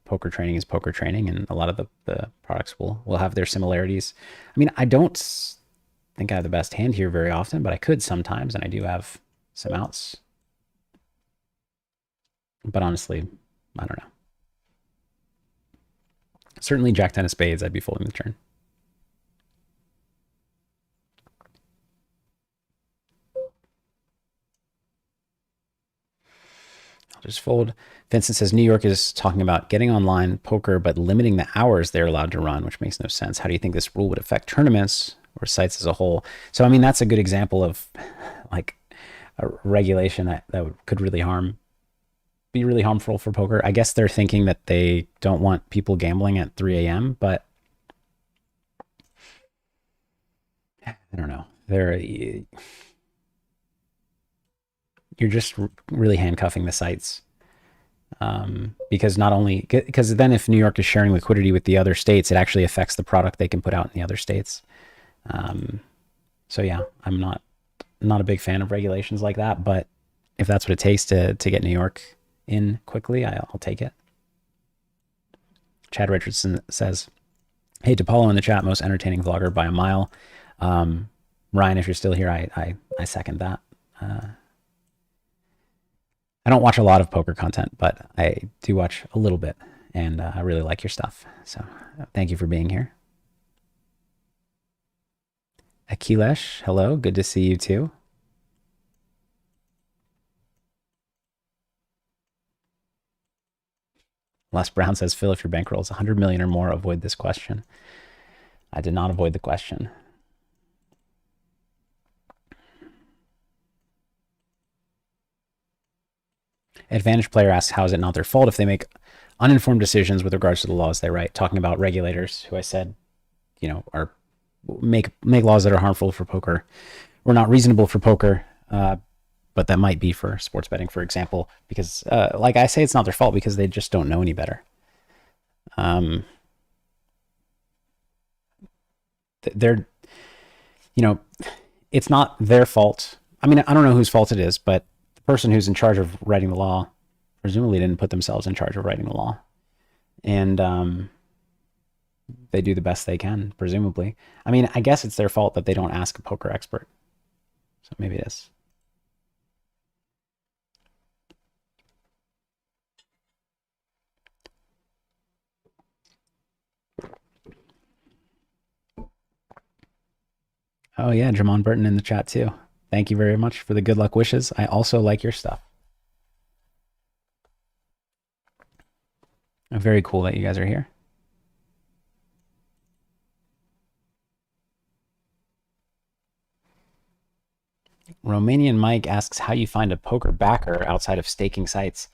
poker training is poker training, and a lot of the products will have their similarities. I mean, I don't think I have the best hand here very often, but I could sometimes, and I do have some outs. But honestly, I don't know. Certainly Jack 10 of spades, I'd be folding the turn. I'll just fold. Vincent says New York is talking about getting online poker, but limiting the hours they're allowed to run, which makes no sense. How do you think this rule would affect tournaments or sites as a whole? So, I mean, that's a good example of like a regulation that could really be really harmful for poker. I guess they're thinking that they don't want people gambling at 3 a.m., but I don't know. You're just really handcuffing the sites. Because then if New York is sharing liquidity with the other states, it actually affects the product they can put out in the other states. So yeah, I'm not a big fan of regulations like that, but if that's what it takes to get New York in quickly, I'll take it. Chad Richardson says, hey, DePaulo in the chat, most entertaining vlogger by a mile. Ryan, if you're still here, I second that. I don't watch a lot of poker content, but I do watch a little bit, and I really like your stuff. So thank you for being here. Akilesh, hello. Good to see you too. Les Brown says, Phil, if your bankroll is 100 million or more, avoid this question. I did not avoid the question. Advantage Player asks, how is it not their fault if they make uninformed decisions with regards to the laws they write? Talking about regulators who I said, make laws that are harmful for poker or not reasonable for poker. But but that might be for sports betting, for example, because like I say, it's not their fault because they just don't know any better. They're, you know, it's not their fault. I mean, I don't know whose fault it is, but the person who's in charge of writing the law presumably didn't put themselves in charge of writing the law. And they do the best they can, presumably. I mean, I guess it's their fault that they don't ask a poker expert. So maybe it is. Oh yeah, Jamon Burton in the chat too. Thank you very much for the good luck wishes. I also like your stuff. Very cool that you guys are here. Romanian Mike asks how you find a poker backer outside of staking sites.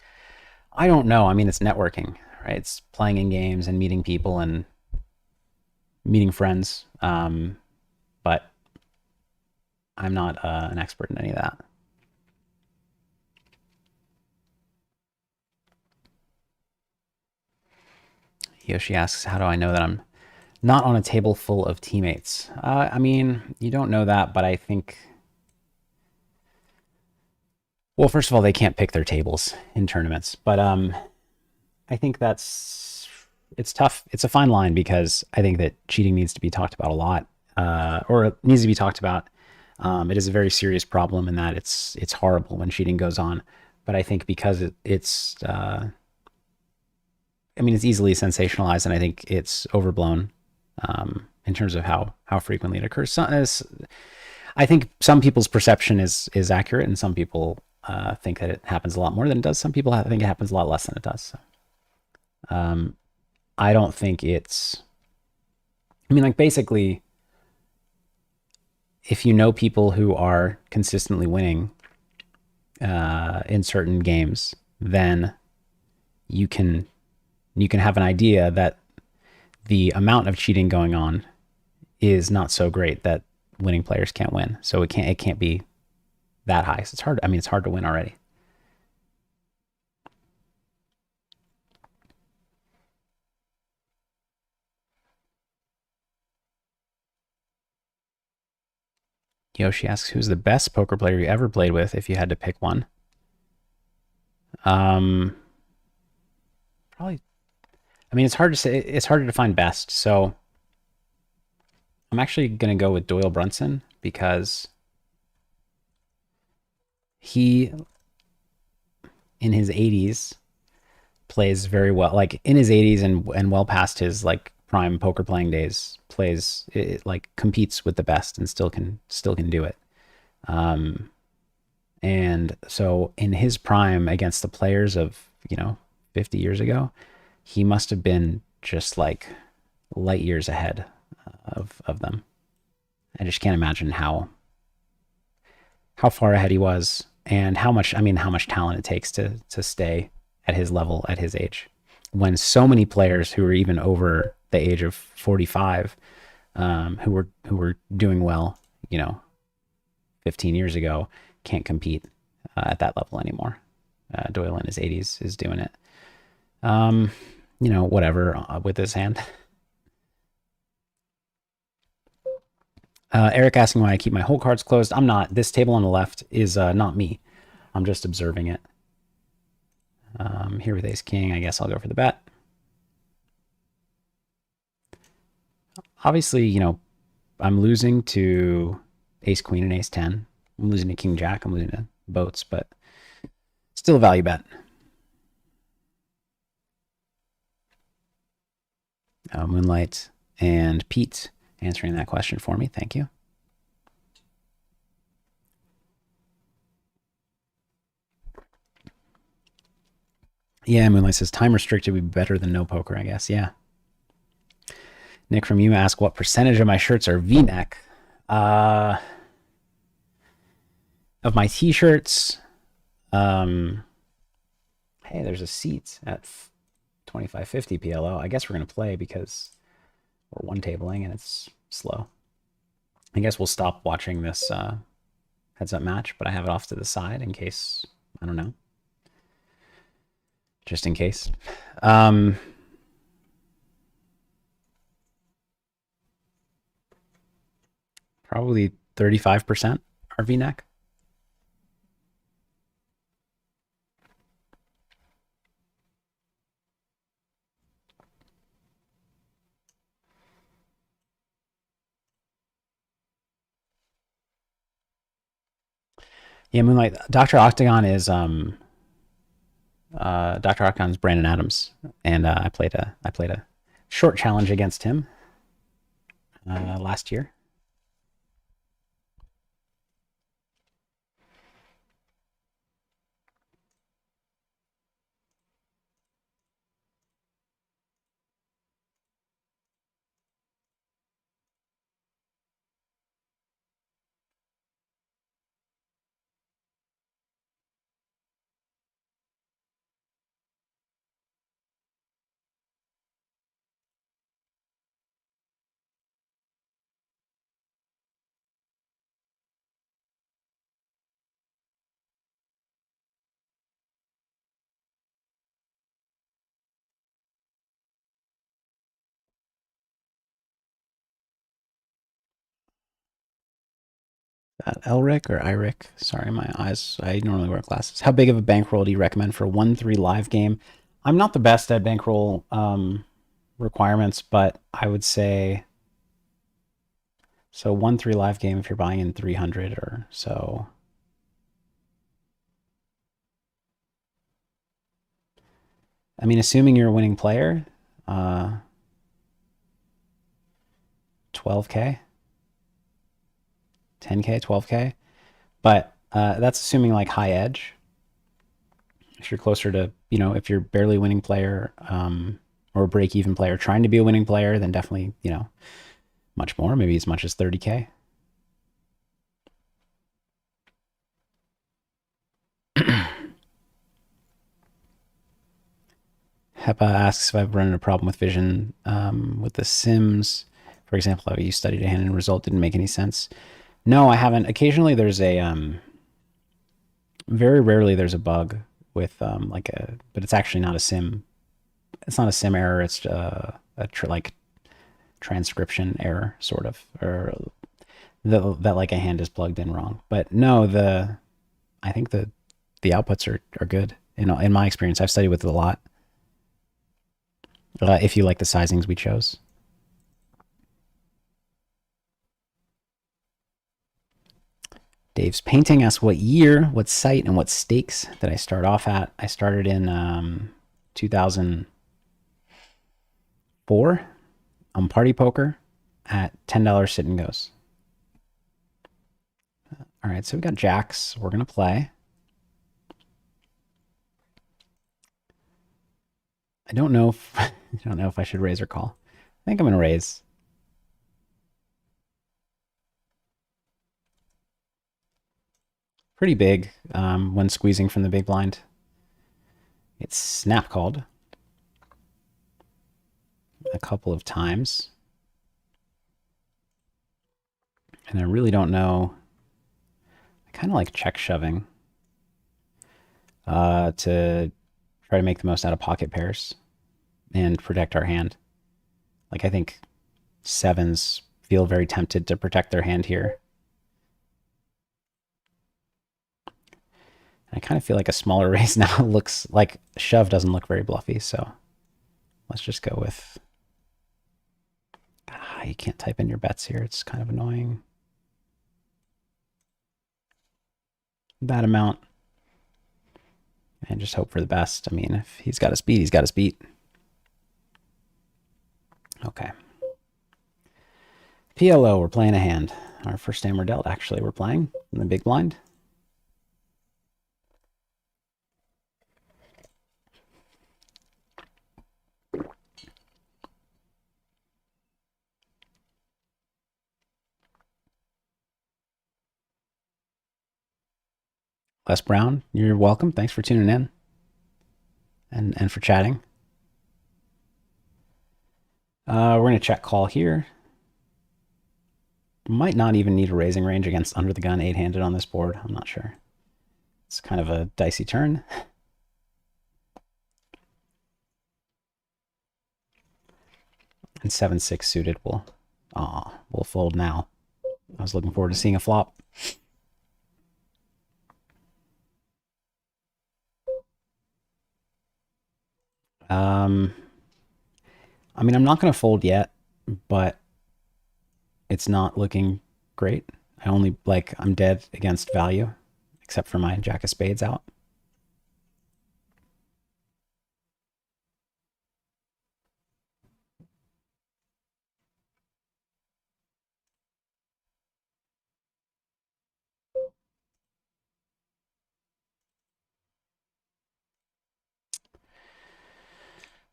I don't know. I mean, it's networking, right? It's playing in games and meeting people and meeting friends. But I'm not an expert in any of that. Yoshi asks, how do I know that I'm not on a table full of teammates? I mean, you don't know that, but I think... Well, first of all, they can't pick their tables in tournaments, but I think it's tough. It's a fine line because I think that cheating needs to be talked about a lot, or it needs to be talked about. It is a very serious problem in that it's horrible when cheating goes on, but I think because it's I mean, it's easily sensationalized, and I think it's overblown in terms of how frequently it occurs. I think some people's perception is accurate, and some people think that it happens a lot more than it does. Some people think it happens a lot less than it does. So, I don't think it's... I mean, like, basically, if you know people who are consistently winning in certain games, then you can have an idea that the amount of cheating going on is not so great that winning players can't win. So it can't be that high. So it's hard. I mean, it's hard to win already. Yoshi asks, who's the best poker player you ever played with if you had to pick one? Probably, I mean, it's hard to say. It's harder to find best. So I'm actually going to go with Doyle Brunson because he, in his 80s, plays very well. Like in his 80s and well past his like prime poker playing days, plays it, like competes with the best and still can do it. And so in his prime against the players of 50 years ago, he must have been just like light years ahead of them. I just can't imagine how far ahead he was and how much talent it takes to stay at his level at his age. When so many players who are even over the age of 45, who were doing well, 15 years ago, can't compete at that level anymore. Doyle in his 80s is doing it. Whatever with his hand. Eric asking why I keep my whole cards closed. I'm not. This table on the left is not me. I'm just observing it. Here with ace king, I guess I'll go for the bet. Obviously, I'm losing to ace queen and ace 10. I'm losing to king jack. I'm losing to boats, but still a value bet. Moonlight and Pete answering that question for me. Thank you. Yeah, Moonlight says time restricted would be better than no poker, I guess. Yeah. Nick from you asked what percentage of my shirts are V-neck. Of my t-shirts, hey, there's a seat at 2550 PLO. I guess we're going to play because we're one tabling and it's slow. I guess we'll stop watching this heads up match, but I have it off to the side in case, I don't know, just in case. Probably 35% RV neck. Yeah, Moonlight. Dr. Octagon is Dr. Octagon's Brandon Adams, and I played a short challenge against him last year. Elric or Iric? Sorry, my eyes. I normally wear glasses. How big of a bankroll do you recommend for 1-3 live game? I'm not the best at bankroll requirements, but I would say so 1-3 live game if you're buying in 300 or so. I mean, assuming you're a winning player, 12K, 10K, 12K. But that's assuming like high edge. If you're closer to, if you're barely winning player or a break even player trying to be a winning player, then definitely, much more, maybe as much as 30K. Hepa asks if I've run into a problem with vision with The Sims. For example, how you studied a hand and result didn't make any sense. No, I haven't. Occasionally there's a, very rarely there's a bug with but it's actually not a sim. It's not a sim error. It's like transcription error, sort of, or that like a hand is plugged in wrong. But no, I think the outputs are good. In my experience, I've studied with it a lot. If you like the sizings we chose. Dave's Painting asks what year, what site, and what stakes did I start off at? I started in 2004 on Party Poker at $10 sit and goes. All right, so we got jacks. We're gonna play. I don't know if I don't know if I should raise or call. I think I'm gonna raise. Pretty big when squeezing from the big blind. It's snap called a couple of times. And I really don't know. I kind of like check shoving to try to make the most out of pocket pairs and protect our hand. Like I think sevens feel very tempted to protect their hand here. I kind of feel like a smaller raise now looks like shove doesn't look very bluffy, so let's just go with. You can't type in your bets here. It's kind of annoying. That amount. And just hope for the best. I mean, if he's got us beat, he's got us beat. Okay. PLO, we're playing a hand. Our first hand we're dealt, actually. We're playing in the big blind. Les Brown, you're welcome. Thanks for tuning in and for chatting. We're going to check call here. might not even need a raising range against under the gun 8-handed on this board. I'm not sure. It's kind of a dicey turn. And 7-6 suited will fold now. I was looking forward to seeing a flop. I mean, I'm not going to fold yet, but it's not looking great. I'm dead against value, except for my jack of spades out.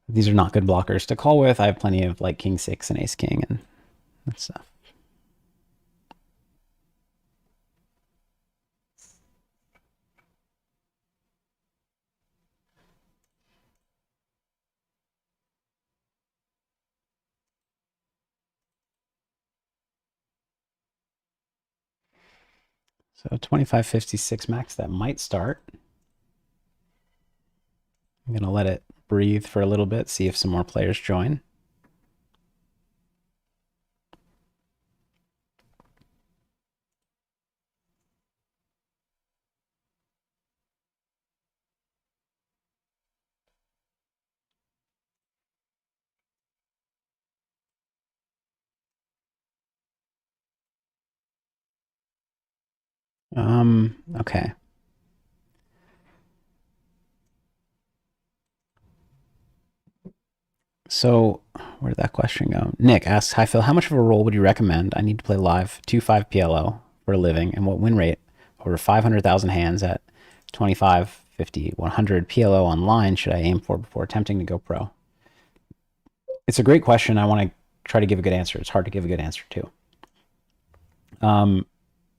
These are not good blockers to call with. I have plenty of like king 6 and ace king and stuff. So 25.56 max, that might start. I'm going to let it breathe for a little bit, see if some more players join. Okay. So where did that question go? Nick asks, hi Phil, how much of a roll would you recommend? I need to play live 2-5 PLO for a living, and what win rate over 500,000 hands at 25, 50, 100 PLO online should I aim for before attempting to go pro? It's a great question. I want to try to give a good answer. It's hard to give a good answer too.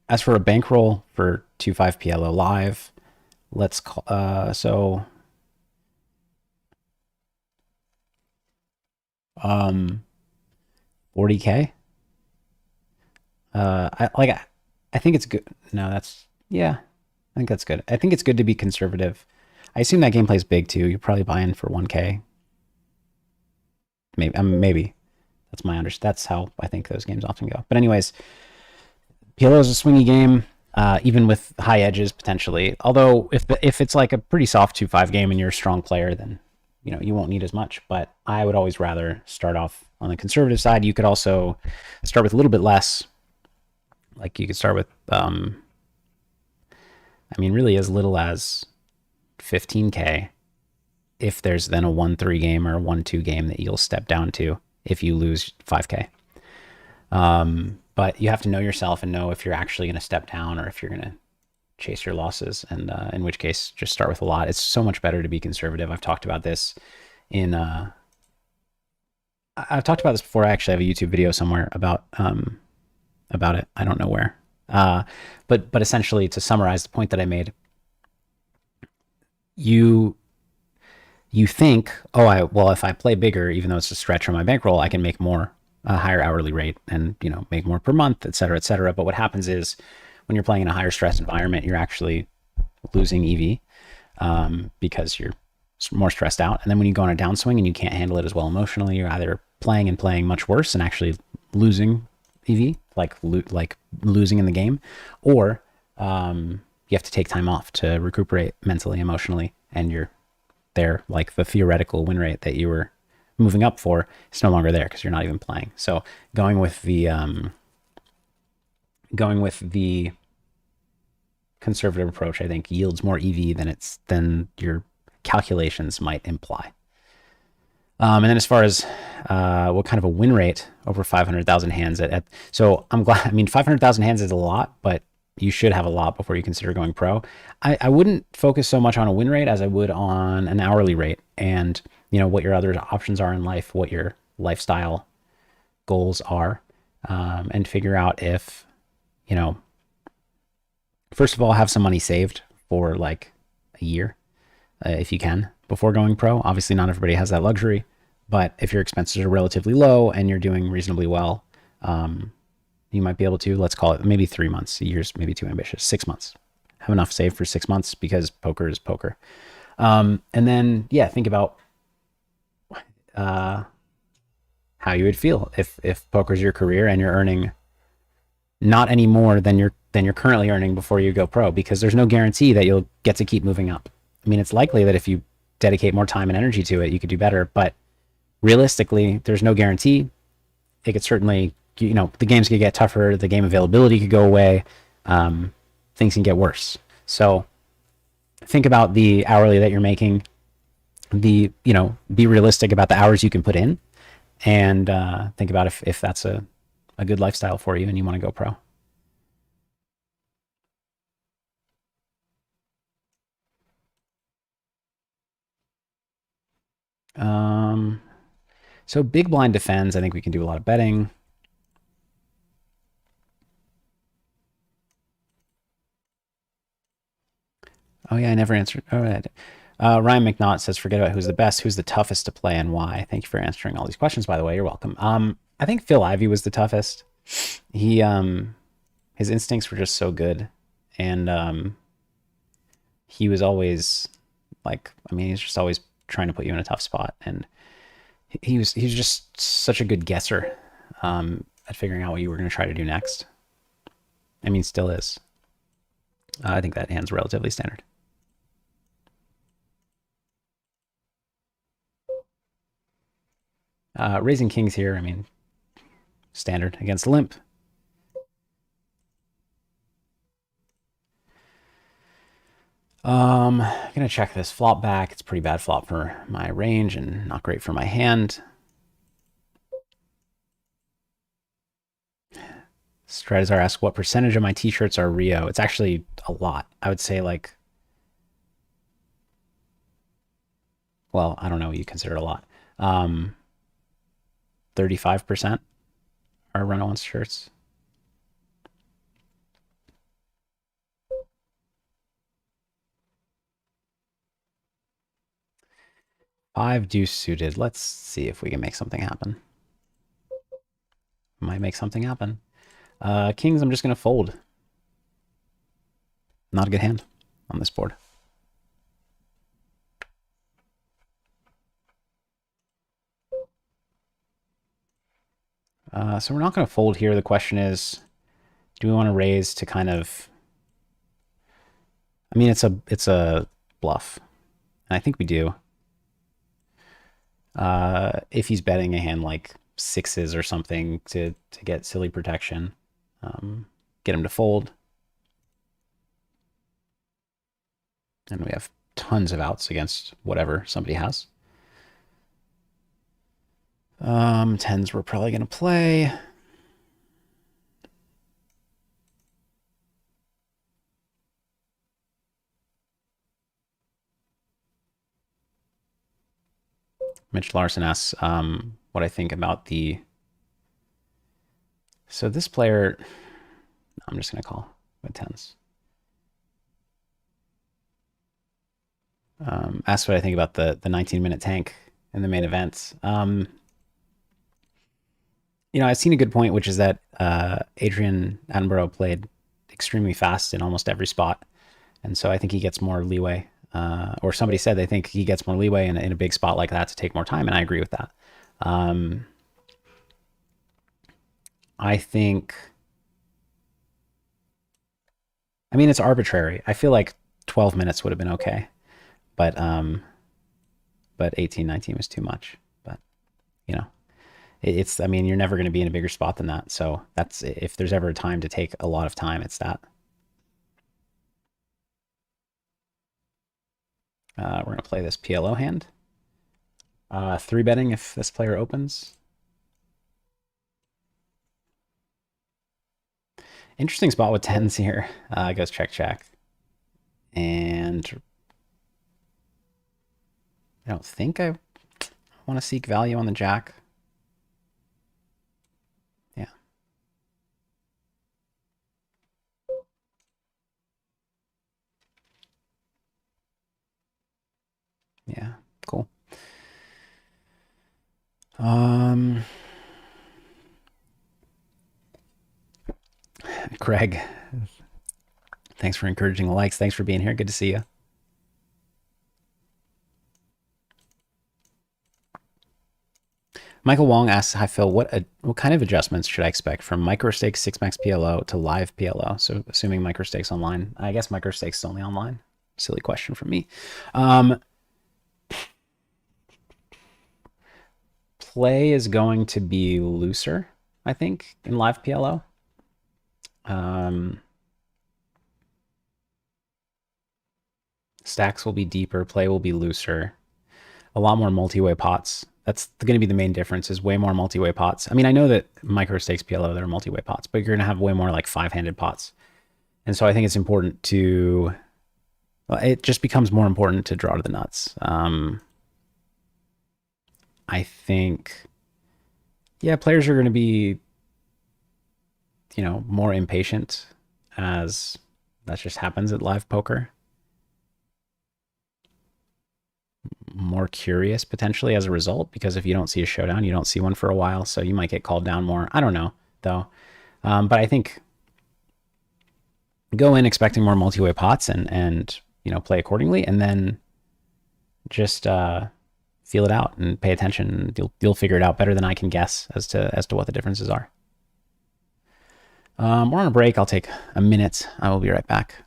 As for a bankroll for 2-5 PLO live, let's call, 40K. I think it's good. No, yeah, I think that's good. I think it's good to be conservative. I assume that game plays big too. You probably buy in for 1K. Maybe. That's how I think those games often go. But anyways, PLO is a swingy game, even with high edges potentially. Although if it's like a pretty soft 2-5 game and you're a strong player, then you won't need as much. But I would always rather start off on the conservative side. You could also start with a little bit less. Like you could start with, really as little as 15K. If there's then a 1-3 game or a 1-2 game that you'll step down to if you lose 5K. But you have to know yourself and know if you're actually going to step down or if you're going to chase your losses, and in which case just start with a lot. It's so much better to be conservative. I've talked about this before. I actually have a YouTube video somewhere about it. I don't know where. But essentially, to summarize the point that I made, you think, if I play bigger, even though it's a stretch on my bankroll, I can make more, a higher hourly rate, and make more per month, et cetera, et cetera. But what happens is, when you're playing in a higher stress environment, you're actually losing EV because you're more stressed out. And then when you go on a downswing and you can't handle it as well emotionally, you're either playing much worse and actually losing EV, like losing in the game, or you have to take time off to recuperate mentally, emotionally, and you're there, like the theoretical win rate that you were moving up for is no longer there because you're not even playing. So going with the conservative approach, I think, yields more EV than your calculations might imply. And then as far as what kind of a win rate over 500,000 hands so I'm glad. 500,000 hands is a lot, but you should have a lot before you consider going pro. I wouldn't focus so much on a win rate as I would on an hourly rate, and what your other options are in life, what your lifestyle goals are, and figure out if first of all, have some money saved for like a year, if you can, before going pro. Obviously, not everybody has that luxury, but if your expenses are relatively low and you're doing reasonably well, you might be able to. Let's call it maybe 3 months. A year's maybe too ambitious. 6 months. Have enough saved for 6 months because poker is poker. And then, yeah, think about uh, how you would feel if poker's your career and you're earning not any more than you're currently earning before you go pro, because there's no guarantee that you'll get to keep moving up. I mean, it's likely that if you dedicate more time and energy to it, you could do better, but realistically, there's no guarantee. It could certainly, the games could get tougher, the game availability could go away, things can get worse. So think about the hourly that you're making, be realistic about the hours you can put in, and think about if that's a good lifestyle for you and you want to go pro. So big blind defends. I think we can do a lot of betting. Oh yeah, I never answered. All right. Ryan McNaught says, "Forget about who's the best, who's the toughest to play, and why." Thank you for answering all these questions. By the way, you're welcome. I think Phil Ivey was the toughest. He his instincts were just so good, and he was always like, I mean, he's just always trying to put you in a tough spot, and he was just such a good guesser at figuring out what you were going to try to do next. I mean, still is. I think that hand's relatively standard. Raising kings here, I mean, standard against limp. Gonna check this flop back. It's pretty bad flop for my range and not great for my hand. Stratazar asks, what percentage of my t-shirts are Rio? It's actually a lot. I would say like, well, I don't know what you consider a lot. 35% are Reynolds shirts. Five deuce suited. Let's see if we can make something happen. Might make something happen. Kings, I'm just going to fold. Not a good hand on this board. So we're not going to fold here. The question is, do we want to raise to kind of... I mean, it's a bluff. And I think we do. If he's betting a hand like sixes or something to get silly protection, get him to fold. And we have tons of outs against whatever somebody has. Tens we're probably going to play. Mitch Larson asks what I think about the... So this player, I'm just going to call with tens. Asks what I think about the 19-minute tank in the main event. I've seen a good point, which is that Adrian Attenborough played extremely fast in almost every spot. And so I think he gets more leeway. Or somebody said they think he gets more leeway in a big spot like that to take more time, and I agree with that. I think... I mean, it's arbitrary. I feel like 12 minutes would have been okay. But 18, 19 was too much. But, I mean, you're never going to be in a bigger spot than that. So that's, if there's ever a time to take a lot of time, it's that. We're going to play this PLO hand. 3-betting if this player opens. Interesting spot with tens here. Goes check, check. And I don't think I want to seek value on the jack. Yeah. Yeah, cool. Craig, thanks for encouraging the likes. Thanks for being here. Good to see you. Michael Wong asks, "Hi Phil, what kind of adjustments should I expect from microstakes 6max PLO to live PLO?" So assuming microstakes online, I guess microstakes is only online. Silly question from me. Play is going to be looser, I think, in live PLO. Stacks will be deeper, play will be looser. A lot more multi-way pots. That's going to be the main difference, is way more multi-way pots. I mean, I know that micro stakes PLO, there are multi-way pots, but you're going to have way more like 5-handed pots. And so I think it's important to, it just becomes more important to draw to the nuts. I think, yeah, players are going to be, more impatient, as that just happens at live poker. More curious potentially as a result, because if you don't see a showdown, you don't see one for a while, so you might get called down more. I don't know though, but I think go in expecting more multi-way pots and play accordingly, and then just feel it out and pay attention. You'll figure it out better than I can guess as to what the differences are. We're on a break. I'll take a minute. I will be right back.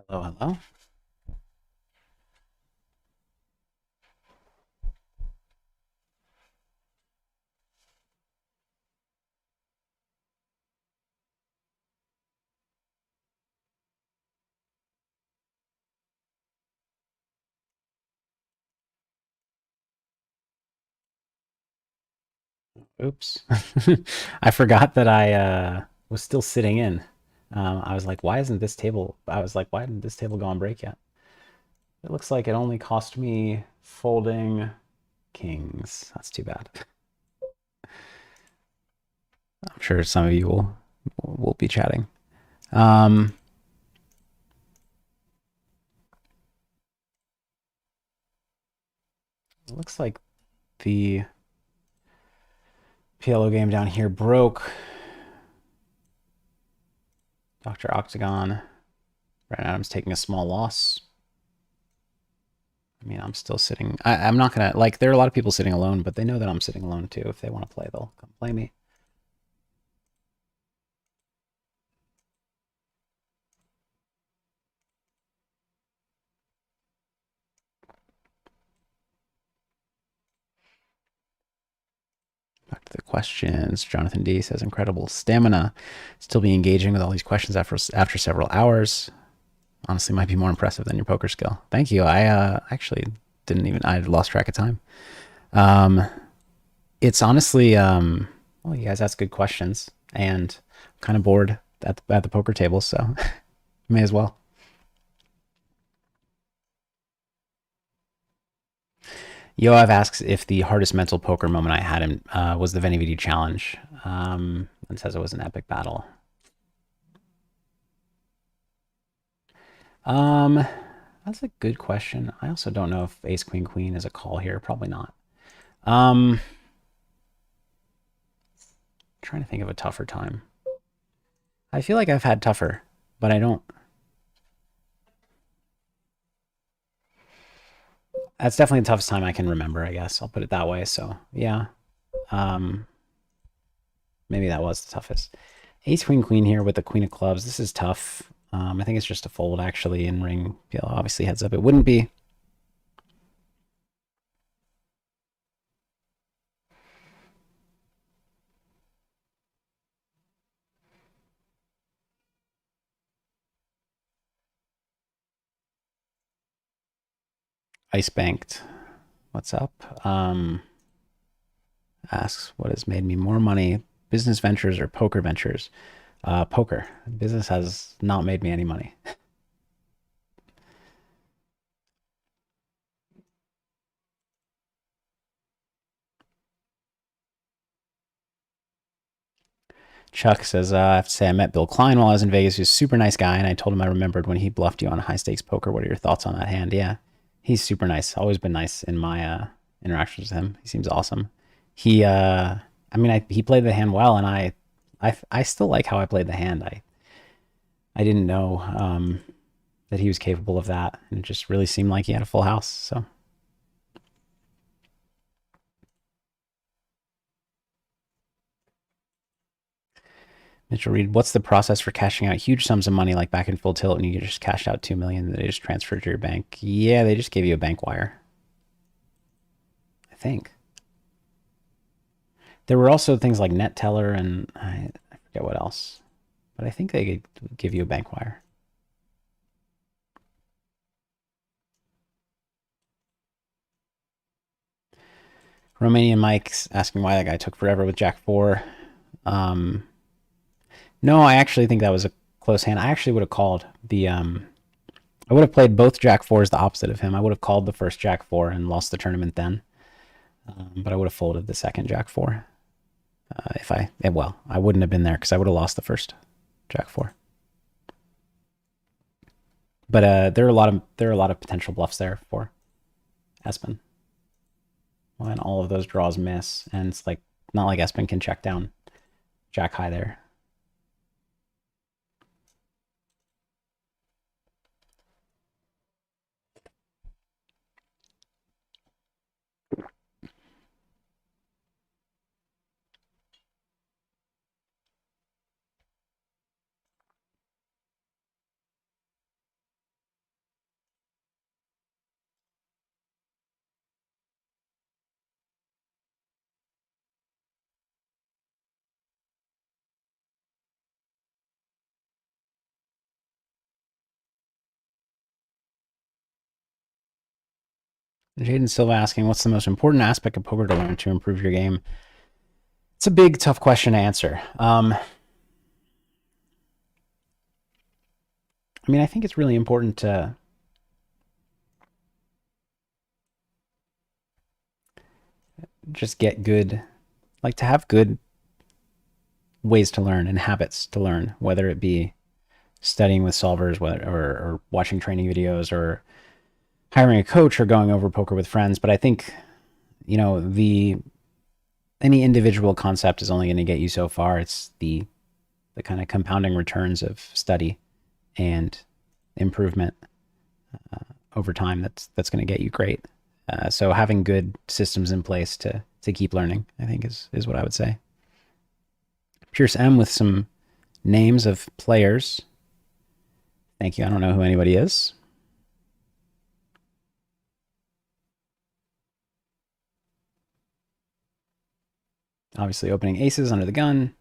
Hello, hello. Oops. I forgot that I was still sitting in. I was like, why isn't this table? I was like, why didn't this table go on break yet? It looks like it only cost me folding kings. That's too bad. I'm sure some of you will be chatting. It looks like the PLO game down here broke. Dr. Octagon. Brad Adams taking a small loss. I mean, I'm still sitting. I'm not going to, like, there are a lot of people sitting alone, but they know that I'm sitting alone too. If they want to play, they'll come play me. Back to the questions. Jonathan D says, incredible stamina. Still be engaging with all these questions after several hours. Honestly, might be more impressive than your poker skill. Thank you. I actually didn't even, I lost track of time. It's honestly, well, you guys ask good questions, and I'm kind of bored at the poker table, so may as well. Yoav asks if the hardest mental poker moment I had in, was the VeniVidi challenge, and says it was an epic battle. That's a good question. I also don't know if Ace Queen Queen is a call here. Probably not. Trying to think of a tougher time. I feel like I've had tougher, but I don't. That's definitely the toughest time I can remember, I guess. I'll put it that way. So, yeah. Maybe that was the toughest. Ace Queen Queen here with the Queen of Clubs. This is tough. I think it's just a fold, actually, in ring. PLO obviously heads up. It wouldn't be. Ice Banked. What's up? Asks, what has made me more money, business ventures or poker ventures? Poker. Business has not made me any money. Chuck says, I have to say I met Bill Klein while I was in Vegas. He's a super nice guy, and I told him I remembered when he bluffed you on high stakes poker. What are your thoughts on that hand? Yeah, he's super nice. Always been nice in my interactions with him. He seems awesome. He, I mean, he played the hand well, and I still like how I played the hand. I didn't know that he was capable of that, and it just really seemed like he had a full house. So. Mitchell Reed, what's the process for cashing out huge sums of money like back in Full Tilt and you just cashed out $2 million and they just transferred to your bank? Yeah, they just gave you a bank wire. I think. There were also things like NetTeller and I forget what else. But I think they could give you a bank wire. Romanian Mike's asking why that guy took forever with Jack 4. No, I actually think that was a close hand. I actually would have called the I would have played both Jack 4s the opposite of him. I would have called the first Jack 4 and lost the tournament then. But I would have folded the second Jack 4. Well, I wouldn't have been there because I would have lost the first Jack 4. But there are a lot of potential bluffs there for Espen. When all of those draws miss, and it's like not like Espen can check down Jack high there. Jaden Silva asking, what's the most important aspect of poker to learn to improve your game? It's a big, tough question to answer. I mean, I think it's really important to just get good, like to have good ways to learn and habits to learn, whether it be studying with solvers or watching training videos or hiring a coach or going over poker with friends. But I think, any individual concept is only going to get you so far. It's the kind of compounding returns of study and improvement over time that's going to get you great. So having good systems in place to keep learning, I think is what I would say. Pierce M with some names of players. Thank you. I don't know who anybody is. Obviously opening aces under the gun.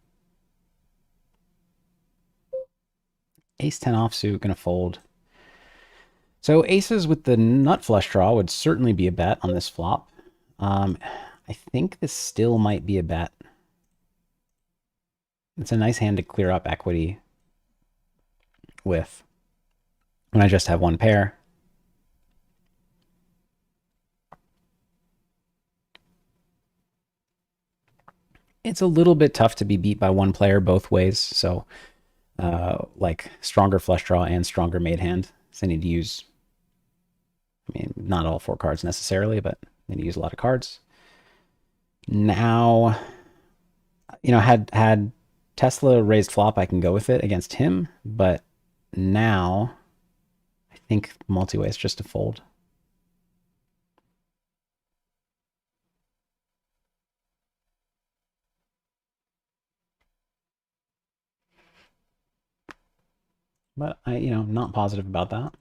Ace 10 offsuit, gonna fold. So aces with the nut flush draw would certainly be a bet on this flop. I think this still might be a bet. It's a nice hand to clear up equity with when I just have one pair. It's a little bit tough to be beat by one player both ways. So, like stronger flush draw and stronger made hand. So they need to use, I mean, not all 4 cards necessarily, but they need to use a lot of cards. Now, had Tesla raised flop, I can go with it against him, but now I think multi-way is just a fold. But I, not positive about that.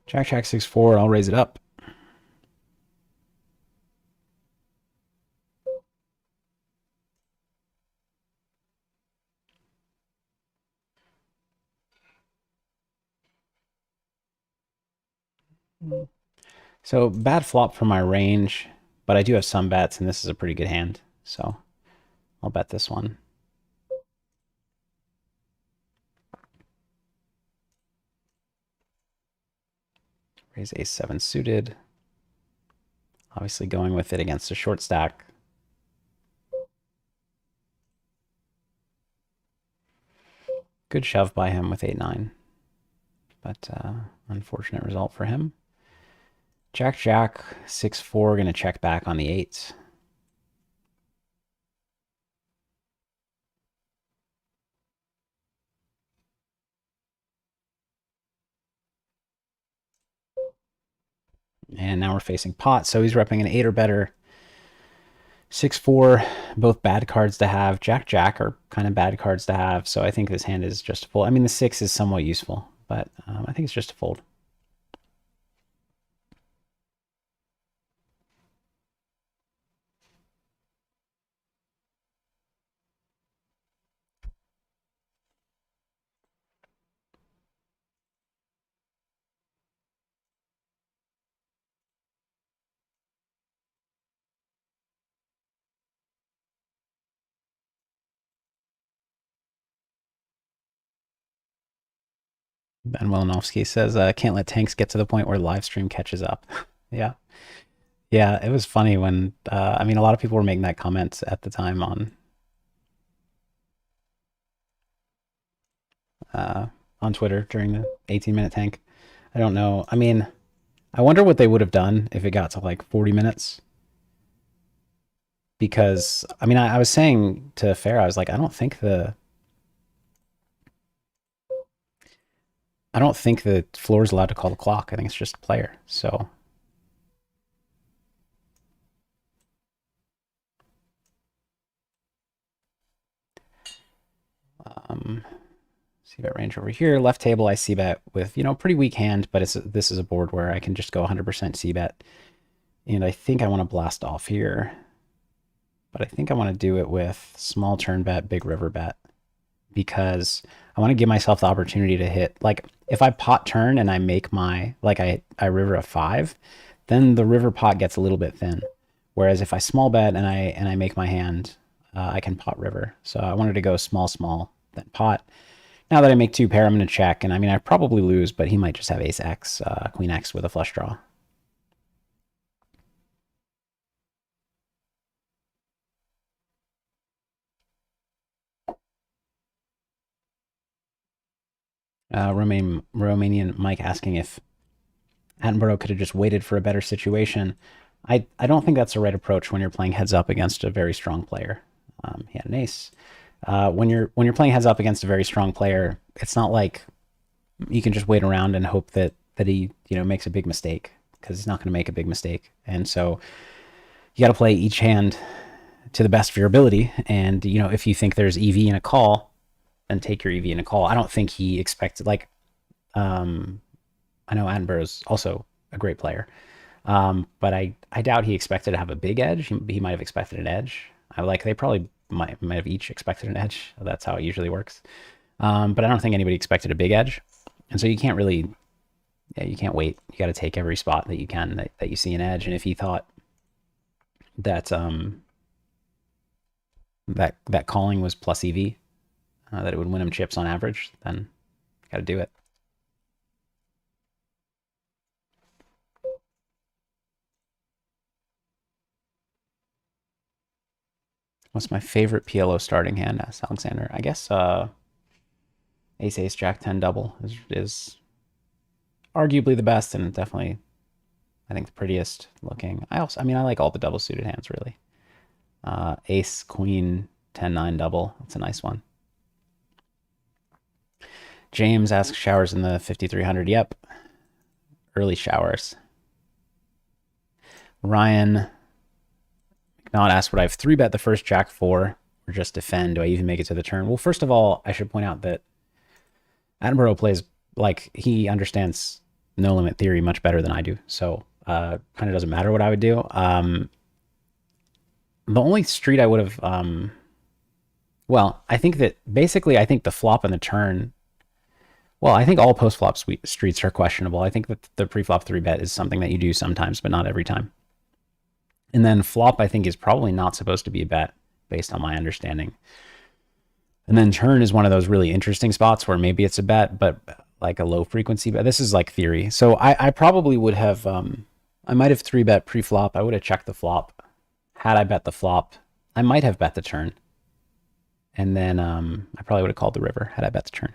Jack, Jack, 6-4. I'll raise it up. So bad flop for my range, but I do have some bets, and this is a pretty good hand. So I'll bet this one. Raise ace-7 suited. Obviously going with it against a short stack. Good shove by him with 8-9. But unfortunate result for him. Jack, Jack, 6-4. Going to check back on the 8s. And now we're facing pot, so he's repping an 8 or better. 6-4, both bad cards to have. Jack, Jack are kind of bad cards to have, so I think this hand is just a fold. I mean, the 6 is somewhat useful, but I think it's just a fold. Ben Wilinovsky says, can't let tanks get to the point where live stream catches up. Yeah. Yeah, it was funny when, I mean, a lot of people were making that comment at the time on Twitter during the 18-minute tank. I don't know. I mean, I wonder what they would have done if it got to like 40 minutes. Because, I mean, I was saying to Fair, I was like, I don't think the floor is allowed to call the clock. I think it's just a player. So see bet range over here. Left table, I see bet with, pretty weak hand, but this is a board where I can just go 100% see bet. And I think I want to blast off here. But I think I want to do it with small turn bet, big river bet. Because I want to give myself the opportunity to hit, like, if I pot turn and I make my, like, I river a 5, then the river pot gets a little bit thin. Whereas if I small bet and I make my hand, I can pot river. So I wanted to go small, small, then pot. Now that I make 2 pair, I'm going to check. And I mean, I probably lose, but he might just have ace X, queen X with a flush draw. Romanian Mike asking if Attenborough could have just waited for a better situation. I don't think that's the right approach when you're playing heads up against a very strong player. He had an ace. When you're playing heads up against a very strong player, it's not like you can just wait around and hope that he makes a big mistake, because he's not going to make a big mistake. And so you got to play each hand to the best of your ability. And if you think there's EV in a call, then take your EV in a call. I don't think he expected, like, I know Attenborough is also a great player, but I doubt he expected to have a big edge. He might have expected an edge. They probably might have each expected an edge. That's how it usually works. But I don't think anybody expected a big edge, and so you can't really, you can't wait. You got to take every spot that you can that you see an edge. And if he thought that that calling was plus EV, that it would win him chips on average, then Gotta do it. What's my favorite PLO starting hand? Asked Alexander. I guess Ace Ace Jack 10 double is arguably the best, and definitely I think the prettiest looking. I mean I like all the double suited hands really. Ace Queen 10-9 double. That's a nice one. James asks showers in the 5300. Yep. Early showers. Ryan McNaught asks, would I have 3-bet the first Jack 4 or just defend? Do I even make it to the turn? Well, first of all, I should point out that Attenborough plays like he understands no limit theory much better than I do. So kind of doesn't matter what I would do. The only street I would have, well, I think that basically I think the flop and the turn, well, I think all post-flop streets are questionable. I think that the pre-flop 3-bet is something that you do sometimes, but not every time. And then flop, I think, is probably not supposed to be a bet based on my understanding. And then turn is one of those really interesting spots where maybe it's a bet, but like a low frequency bet. This is like theory. So I probably would have, I might have 3-bet pre-flop. I would have checked the flop. Had I bet the flop, I might have bet the turn. And then I probably would have called the river had I bet the turn.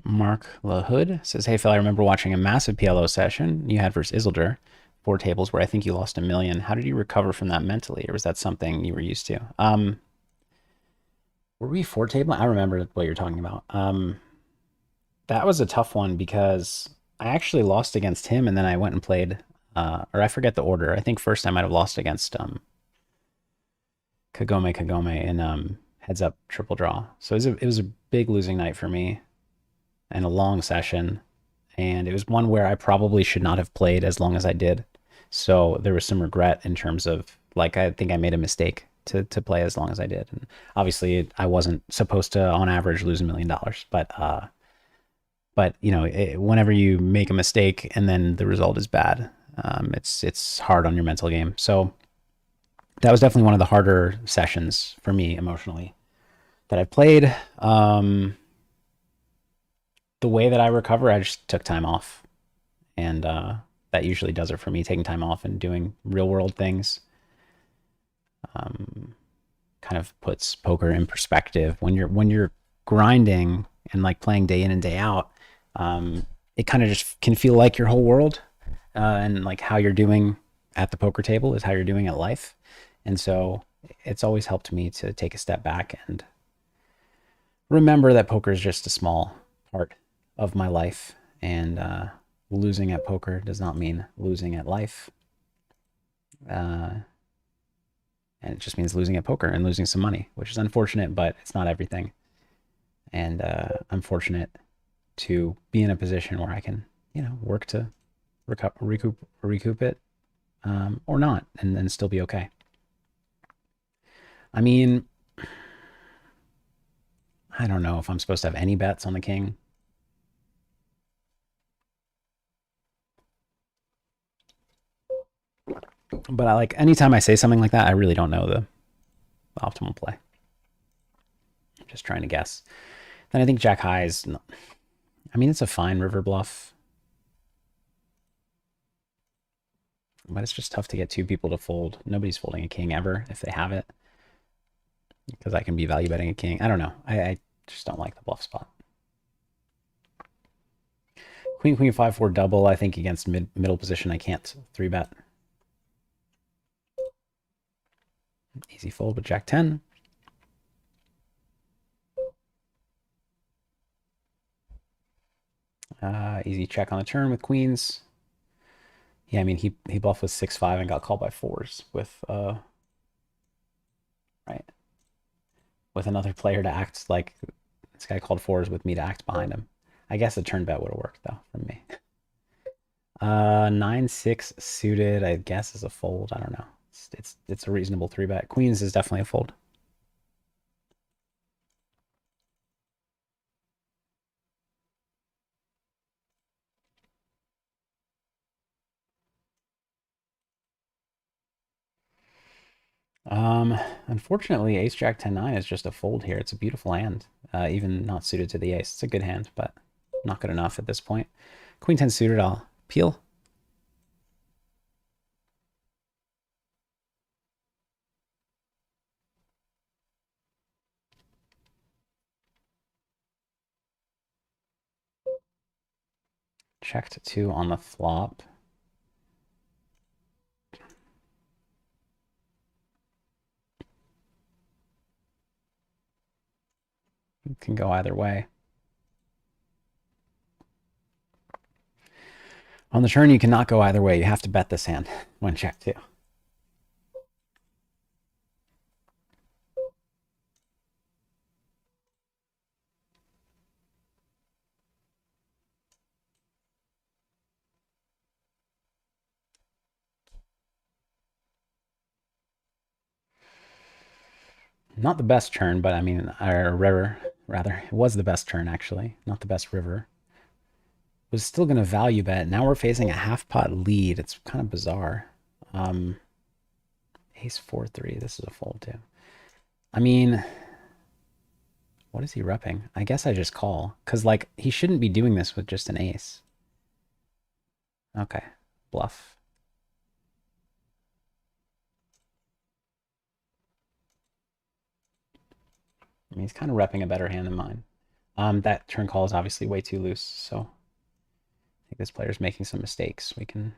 Mark LaHood says, hey, Phil, I remember watching a massive PLO session you had versus Isildur, 4 tables, where I think you lost $1 million. How did you recover from that mentally, or was that something you were used to? Were we 4 table? I remember what you're talking about. That was a tough one because I actually lost against him, and then I went and played, or I forget the order. I think first I might have lost against Kagome in heads up triple draw. So it was a big losing night for me and a long session. And it was one where I probably should not have played as long as I did. So there was some regret in terms of, like, I think I made a mistake to play as long as I did. And obviously I wasn't supposed to, on average, lose $1 million. But you know, whenever you make a mistake and then the result is bad, it's hard on your mental game. So that was definitely one of the harder sessions for me emotionally that I played. The way that I recover, I just took time off, and that usually does it for me. Taking time off and doing real world things kind of puts poker in perspective. When you're grinding and like playing day in and day out, it kind of just can feel like your whole world, and like how you're doing at the poker table is how you're doing at life. And so it's always helped me to take a step back and remember that poker is just a small part of my life, and losing at poker does not mean losing at life. And it just means losing at poker and losing some money, which is unfortunate, but it's not everything. And I'm fortunate to be in a position where I can, you know, work to recoup it, or not, and then still be okay. I mean, I don't know if I'm supposed to have any bets on the king. But I like, anytime I say something like that, I really don't know the optimal play. I'm just trying to guess. Then I think Jack High is, I mean, it's a fine river bluff, but it's just tough to get 2 people to fold. Nobody's folding a king ever if they have it, because I can be value betting a king. I don't know. I just don't like the bluff spot. Queen 5-4 double. I think against middle position I can't 3-bet. Easy fold with Jack 10. Easy check on the turn with queens. Yeah, I mean, he bluffed with 6-5 and got called by 4s with right, with another player to act like this guy called 4s with me to act behind him. I guess a turn bet would have worked though from me. 9-6 suited, I guess, is a fold. I don't know. It's it's a reasonable 3-bet. Queens is definitely a fold. Unfortunately, Ace Jack 10 9 is just a fold here. It's a beautiful hand, even not suited to the ace. It's a good hand, but not good enough at this point. Queen 10 suited, I'll peel. Checked 2 on the flop. It can go either way. On the turn, you cannot go either way. You have to bet this hand when check 2. Not the best turn, but I mean, our river, rather. It was the best turn, actually. Not the best river. Was still going to value bet. Now we're facing a half pot lead. It's kind of bizarre. Ace 4-3. This is a fold, too. I mean, what is he repping? I guess I just call. Because, like, he shouldn't be doing this with just an ace. Okay. Bluff. I mean, he's kind of repping a better hand than mine. That turn call is obviously way too loose, so I think this player's making some mistakes. We can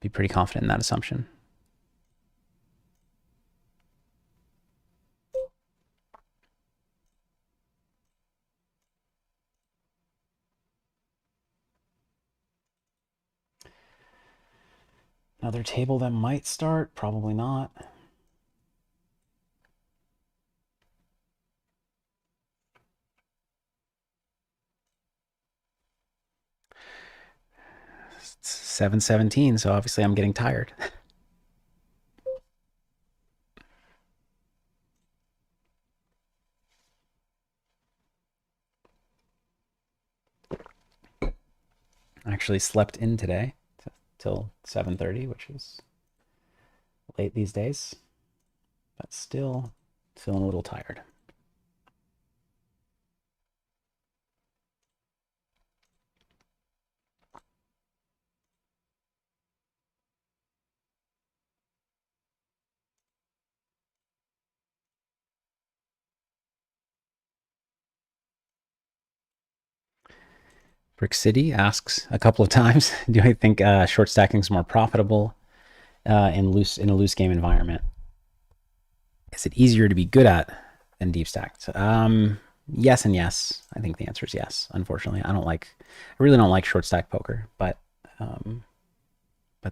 be pretty confident in that assumption. Another table that might start, probably not. It's 7:17, so obviously I'm getting tired. I actually slept in today till 7:30, which is late these days, but still feeling a little tired. Brick City asks a couple of times, do I think short stacking is more profitable in a loose game environment? Is it easier to be good at than deep stacked? Yes and yes. I think the answer is yes. Unfortunately, I really don't like short stack poker, but the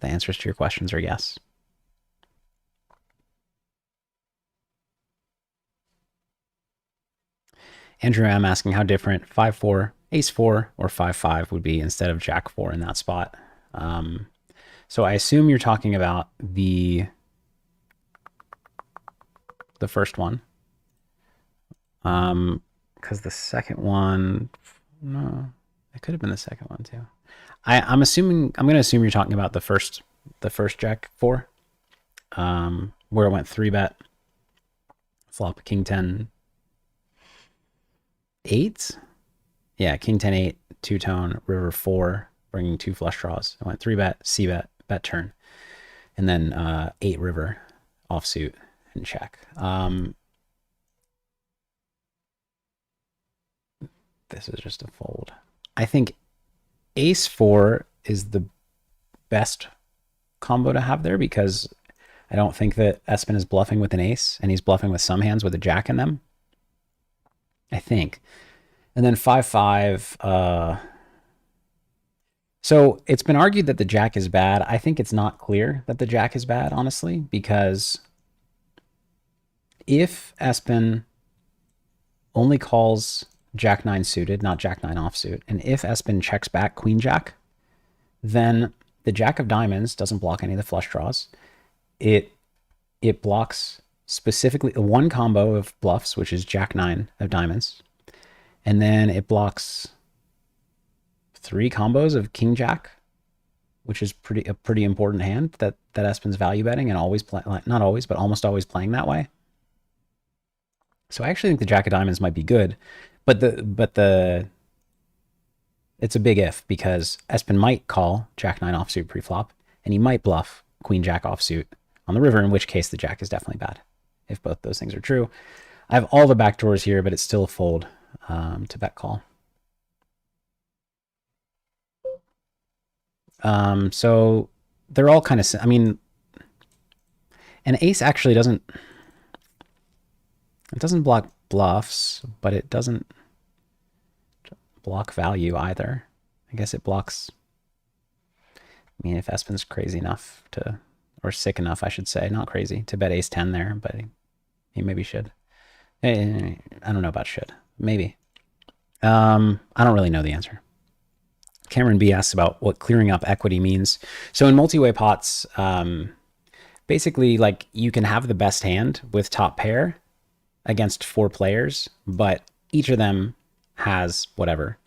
answers to your questions are yes. Andrew M asking how different 5-4, Ace-4, or 5-5 would be instead of Jack-4 in that spot. So I assume you're talking about the first one. Because the second one, no, it could have been the second one too. I'm going to assume you're talking about the first Jack-4, where it went 3-bet, flop King 10 8. Yeah, King 10 8, two-tone, river 4, bringing 2 flush draws. I went 3-bet, C-bet, bet turn, and then 8 river, offsuit, and check. This is just a fold. I think Ace 4 is the best combo to have there because I don't think that Espen is bluffing with an ace, and he's bluffing with some hands with a jack in them. I think. And then 5-5. So it's been argued that the jack is bad. I think it's not clear that the jack is bad, honestly, because if Espen only calls Jack 9 suited, not Jack 9 offsuit, and if Espen checks back Queen Jack, then the Jack of Diamonds doesn't block any of the flush draws. It blocks specifically one combo of bluffs, which is Jack 9 of Diamonds. And then it blocks 3 combos of King Jack, which is a pretty important hand that Espen's value betting and always not always, but almost always playing that way. So I actually think the Jack of Diamonds might be good, but it's a big if, because Espen might call Jack 9 offsuit preflop, and he might bluff Queen Jack offsuit on the river, in which case the Jack is definitely bad, if both those things are true. I have all the backdoors here, but it's still a fold to bet call. So they're all kind of, I mean, an ace actually doesn't block bluffs, but it doesn't block value either. I guess it blocks, I mean, if Espen's crazy enough to, or sick enough, I should say, not crazy, to bet ace 10 there, but he maybe should. I don't know about should. Maybe. I don't really know the answer. Cameron B asks about what clearing up equity means. So in multi-way pots, basically, like, you can have the best hand with top pair against 4 players, but each of them has whatever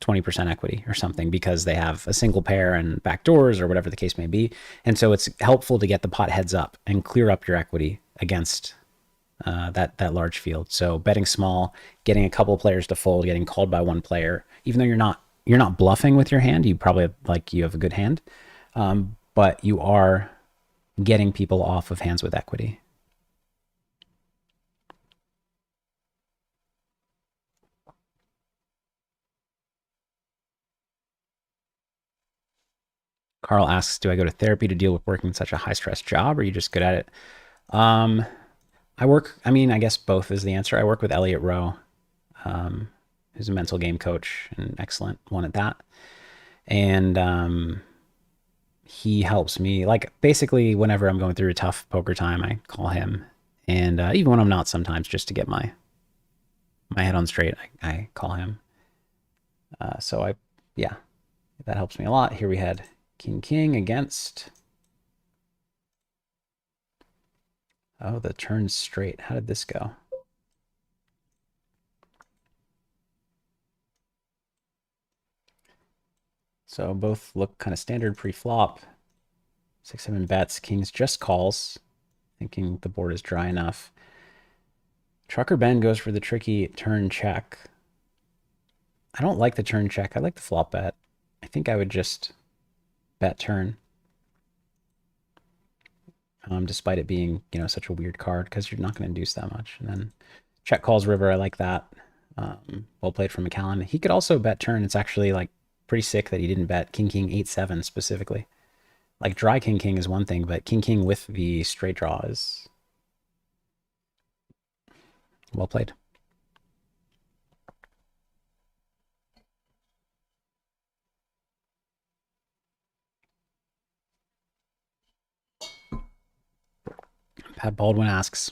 20% equity or something because they have a single pair and backdoors or whatever the case may be. And so it's helpful to get the pot heads up and clear up your equity against that large field. So betting small, getting a couple of players to fold, getting called by one player, even though you're not bluffing with your hand, you probably you have a good hand, but you are getting people off of hands with equity. Carl asks, do I go to therapy to deal with working such a high-stress job, or are you just good at it? I guess both is the answer. I work with Elliot Rowe, who's a mental game coach, an excellent one at that. And he helps me, like, basically whenever I'm going through a tough poker time, I call him. And even when I'm not, sometimes, just to get my head on straight, I call him. Yeah, that helps me a lot. Here we had King against, oh, the turn straight. How did this go? So both look kind of standard pre-flop. 6-7 bets. Kings just calls, thinking the board is dry enough. Trucker Ben goes for the tricky turn check. I don't like the turn check. I like the flop bet. I think I would just bet turn. Despite it being, such a weird card, because you're not going to induce that much. And then check calls river. I like that. Well played from McCallum. He could also bet turn. It's actually like pretty sick that he didn't bet King 8-7 specifically. Like dry King is one thing, but King with the straight draw is well played. Pat Baldwin asks,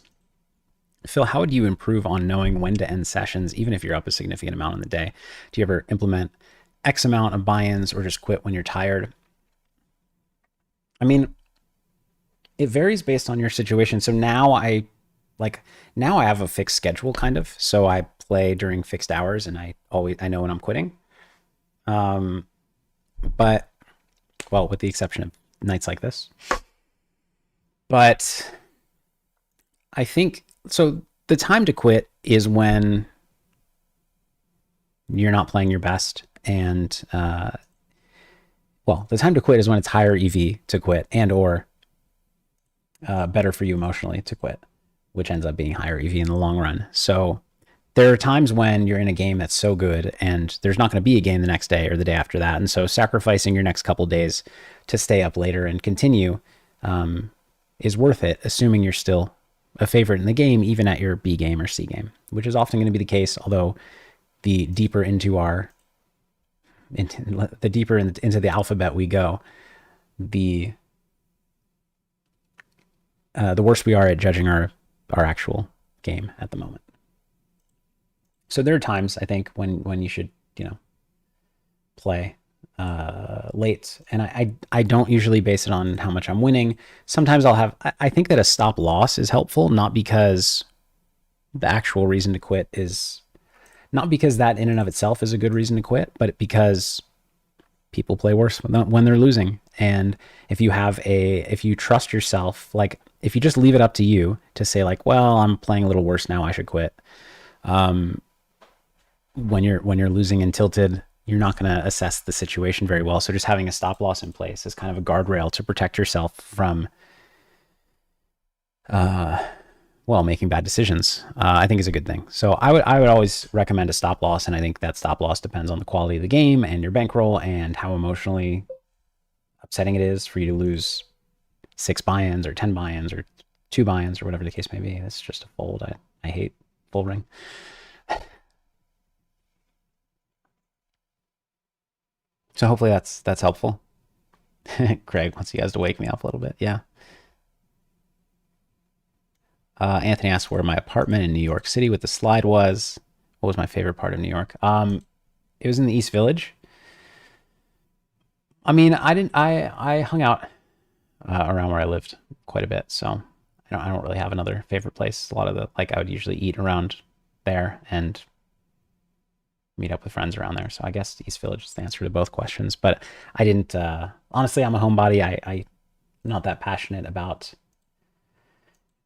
Phil, how would you improve on knowing when to end sessions, even if you're up a significant amount in the day? Do you ever implement X amount of buy-ins or just quit when you're tired? I mean, it varies based on your situation. So now I have a fixed schedule, kind of. So I play during fixed hours, and I know when I'm quitting. But, well, with the exception of nights like this. But I think, so the time to quit is when you're not playing your best. And, the time to quit is when it's higher EV to quit and or better for you emotionally to quit, which ends up being higher EV in the long run. So there are times when you're in a game that's so good and there's not going to be a game the next day or the day after that. And so sacrificing your next couple days to stay up later and continue is worth it, assuming you're still a favorite in the game, even at your B game or C game, which is often going to be the case. Although the deeper into the alphabet we go, the worse we are at judging our actual game at the moment. So there are times, I think, when you should, play late, and I don't usually base it on how much I'm winning. Sometimes I'll have, I think that a stop loss is helpful, not because the actual reason to quit is, not because that in and of itself is a good reason to quit, but because people play worse when they're losing. And if you trust yourself, like if you just leave it up to you to say like, well, I'm playing a little worse now, I should quit. When you're losing and tilted, you're not going to assess the situation very well. So just having a stop loss in place is kind of a guardrail to protect yourself from, making bad decisions. I think is a good thing. So I would always recommend a stop loss, and I think that stop loss depends on the quality of the game and your bankroll and how emotionally upsetting it is for you to lose 6 buy-ins or 10 buy-ins or 2 buy-ins or whatever the case may be. It's just a fold. I hate full ring. So hopefully that's helpful. Craig wants you guys to wake me up a little bit. Yeah. Anthony asked where my apartment in New York City with the slide was. What was my favorite part of New York? It was in the East Village. I mean, I hung out around where I lived quite a bit, so I don't really have another favorite place. A lot of the, like, I would usually eat around there and meet up with friends around there. So I guess East Village is the answer to both questions. But I didn't, honestly, I'm a homebody. I'm not that passionate about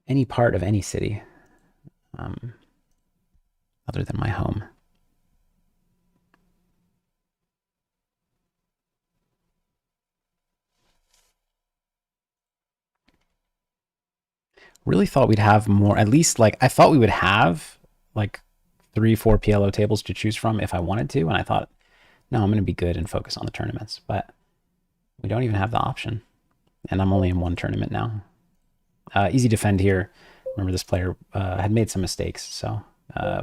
any part of any city other than my home. Really thought we'd have more, at least like I thought we would have like 3-4 PLO tables to choose from if I wanted to. And I thought, no, I'm going to be good and focus on the tournaments. But we don't even have the option. And I'm only in one tournament now. Easy defend here. Remember, this player had made some mistakes, so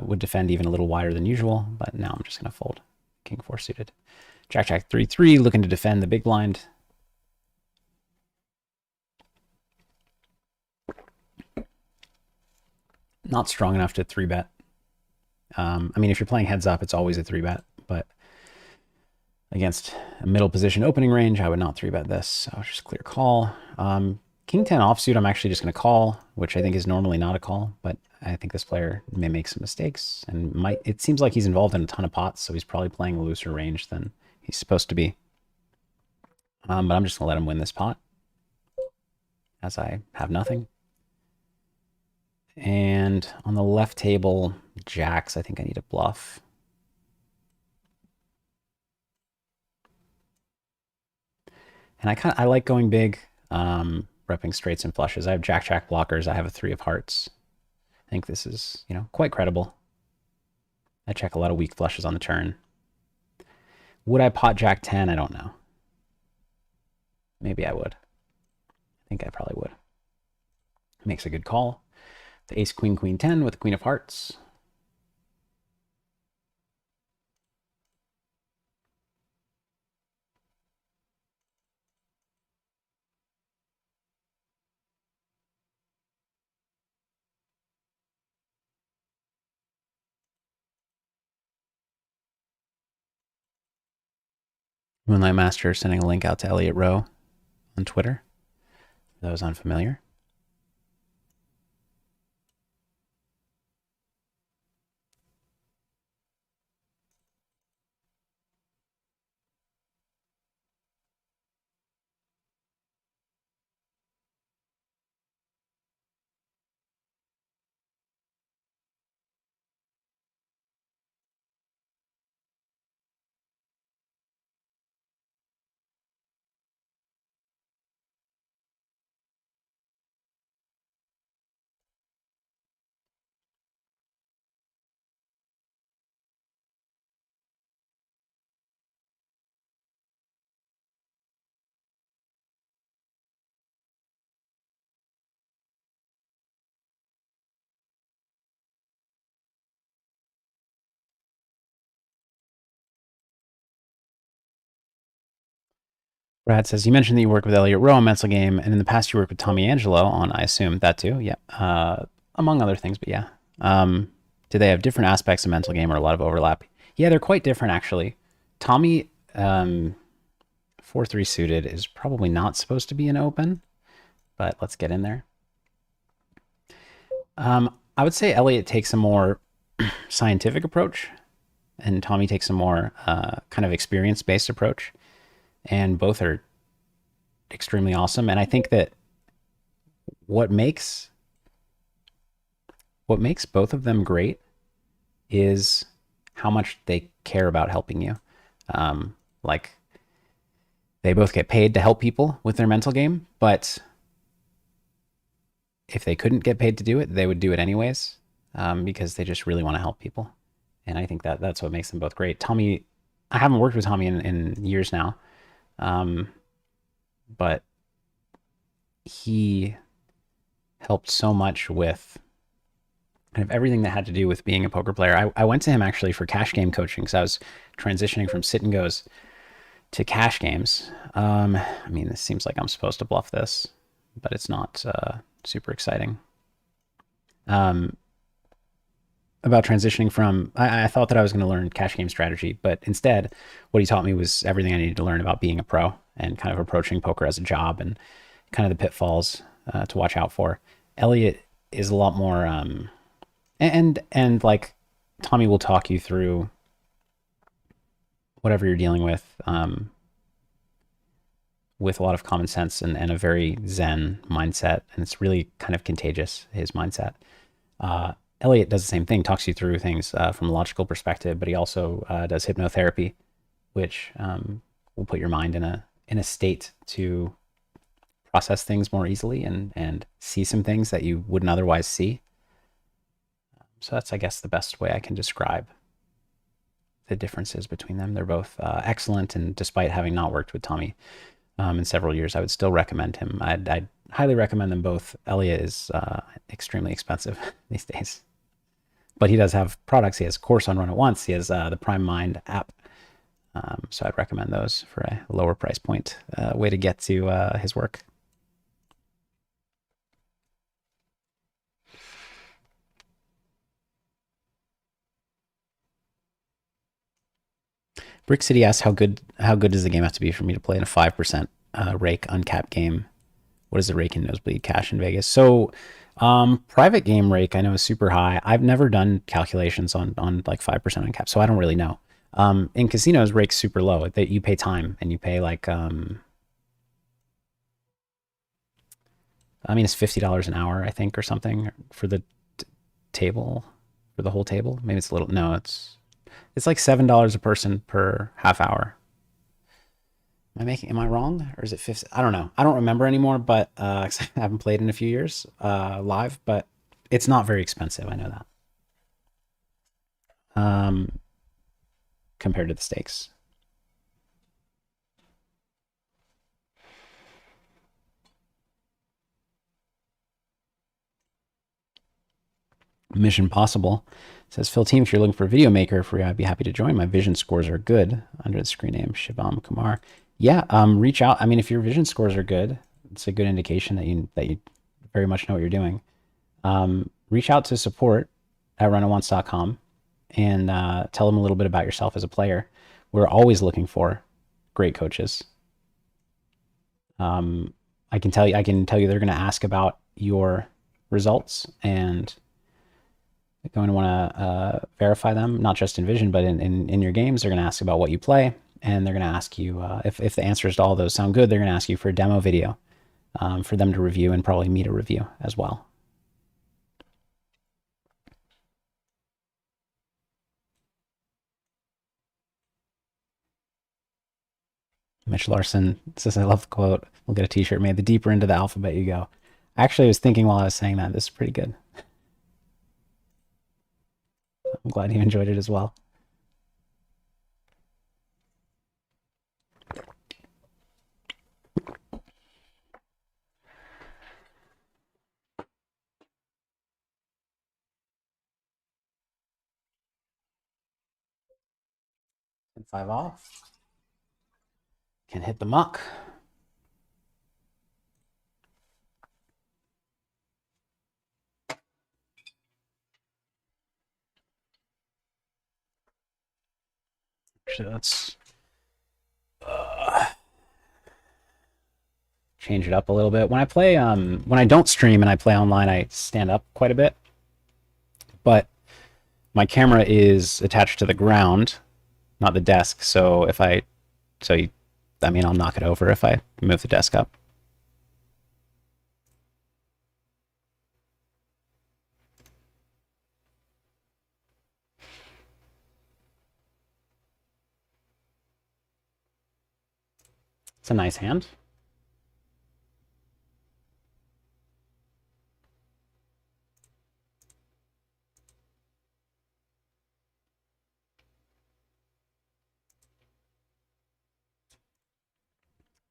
would defend even a little wider than usual. But now I'm just going to fold. King 4 suited. Jack, Jack, 3-3, looking to defend the big blind. Not strong enough to 3-bet. I mean, if you're playing heads up, it's always a 3-bet, but against a middle position opening range, I would not 3-bet this. So I'll just clear call. King 10 offsuit, I'm actually just going to call, which I think is normally not a call, but I think this player may make some mistakes and might. It seems like he's involved in a ton of pots, so he's probably playing a looser range than he's supposed to be. But I'm just going to let him win this pot, as I have nothing. And on the left table, jacks, I think I need a bluff. And I like going big, repping straights and flushes. I have jack, jack blockers. I have a 3 of hearts. I think this is, quite credible. I check a lot of weak flushes on the turn. Would I pot jack 10? I don't know. Maybe I would. I think I probably would. Makes a good call. The ace, queen, queen 10 with the queen of hearts. Moonlight Master sending a link out to Elliot Rowe on Twitter. For those unfamiliar. Brad says, you mentioned that you work with Elliot Rowe on Mental Game, and in the past you worked with Tommy Angelo on, I assume, that too? Yeah. Among other things, but yeah. Do they have different aspects of Mental Game or a lot of overlap? Yeah, they're quite different, actually. Tommy, 4-3 suited is probably not supposed to be an open, but let's get in there. I would say Elliot takes a more scientific approach, and Tommy takes a more kind of experience-based approach, and both are extremely awesome. And I think that what makes both of them great is how much they care about helping you. Like they both get paid to help people with their mental game, but if they couldn't get paid to do it, they would do it anyways, because they just really want to help people. And I think that that's what makes them both great. Tommy, I haven't worked with Tommy in years now, but he helped so much with kind of everything that had to do with being a poker player. I went to him actually for cash game coaching because I was transitioning from sit and goes to cash games. I mean, this seems like I'm supposed to bluff this, but it's not super exciting. About transitioning from, I thought that I was going to learn cash game strategy, but instead, what he taught me was everything I needed to learn about being a pro and kind of approaching poker as a job and kind of the pitfalls to watch out for. Elliot is a lot more, and like Tommy will talk you through whatever you're dealing with a lot of common sense and a very zen mindset, and it's really kind of contagious, his mindset. Elliot does the same thing, talks you through things from a logical perspective, but he also does hypnotherapy, which will put your mind in a state to process things more easily and see some things that you wouldn't otherwise see. So that's, I guess, the best way I can describe the differences between them. They're both excellent, and despite having not worked with Tommy in several years, I would still recommend him. I'd highly recommend them both. Elliot is extremely expensive these days, but he does have products. He has Course on Run At Once. He has the Prime Mind app. So I'd recommend those for a lower price point way to get to his work. Brick City asks how good does the game have to be for me to play in a 5% rake uncapped game? What is the rake in Nosebleed Cash in Vegas? So private game rake I know is super high. I've never done calculations on like 5% uncapped, so I don't really know. In casinos, rake's super low. That you pay time and you pay like I mean it's $50 an hour I think or something for the table, for the whole table. Maybe it's a little, no, it's like $7 a person per half hour. Am I wrong? Or is it 50? I don't know. I don't remember anymore, but 'cause I haven't played in a few years live, but it's not very expensive. I know that. Compared to the stakes. Mission Possible says, Phil Team, if you're looking for a video maker for you, I'd be happy to join. My vision scores are good under the screen name Shivam Kumar. Yeah, reach out. I mean, if your vision scores are good, it's a good indication that you very much know what you're doing. Reach out to support at runatonce.com and tell them a little bit about yourself as a player. We're always looking for great coaches. I can tell you they're going to ask about your results and going to want to verify them, not just in vision, but in your games. They're going to ask about what you play, and they're going to ask you if the answers to all those sound good. They're going to ask you for a demo video for them to review and probably me to review as well. Mitch Larson says, I love the quote. We'll get a t-shirt made. The deeper into the alphabet you go. Actually, I was thinking while I was saying that, this is pretty good. I'm glad you enjoyed it as well. And 5 off. Can hit the muck. Actually, let's change it up a little bit. When I play, when I don't stream and I play online, I stand up quite a bit. But my camera is attached to the ground, not the desk. So if I, I mean, I'll knock it over if I move the desk up. It's a nice hand.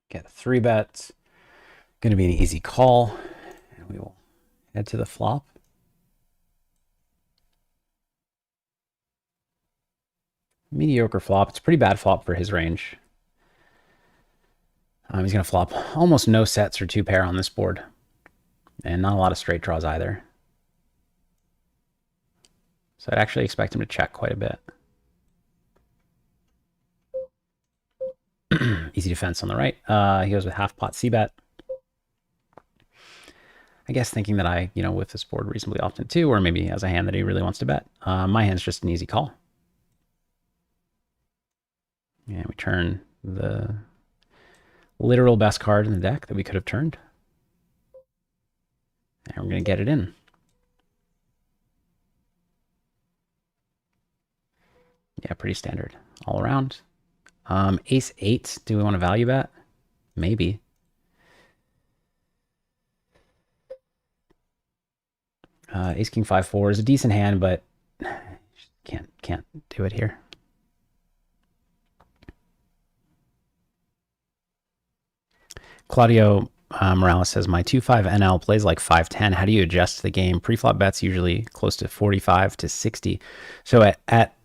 Get a 3-bet. Going to be an easy call. And we will head to the flop. Mediocre flop. It's a pretty bad flop for his range. He's going to flop almost no sets or 2-pair on this board. And not a lot of straight draws either. So I'd actually expect him to check quite a bit. Easy defense on the right. He goes with half pot c-bet. I guess thinking that I, whiff this board reasonably often too, or maybe he has a hand that he really wants to bet. My hand's just an easy call. And we turn the literal best card in the deck that we could have turned. And we're going to get it in. Yeah, pretty standard all around. Ace 8, do we want to value bet? Maybe. Ace King 5-4 is a decent hand, but can't do it here. Claudio Morales says, my 2-5 NL plays like 5-10. How do you adjust the game? Pre-flop bets usually close to 45 to 60. So at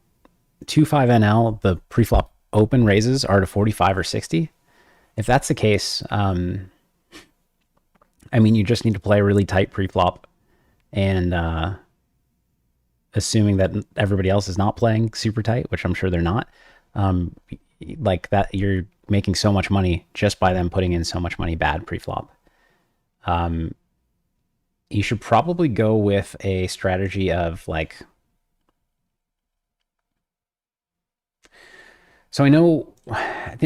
2-5 NL, the pre-flop open raises are to 45 or 60. If that's the case, I mean, you just need to play a really tight pre-flop, and assuming that everybody else is not playing super tight, which I'm sure they're not, like that, you're making so much money just by them putting in so much money bad pre-flop. You should probably go with a strategy of like, so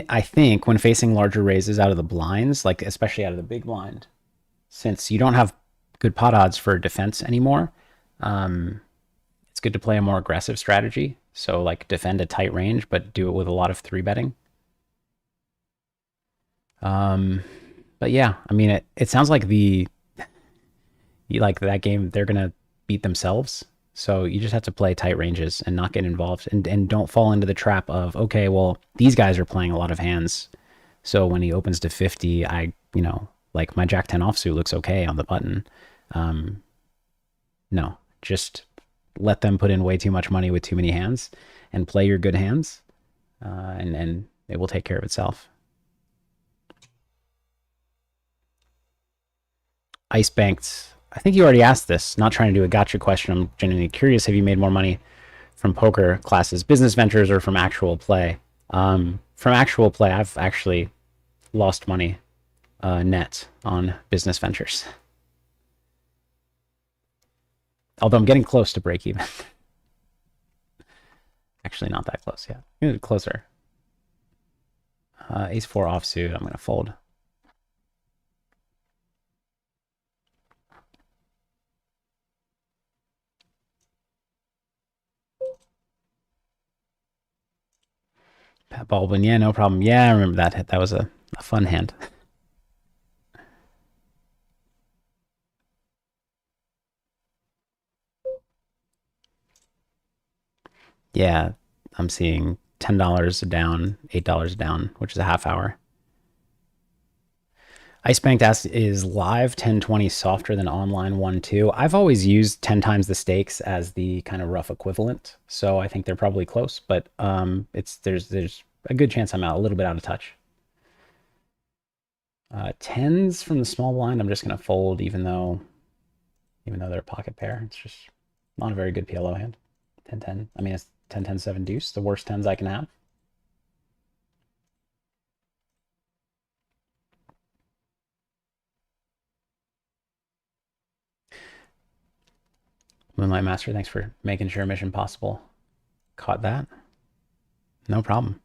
I think when facing larger raises out of the blinds, like especially out of the big blind, since you don't have good pot odds for defense anymore, it's good to play a more aggressive strategy. So like defend a tight range, but do it with a lot of 3-betting. But yeah, I mean, it sounds like like that game, they're going to beat themselves. So you just have to play tight ranges and not get involved, and don't fall into the trap of, okay, well, these guys are playing a lot of hands. So when he opens to 50, like my Jack 10 offsuit looks okay on the button. No, just let them put in way too much money with too many hands and play your good hands, and it will take care of itself. Ice Banked, I think you already asked this. Not trying to do a gotcha question. I'm genuinely curious. Have you made more money from poker classes, business ventures, or from actual play? From actual play, I've actually lost money net on business ventures. Although I'm getting close to break even. Actually, not that close yet. Closer. Ace 4 offsuit. I'm going to fold. Pat Baldwin, yeah, no problem. Yeah, I remember that. That was a fun hand. Yeah, I'm seeing $10 down, $8 down, which is a half hour. Ice Banked asks, is live 1020 softer than online 1-2? I've always used 10 times the stakes as the kind of rough equivalent, so I think they're probably close, but there's a good chance I'm a little bit out of touch. 10s from the small blind, I'm just going to fold, even though they're a pocket pair. It's just not a very good PLO hand. 10-10. I mean, it's 10-10, 7 deuce, the worst 10s I can have. Moonlight Master, thanks for making sure mission possible. Caught that. No problem.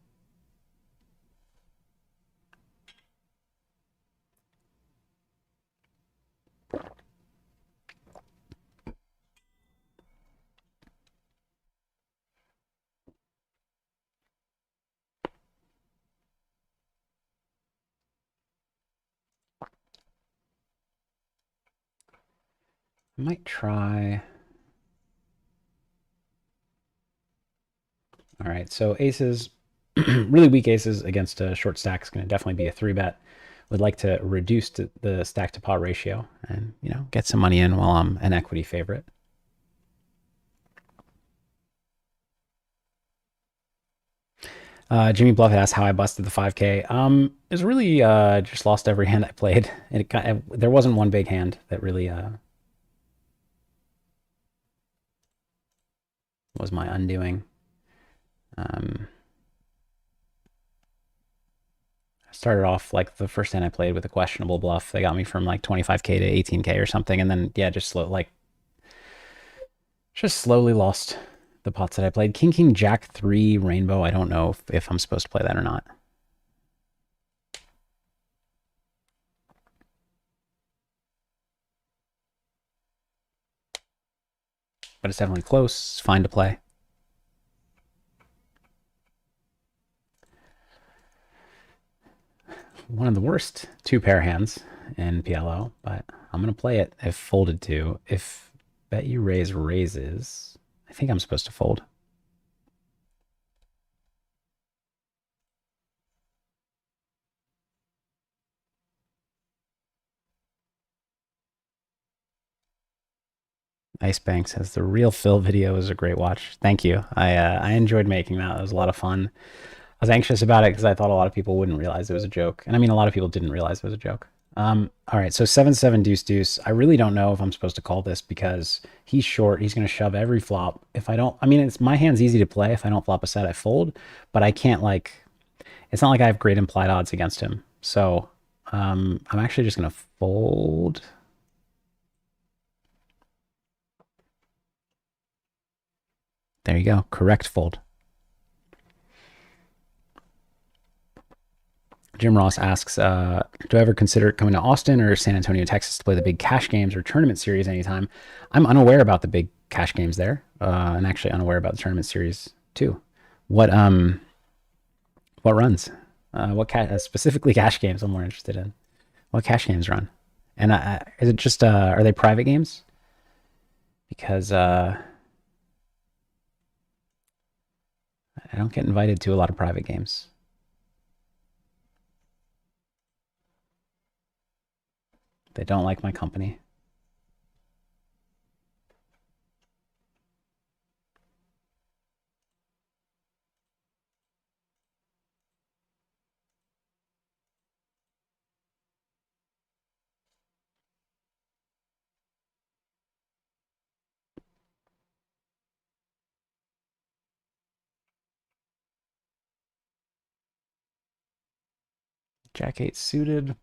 I might try. All right, so aces, really weak aces against a short stack is going to definitely be a 3-bet. Would like to reduce the stack to pot ratio and, you know, get some money in while I'm an equity favorite. Jimmy Bluff asked how I busted the 5K. It was really just lost every hand I played. There wasn't one big hand that really was my undoing. I started off like the first hand I played with a questionable bluff. They got me from like 25K to 18K or something, and then yeah, just slowly lost the pots that I played. King Jack 3 Rainbow. I don't know if I'm supposed to play that or not. But it's definitely close. It's fine to play. One of the worst 2-pair hands in PLO, but I'm going to play it if folded to. If bet you raise raises, I think I'm supposed to fold. Ice Bank says the real Phil video is a great watch. Thank you. I enjoyed making that. It was a lot of fun. I was anxious about it because I thought a lot of people wouldn't realize it was a joke. And I mean, a lot of people didn't realize it was a joke. All right, so 7-7 deuce deuce. I really don't know if I'm supposed to call this because he's short. He's going to shove every flop. If I don't, I mean, it's my hand's easy to play. If I don't flop a set, I fold. But I can't like. It's not like I have great implied odds against him. So I'm actually just going to fold. There you go. Correct fold. Jim Ross asks, do I ever consider coming to Austin or San Antonio, Texas to play the big cash games or tournament series anytime? I'm unaware about the big cash games there, and actually unaware about the tournament series too. What runs? Specifically cash games? I'm more interested in. What cash games run? And is it just are they private games? Because I don't get invited to a lot of private games. They don't like my company. Jack 8 suited.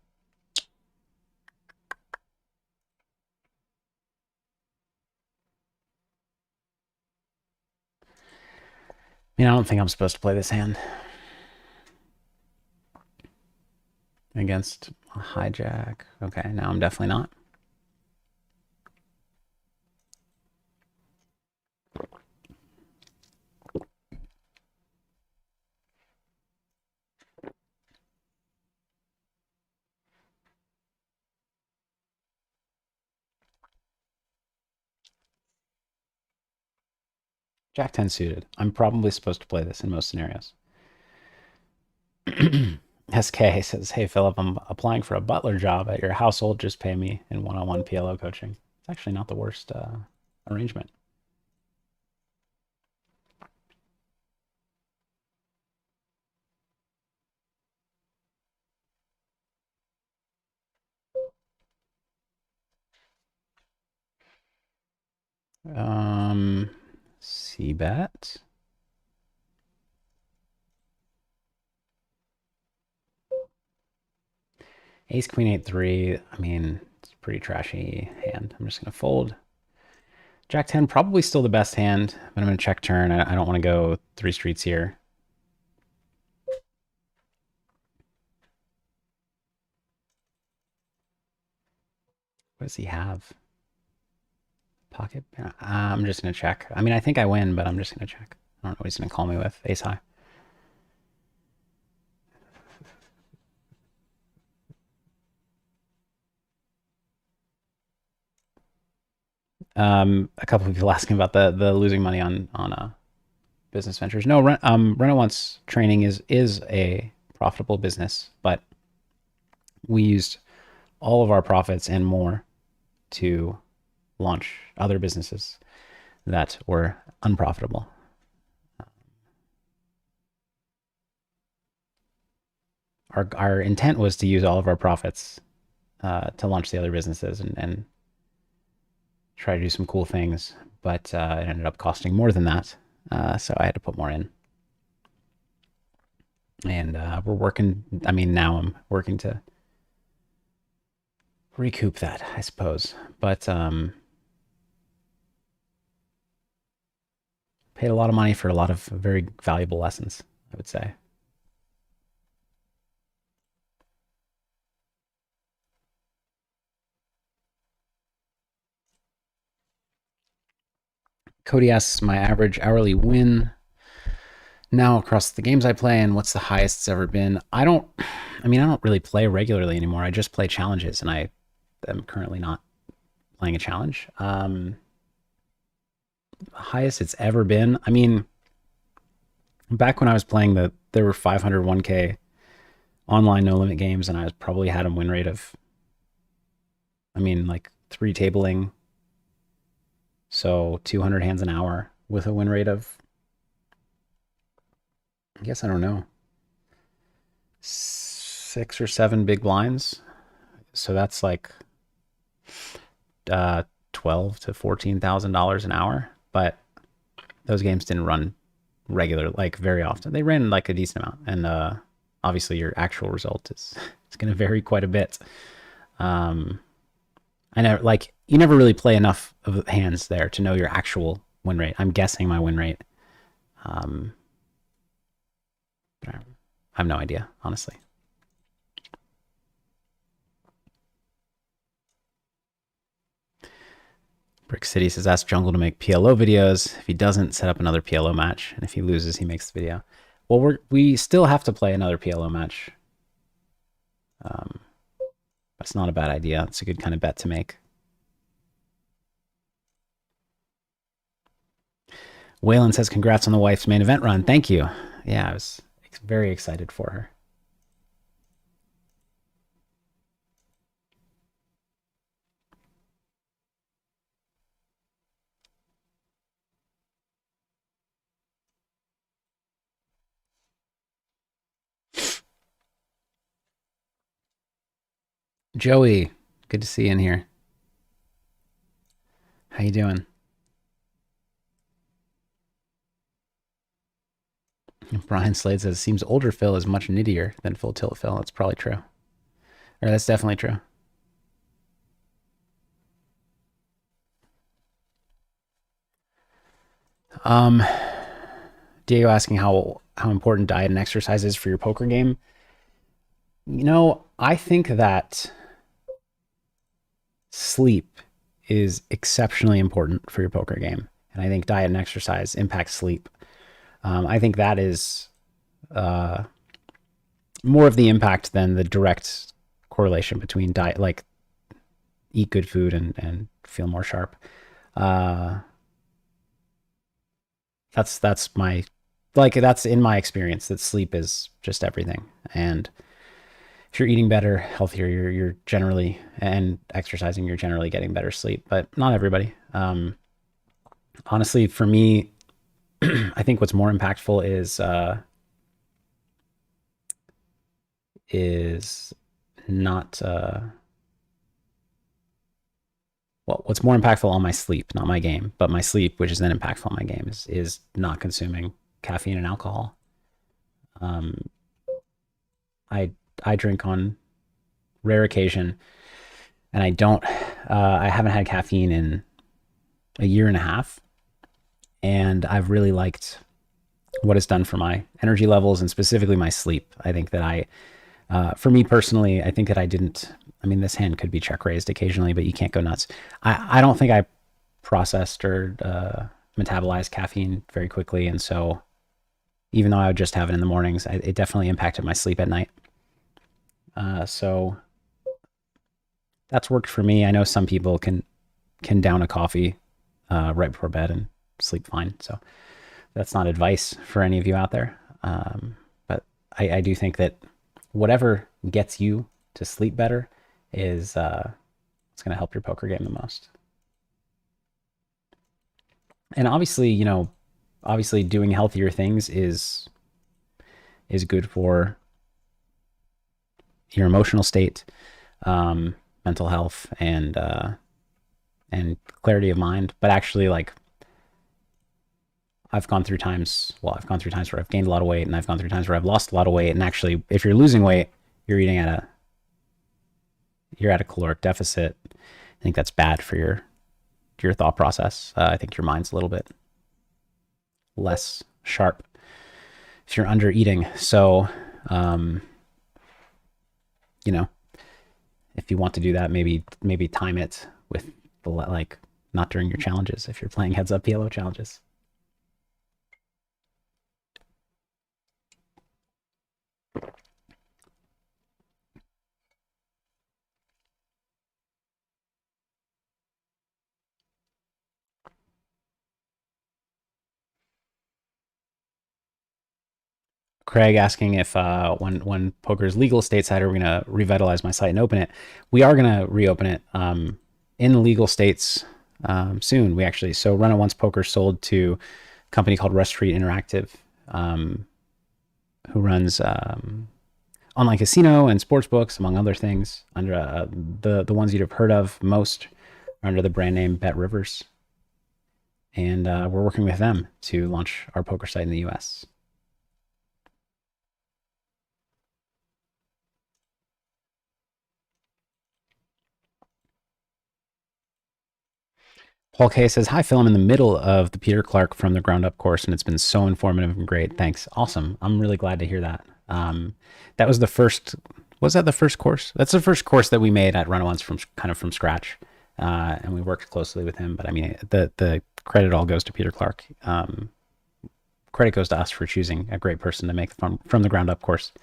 I don't think I'm supposed to play this hand against a hijack. Okay, now I'm definitely not. Jack 10 suited. I'm probably supposed to play this in most scenarios. SK says, hey, Philip, I'm applying for a butler job at your household. Just pay me in one-on-one PLO coaching. It's actually not the worst arrangement. C-bet. Ace, Queen, 8, 3. I mean, it's a pretty trashy hand. I'm just going to fold. Jack 10, probably still the best hand, but I'm going to check turn. I don't want to go 3 streets here. What does he have? Pocket? I'm just going to check. I mean, I think I win, but I'm just going to check. I don't know what he's going to call me with. Ace high. A couple of people asking about the losing money on business ventures. No, Rent-A-Once training is a profitable business, but we used all of our profits and more to launch other businesses that were unprofitable. Our intent was to use all of our profits to launch the other businesses and try to do some cool things, but it ended up costing more than that. So I had to put more in. And we're working, I mean, now I'm working to recoup that, I suppose. But paid a lot of money for a lot of very valuable lessons, I would say. Cody asks my average hourly win now across the games I play and what's the highest it's ever been. I don't really play regularly anymore. I just play challenges, and I am currently not playing a challenge. Highest it's ever been. I mean, back when I was playing there were 501k online no limit games, and I probably had a win rate of, I mean, like 3 tabling, so 200 hands an hour with a win rate of, I guess, I don't know, 6 or 7 big blinds. So that's like 12 to $14,000 an hour. But those games didn't run regular, like very often. They ran like a decent amount, and obviously your actual result is it's going to vary quite a bit. I know, like, you never really play enough of hands there to know your actual win rate. I'm guessing my win rate. But I have no idea, honestly. Brick City says, ask Jungle to make PLO videos. If he doesn't, set up another PLO match. And if he loses, he makes the video. Well, we still have to play another PLO match. That's not a bad idea. It's a good kind of bet to make. Waylon says, congrats on the wife's main event run. Thank you. Yeah, I was very excited for her. Joey, good to see you in here. How you doing? Brian Slade says, seems older Phil is much nittier than full tilt Phil. That's probably true. Or that's definitely true. Diego asking how important diet and exercise is for your poker game. You know, I think that sleep is exceptionally important for your poker game, and I think diet and exercise impact sleep. I think that is more of the impact than the direct correlation between diet, like eat good food and feel more sharp. That's my, like, that's in my experience, that sleep is just everything. And if you're eating better, healthier, you're generally, and exercising, you're generally getting better sleep, but not everybody. Honestly, for me, I think what's more impactful is not well, what's more impactful on my sleep, not my game, but my sleep, which is then impactful on my game, is not consuming caffeine and alcohol. I I drink on rare occasion, and I haven't had caffeine in a year and a half, and I've really liked what it's done for my energy levels and specifically my sleep. I think that for me personally, I think that I didn't. I mean, this hand could be check raised occasionally, but you can't go nuts. I don't think I processed or metabolized caffeine very quickly, and so even though I would just have it in the mornings, it definitely impacted my sleep at night. So that's worked for me. I know some people can down a coffee right before bed and sleep fine. So that's not advice for any of you out there. But I do think that whatever gets you to sleep better is it's going to help your poker game the most. And obviously, obviously doing healthier things is good for your emotional state, mental health, and clarity of mind. But actually, like, I've gone through times where I've gained a lot of weight, and I've gone through times where I've lost a lot of weight. And actually, if you're losing weight, you're eating at a caloric deficit. I think that's bad for your thought process. I think your mind's a little bit less sharp if you're under eating. So, if you want to do that, maybe time it with not during your challenges if you're playing heads up PLO challenges. Craig asking if when poker is legal stateside, are we going to revitalize my site and open it? We are going to reopen it in the legal states soon. So Run It Once Poker sold to a company called Rush Street Interactive, who runs online casino and sports books, among other things. Under the ones you'd have heard of most are under the brand name Bet Rivers, and we're working with them to launch our poker site in the U.S. Paul K says, "Hi, Phil. I'm in the middle of the Peter Clark from the Ground Up course, and it's been so informative and great. Thanks. Awesome. I'm really glad to hear that. That was the first. Was that the first course? That's the first course that we made at Run It Once from scratch, and we worked closely with him. But I mean, the credit all goes to Peter Clark. Credit goes to us for choosing a great person to make the from the ground up course.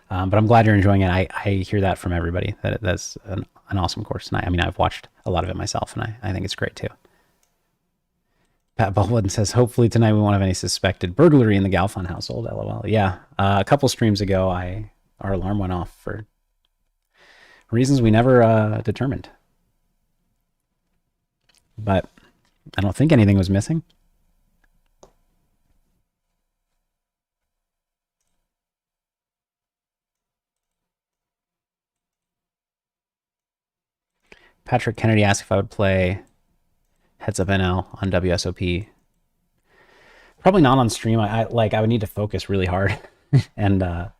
But I'm glad you're enjoying it. I hear that from everybody. That's an awesome course, and I mean, I've watched a lot of it myself, and I think it's great too." Pat Baldwin says, "Hopefully tonight we won't have any suspected burglary in the Galfon household." LOL. Yeah, a couple streams ago, our alarm went off for reasons we never determined, but I don't think anything was missing. Patrick Kennedy asked if I would play Heads Up NL on WSOP. Probably not on stream. I would need to focus really hard, and I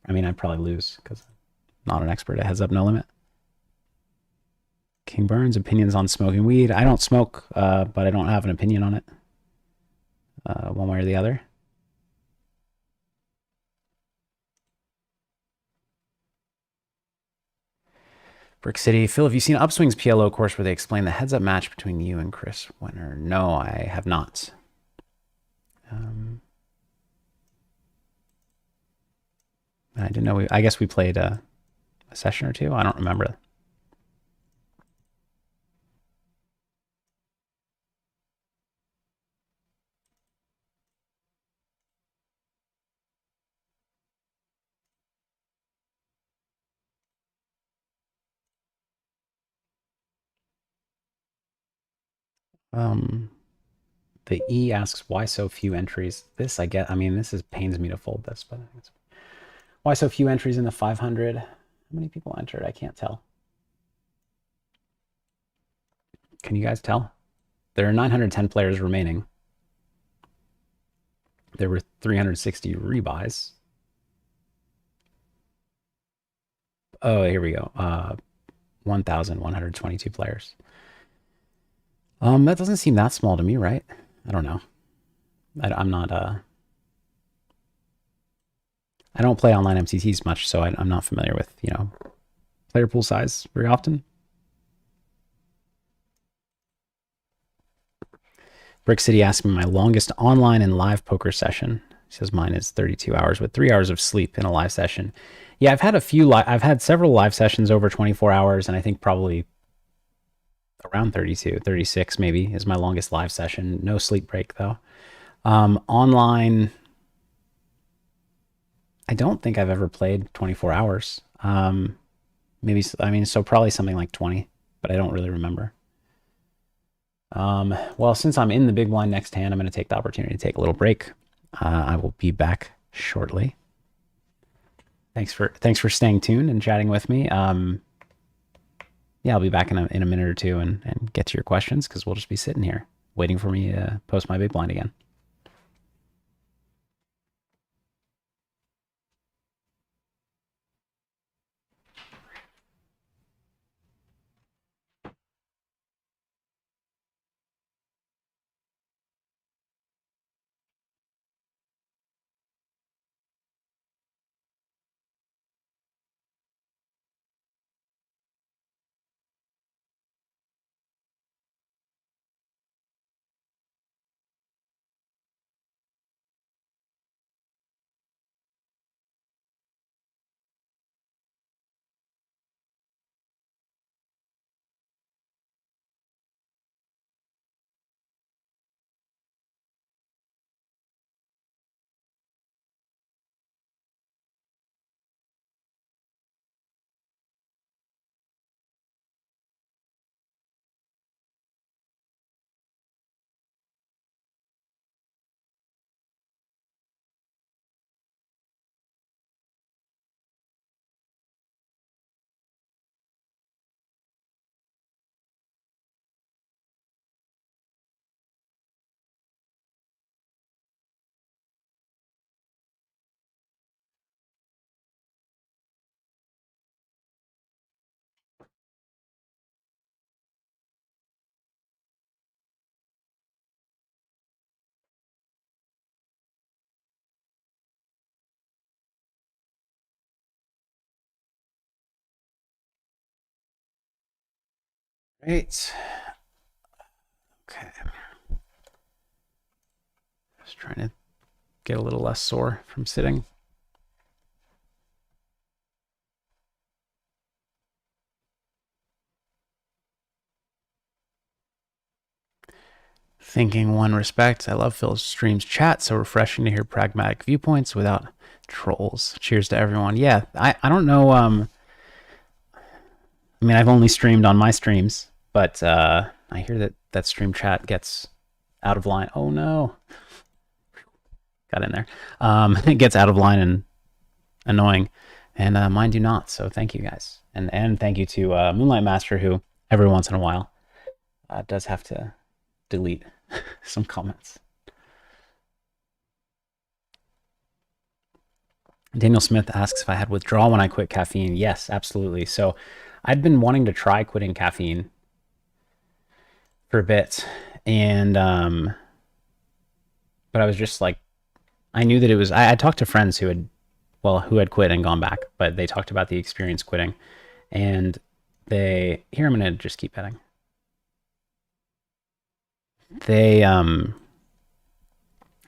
mean, I'd probably lose because I'm not an expert at Heads Up No Limit. King Burns, opinions on smoking weed. I don't smoke, but I don't have an opinion on it, one way or the other. Brick City. Phil, have you seen Upswing's PLO course where they explain the heads-up match between you and Chris Winner? No, I have not. I didn't know. I guess we played a session or two. I don't remember. The E asks, why so few entries? This I get. I mean, pains me to fold this, but it's, why so few entries in the 500? How many people entered? I can't tell. Can you guys tell? There are 910 players remaining. There were 360 rebuys. Oh, here we go. 1,122 players. That doesn't seem that small to me, right? I don't know. I'm not I don't play online MCTs much, so I'm not familiar with, player pool size very often. Brick City asked me my longest online and live poker session. He says mine is 32 hours with 3 hours of sleep in a live session. Yeah, I've had several live sessions over 24 hours, and I think probably around 32, 36 maybe is my longest live session. No sleep break though. Online, I don't think I've ever played 24 hours. Maybe, I mean, so probably something like 20, but I don't really remember. Well, since I'm in the big blind next hand, I'm going to take the opportunity to take a little break. I will be back shortly. Thanks for staying tuned and chatting with me. Yeah, I'll be back in a minute or two and get to your questions because we'll just be sitting here waiting for me to post my big blind again. Great. Okay. Just trying to get a little less sore from sitting. Thinking one respect. I love Phil's streams chat. So refreshing to hear pragmatic viewpoints without trolls. Cheers to everyone. Yeah, I don't know. I mean, I've only streamed on my streams, but I hear that stream chat gets out of line. Oh no, got in there. It gets out of line and annoying, and mine do not. So thank you guys, and thank you to Moonlight Master, who every once in a while does have to delete some comments. Daniel Smith asks if I had withdrawal when I quit caffeine. Yes, absolutely. So I'd been wanting to try quitting caffeine for a bit, and but I was just like, I knew that it was. I talked to friends who had quit and gone back, but they talked about the experience quitting, and here I'm gonna just keep betting.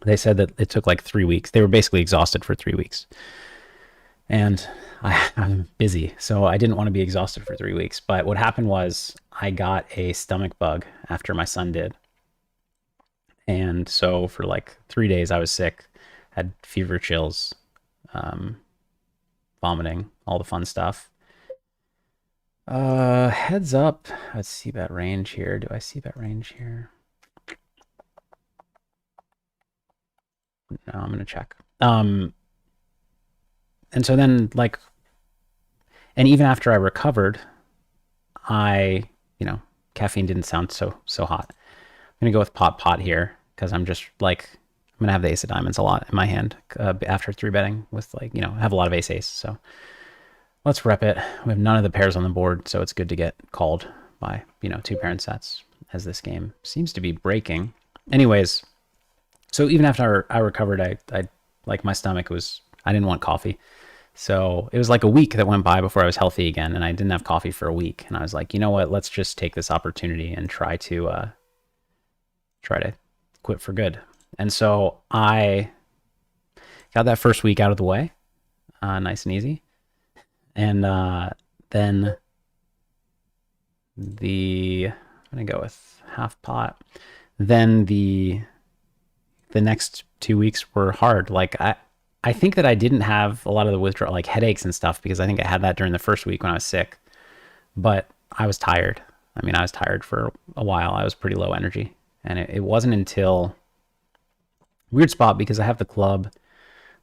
They said that it took like 3 weeks. They were basically exhausted for 3 weeks, and I'm busy, so I didn't want to be exhausted for 3 weeks. But what happened was I got a stomach bug after my son did, and so for like 3 days I was sick, had fever, chills, vomiting, all the fun stuff. Heads up. Let's see that range here. Do I see that range here? No, I'm gonna check. And so then like, and even after I recovered, caffeine didn't sound so hot. I'm gonna go with pot here because I'm just like, I'm gonna have the ace of diamonds a lot in my hand after 3-betting with like, I have a lot of ace. So let's rep it. We have none of the pairs on the board, so it's good to get called by 2 parent sets. as this game seems to be breaking. Anyways, so even after I recovered, I like my stomach was, I didn't want coffee. So it was like a week that went by before I was healthy again, and I didn't have coffee for a week. And I was like, you know what? Let's just take this opportunity and try to quit for good. And so I got that first week out of the way, nice and easy. And then I'm gonna go with half pot. Then the next 2 weeks were hard. Like I think that I didn't have a lot of the withdrawal, like headaches and stuff, because I think I had that during the first week when I was sick. But I was tired. I mean, I was tired for a while. I was pretty low energy. And it wasn't until weird spot because I have the club,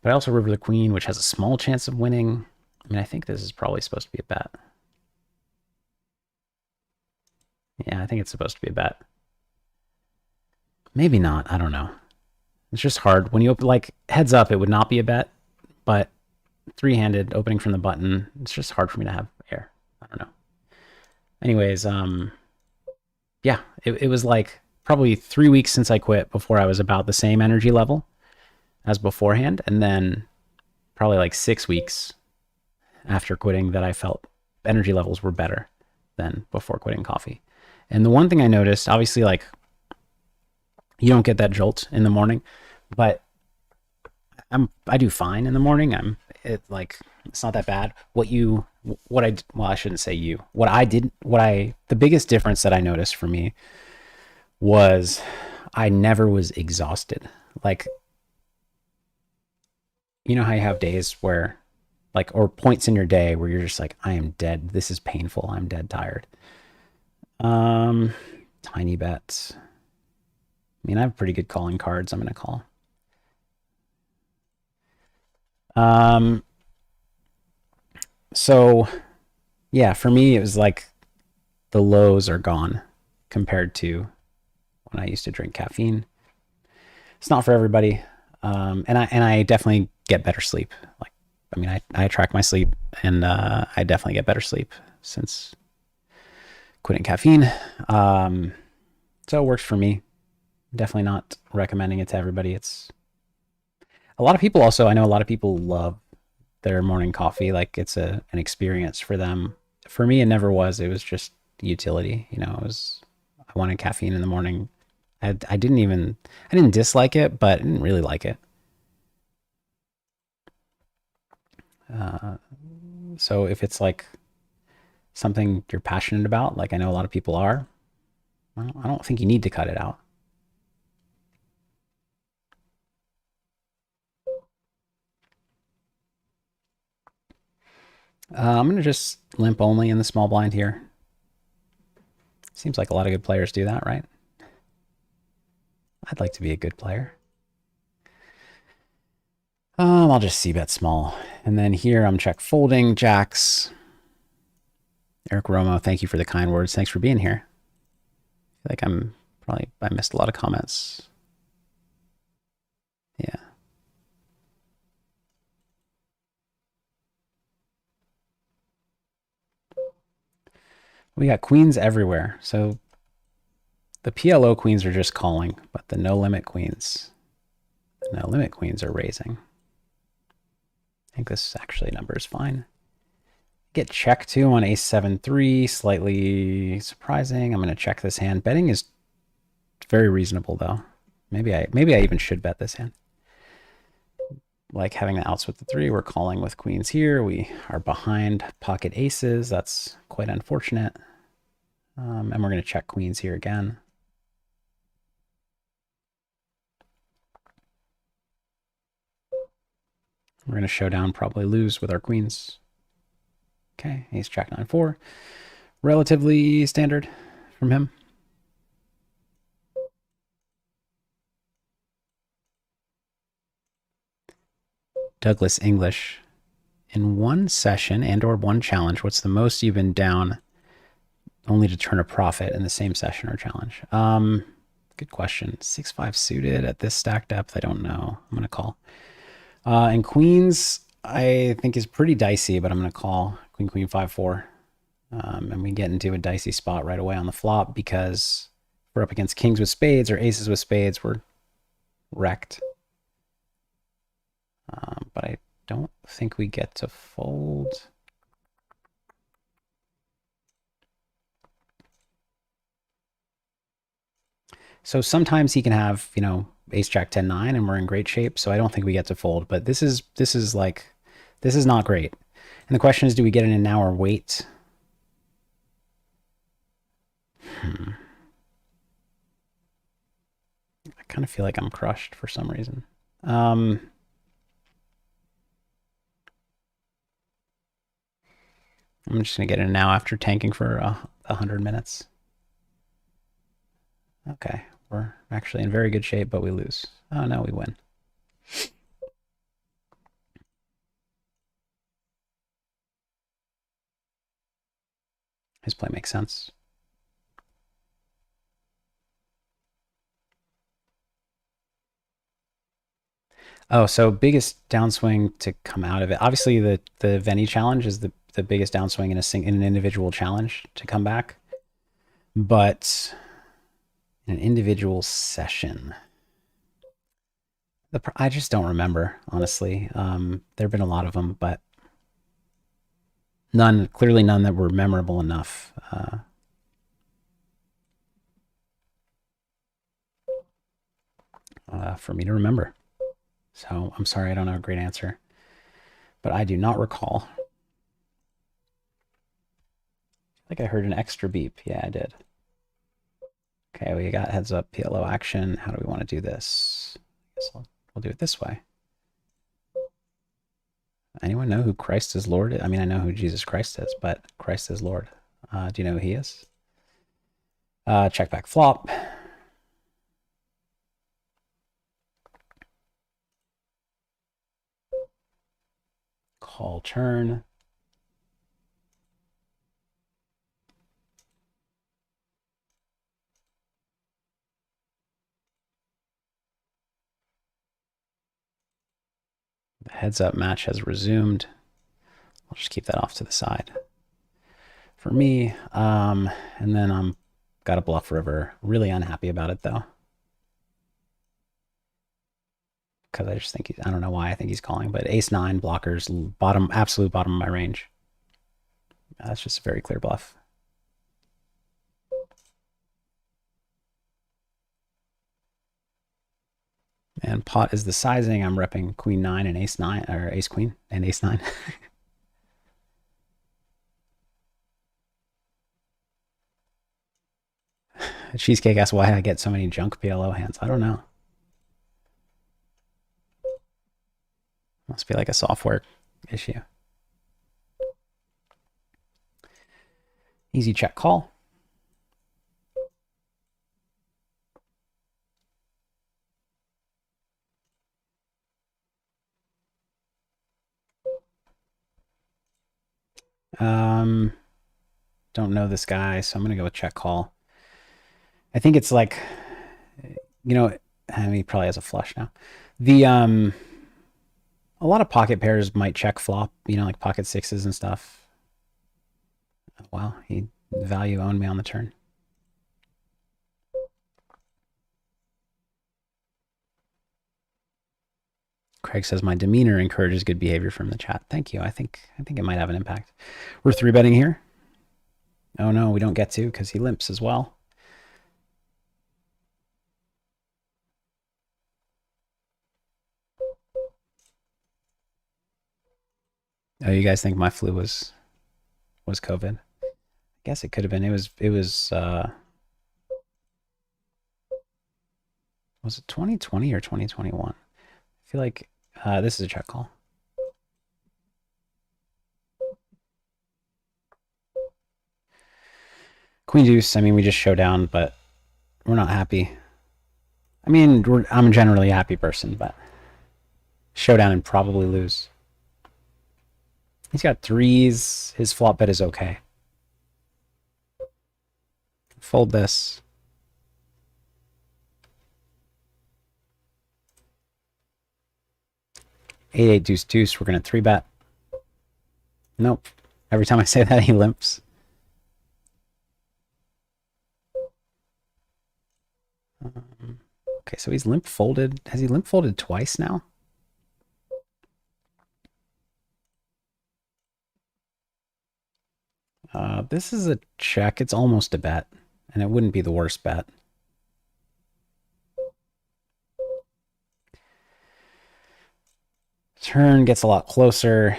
but I also river the queen, which has a small chance of winning. I mean, I think this is probably supposed to be a bet. Yeah, I think it's supposed to be a bet. Maybe not. I don't know. It's just hard. When you open, like, heads up, it would not be a bet, but three-handed, opening from the button, it's just hard for me to have air. I don't know. Anyways, yeah, it was like probably 3 weeks since I quit before I was about the same energy level as beforehand, and then probably like 6 weeks after quitting that I felt energy levels were better than before quitting coffee. And the one thing I noticed, obviously, like, you don't get that jolt in the morning, but I do fine in the morning. It's not that bad. The biggest difference that I noticed for me was I never was exhausted. Like, you know how you have days where, like, or points in your day where you're just like, I am dead. This is painful. I'm dead tired. Tiny bets. I mean, I have pretty good calling cards. I'm going to call. So yeah, for me, it was like the lows are gone compared to when I used to drink caffeine. It's not for everybody. And I definitely get better sleep. Like, I mean, I track my sleep, and I definitely get better sleep since quitting caffeine. So it works for me. Definitely not recommending it to everybody. It's a lot of people also, I know a lot of people love their morning coffee. Like, it's an experience for them. For me, it never was. It was just utility. You know, I wanted caffeine in the morning. I didn't dislike it, but I didn't really like it. So if it's like something you're passionate about, like I know a lot of people are, well, I don't think you need to cut it out. I'm going to just limp only in the small blind here. Seems like a lot of good players do that, right? I'd like to be a good player. I'll just c-bet small. And then here I'm check folding, jacks. Eric Romo, thank you for the kind words. Thanks for being here. I feel like I missed a lot of comments. Yeah. We got queens everywhere. So the PLO queens are just calling, but the no limit queens are raising. I think this actually number is fine. Get check too on ace 7-3, slightly surprising. I'm going to check this hand. Betting is very reasonable though. Maybe I even should bet this hand. Like having the outs with the 3, we're calling with queens here. We are behind pocket aces. That's quite unfortunate. And we're going to check queens here again. We're going to show down, probably lose with our queens. Okay, ace jack 9-4. Relatively standard from him. Douglas English. In one session and or one challenge, what's the most you've been down only to turn a profit in the same session or challenge? Good question. 6-5 suited at this stack depth. I don't know. I'm going to call. And queens, I think is pretty dicey, but I'm going to call queen 5-4. And we get into a dicey spot right away on the flop because we're up against kings with spades or aces with spades, we're wrecked. But I don't think we get to fold. So sometimes he can have, you know, ace jack 10 9 and we're in great shape, so I don't think we get to fold, but this is not great. And the question is, do we get it in now or wait? I kind of feel like I'm crushed for some reason. I'm just gonna get in now after tanking for 100 minutes. Okay, we're actually in very good shape, but we lose. Oh no, we win. His play makes sense. Oh, so biggest downswing to come out of it. Obviously, the Veni challenge is the biggest downswing in an individual challenge to come back, but in an individual session, I just don't remember, honestly. There have been a lot of them, but clearly none that were memorable enough. For me to remember. So I'm sorry, I don't know a great answer, but I do not recall. I think I heard an extra beep. Yeah, I did. Okay, we got heads up PLO action. How do we want to do this? I guess we'll do it this way. Anyone know who Christ is Lord is? I mean, I know who Jesus Christ is, but Christ is Lord. Do you know who he is? Check back flop. Call turn. The heads up match has resumed. I'll just keep that off to the side for me. And then I'm got a bluff river. Really unhappy about it though, because I just think I don't know why I think he's calling, but ace 9 blockers, absolute bottom of my range. That's just a very clear bluff. And pot is the sizing. I'm repping queen 9 and ace 9, or ace queen and ace 9. Cheesecake asks why I get so many junk PLO hands. I don't know. Must be like a software issue. Easy check call. Don't know this guy, so I'm gonna go with check call. I think it's like, you know, I mean, he probably has a flush now. The a lot of pocket pairs might check flop, you know, like pocket sixes and stuff. Wow, he value owned me on the turn. Craig says my demeanor encourages good behavior from the chat. Thank you. I think it might have an impact. We're 3-betting here. Oh no, we don't get to because he limps as well. Oh, you guys think my flu was COVID? I guess it could have been. Was it 2020 or 2021? I feel like this is a check call. Queen deuce, I mean, we just show down, but we're not happy. I mean, I'm generally a happy person, but showdown and probably lose. He's got threes. His flop bet is okay. Fold this. 8-8 deuce deuce. We're gonna 3-bet. Nope. Every time I say that, he limps. Okay, so he's limp folded. Has he limp folded twice now? This is a check. It's almost a bet, and it wouldn't be the worst bet. Turn gets a lot closer.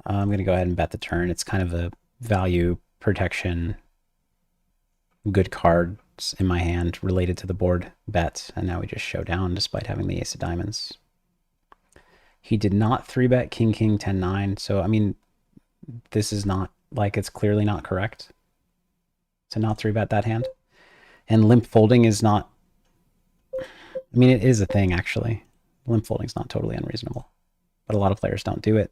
I'm going to go ahead and bet the turn. It's kind of a value protection, good cards in my hand related to the board bet, and now we just show down despite having the ace of diamonds. He did not 3-bet king, king, 10, 9. So, I mean, this is not, like, it's clearly not correct to not 3-bet that hand. And limp folding is not, I mean, it is a thing, actually. Limp folding is not totally unreasonable, but a lot of players don't do it.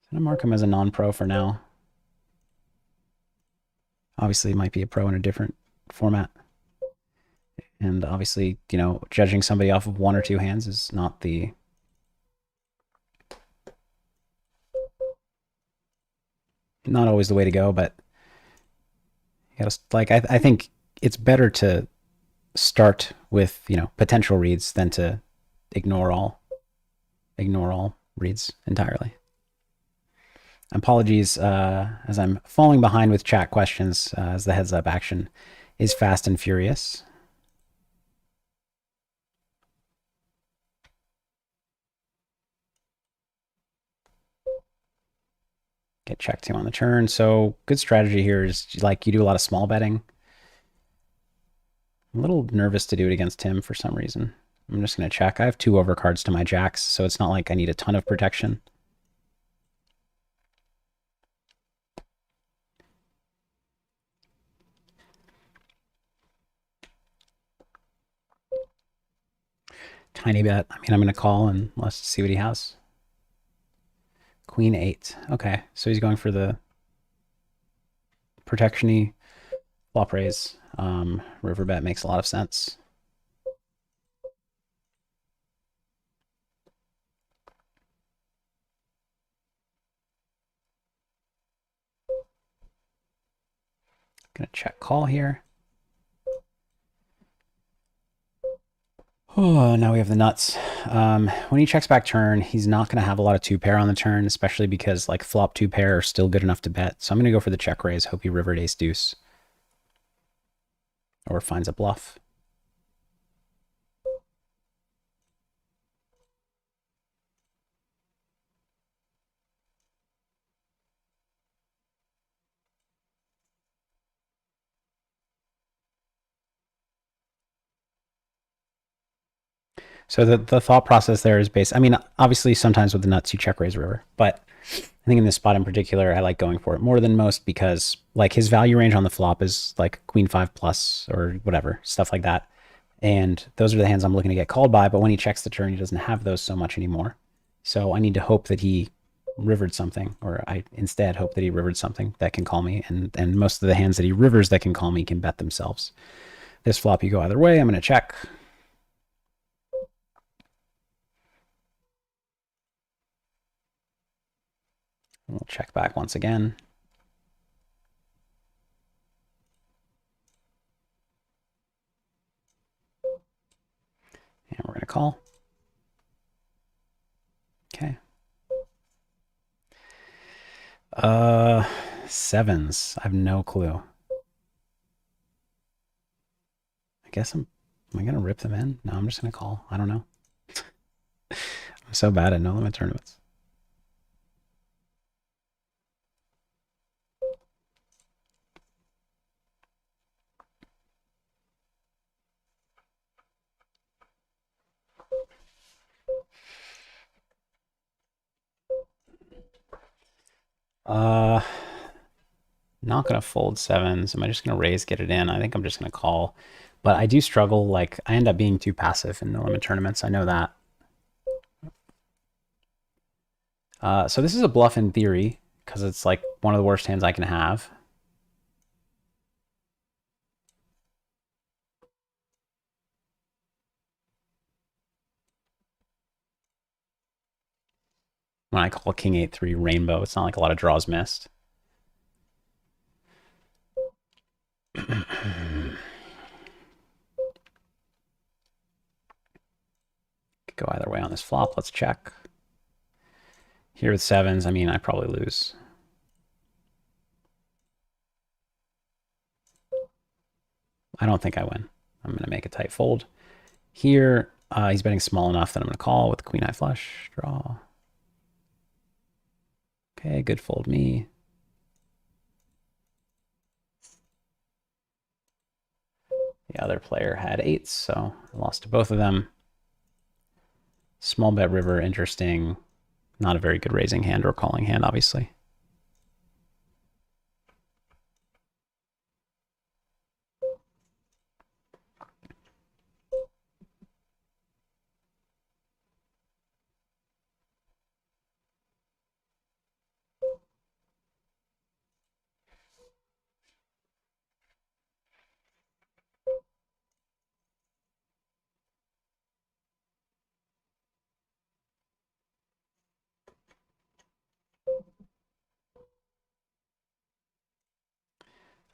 I'm going to mark him as a non-pro for now. Obviously, he might be a pro in a different format. And obviously, you know, judging somebody off of 1 or 2 hands is not the... not always the way to go, but you gotta, like, I think it's better to start with, you know, potential reads than to ignore all reads entirely. Apologies, as I'm falling behind with chat questions, as the heads up action is fast and furious. Get checked to on the turn. So good strategy here is, like, you do a lot of small betting. I'm a little nervous to do it against him for some reason. I'm just going to check. I have 2 overcards to my jacks, so it's not like I need a ton of protection. Tiny bet. I mean, I'm going to call and let's see what he has. Queen 8. Okay, so he's going for the protection-y flop raise. River bet makes a lot of sense. Gonna check call here. Oh, now we have the nuts. When he checks back turn, he's not going to have a lot of 2-pair on the turn, especially because, like, flop 2-pair are still good enough to bet. So I'm going to go for the check raise, hope he rivered ace deuce. Or finds a bluff. So the thought process there is based, I mean, obviously sometimes with the nuts you check raise river, but I think in this spot in particular, I like going for it more than most because, like, his value range on the flop is like queen 5 plus or whatever, stuff like that. And those are the hands I'm looking to get called by, but when he checks the turn, he doesn't have those so much anymore. So I need to hope that he rivered something, or I instead hope that he rivered something that can call me, and most of the hands that he rivers that can call me can bet themselves. This flop, you go either way. I'm going to check. We'll check back once again. And we're going to call. Okay. Sevens. I have no clue. I guess am I going to rip them in? No, I'm just going to call. I don't know. I'm so bad at no limit tournaments. Not gonna fold sevens. Am I just gonna raise, get it in? I think I'm just gonna call. But I do struggle, like, I end up being too passive in no limit tournaments. I know that. So this is a bluff in theory, because it's like one of the worst hands I can have. When I call king 8-3 rainbow, it's not like a lot of draws missed. go either way on this flop. Let's check. Here with sevens, I mean, I probably lose. I don't think I win. I'm going to make a tight fold. Here, he's betting small enough that I'm going to call with queen eye flush. Draw. Okay, good fold me. The other player had eights, so I lost to both of them. Small bet river, interesting. Not a very good raising hand or calling hand, obviously.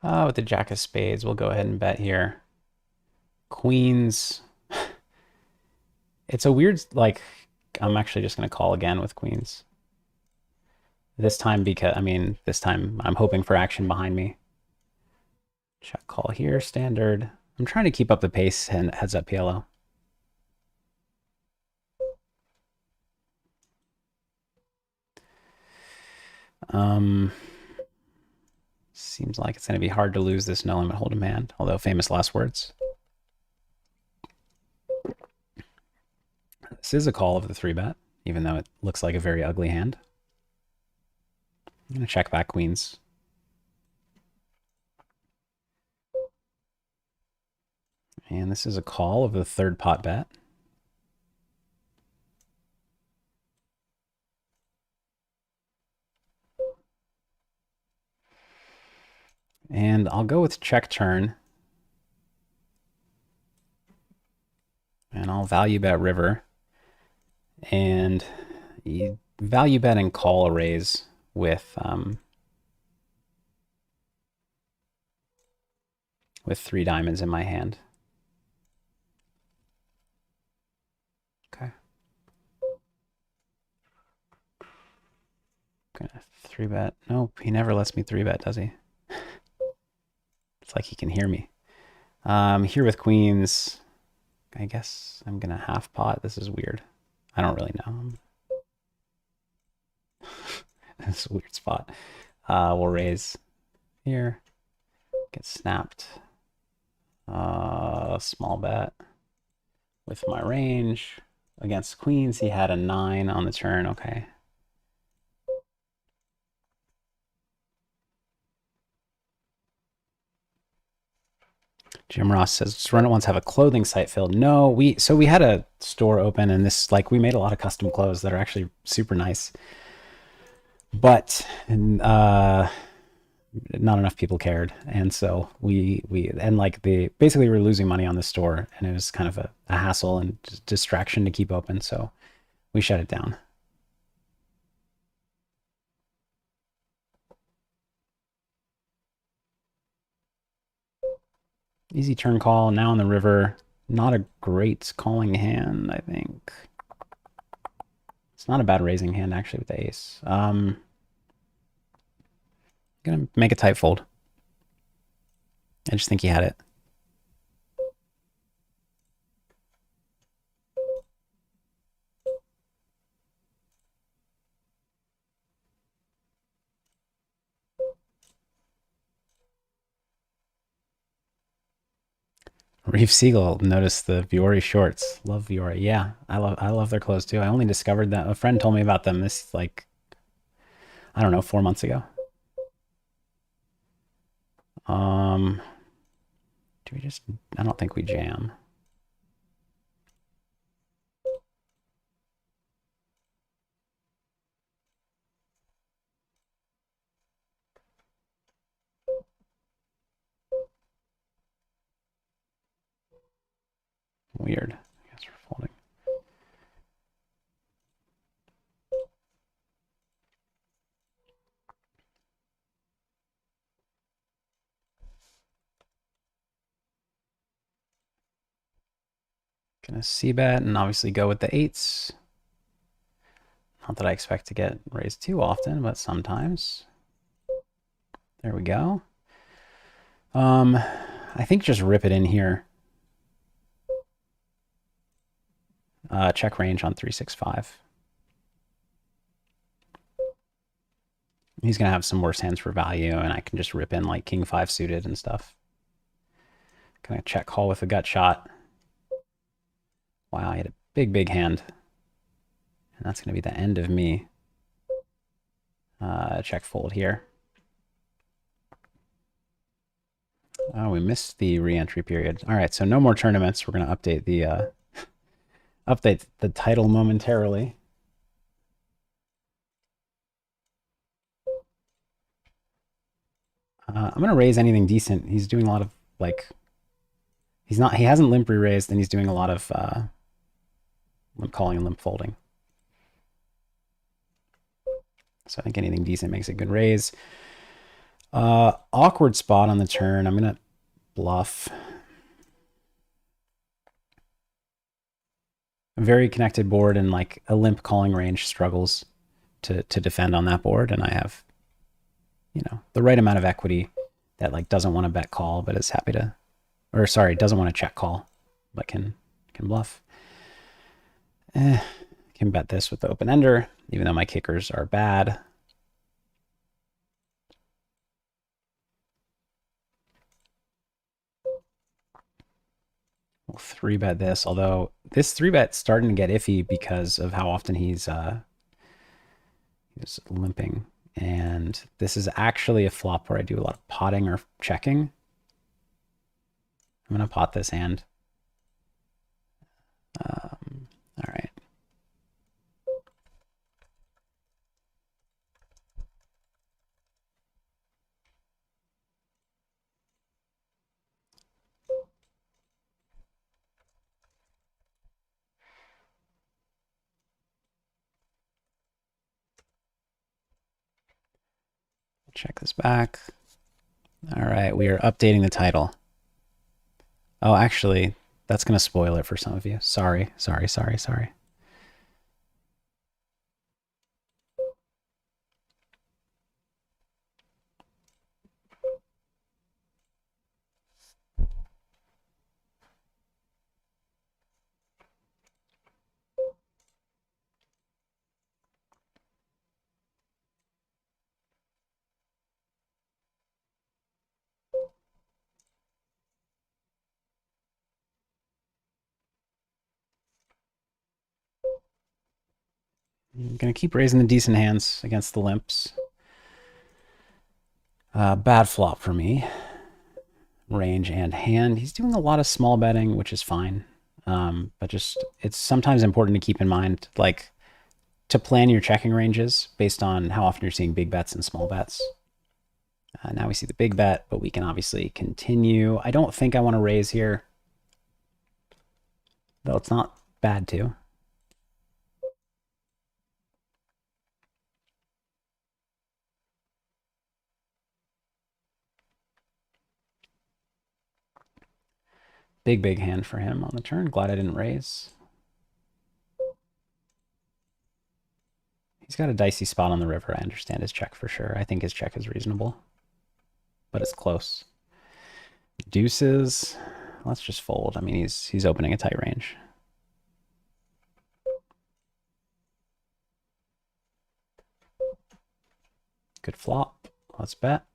With the jack of spades, we'll go ahead and bet here. Queens. It's a weird, like, I'm actually just going to call again with queens. This time because, I mean, this time I'm hoping for action behind me. Check call here, standard. I'm trying to keep up the pace and heads up PLO. Seems like it's going to be hard to lose this no limit hold'em hand, although famous last words. This is a call of the 3-bet, even though it looks like a very ugly hand. I'm going to check back queens. And this is a call of the 3rd pot bet. And I'll go with check turn. And I'll value bet river. And value bet and call a raise with 3 diamonds in my hand. Okay. Gonna 3-bet. Nope, he never lets me 3-bet, does he? It's like he can hear me. Here with queens, I guess I'm gonna half pot. This is weird. I don't really know. This is a weird spot. We'll raise here. Get snapped. Small bet with my range. Against queens, he had a 9 on the turn. Okay. Jim Ross says, does Run It Once have a clothing site filled? No, we had a store open, and this, like, we made a lot of custom clothes that are actually super nice. But not enough people cared, and so we basically we're losing money on the store, and it was kind of a hassle and distraction to keep open, so we shut it down. Easy turn call now on the river. Not a great calling hand, I think. It's not a bad raising hand actually with the ace. I'm gonna make a tight fold. I just think he had it. Reef Siegel noticed the Viore shorts. Love Viore. Yeah, I love their clothes too. I only discovered that. A friend told me about them this, like, I don't know, 4 months ago. Do we just, I don't think we jam. Weird. I guess we're folding. Gonna c-bet and obviously go with the eights. Not that I expect to get raised too often, but sometimes. There we go. I think just rip it in here. Check range on 365. He's gonna have some worse hands for value, and I can just rip in like king 5 suited and stuff. Gonna check call with a gut shot. Wow, I had a big hand. And that's gonna be the end of me. Check fold here. Oh, we missed the re-entry period. All right, so no more tournaments. We're gonna update the update the title momentarily. I'm gonna raise anything decent. He's doing a lot of like, he hasn't limp re-raised, and he's doing a lot of limp calling and limp folding. So I think anything decent makes a good raise. Awkward spot on the turn. I'm gonna bluff. A very connected board, and like a limp calling range struggles to defend on that board, and I have, you know, the right amount of equity that like doesn't want to bet call but is happy to, or sorry, doesn't want to check call but can bluff. Can bet this with the open ender, even though my kickers are bad. We'll 3-bet this, although this 3-bet's starting to get iffy because of how often he's limping. And this is actually a flop where I do a lot of potting or checking. I'm going to pot this hand. All right. Check this back. All right, we are updating the title. Oh, actually, that's going to spoil it for some of you. Sorry. I'm going to keep raising the decent hands against the limps. Bad flop for me. Range and hand. He's doing a lot of small betting, which is fine. But just, it's sometimes important to keep in mind, like, to plan your checking ranges based on how often you're seeing big bets and small bets. Now we see the big bet, but we can obviously continue. I don't think I want to raise here, though it's not bad to. Big hand for him on the turn. Glad I didn't raise. He's got a dicey spot on the river. I understand his check for sure. I think his check is reasonable, but it's close. Deuces. Let's just fold. I mean, he's opening a tight range. Good flop. Let's bet.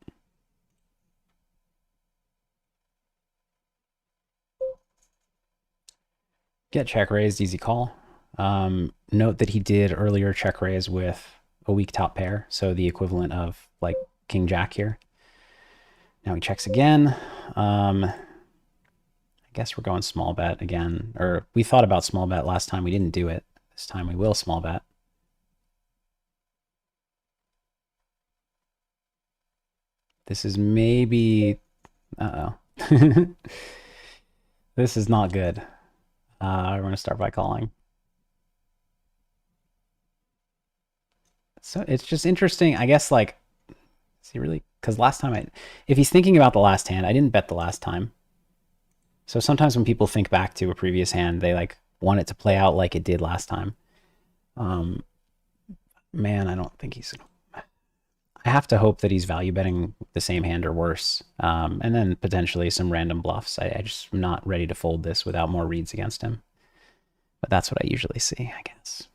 Get check raised, easy call. Note that he did earlier check raise with a weak top pair, so the equivalent of like king jack here. Now he checks again. I guess we're going small bet again, or we thought about small bet last time. We didn't do it. This time we will small bet. This is maybe, uh-oh. This is not good. We're going to start by calling. So it's just interesting, I guess, like, is he really, because last time if he's thinking about the last hand, I didn't bet the last time. So sometimes when people think back to a previous hand, they like want it to play out like it did last time. Man, I don't think he's. I have to hope that he's value betting the same hand or worse, and then potentially some random bluffs. I just am not ready to fold this without more reads against him. But that's what I usually see, I guess.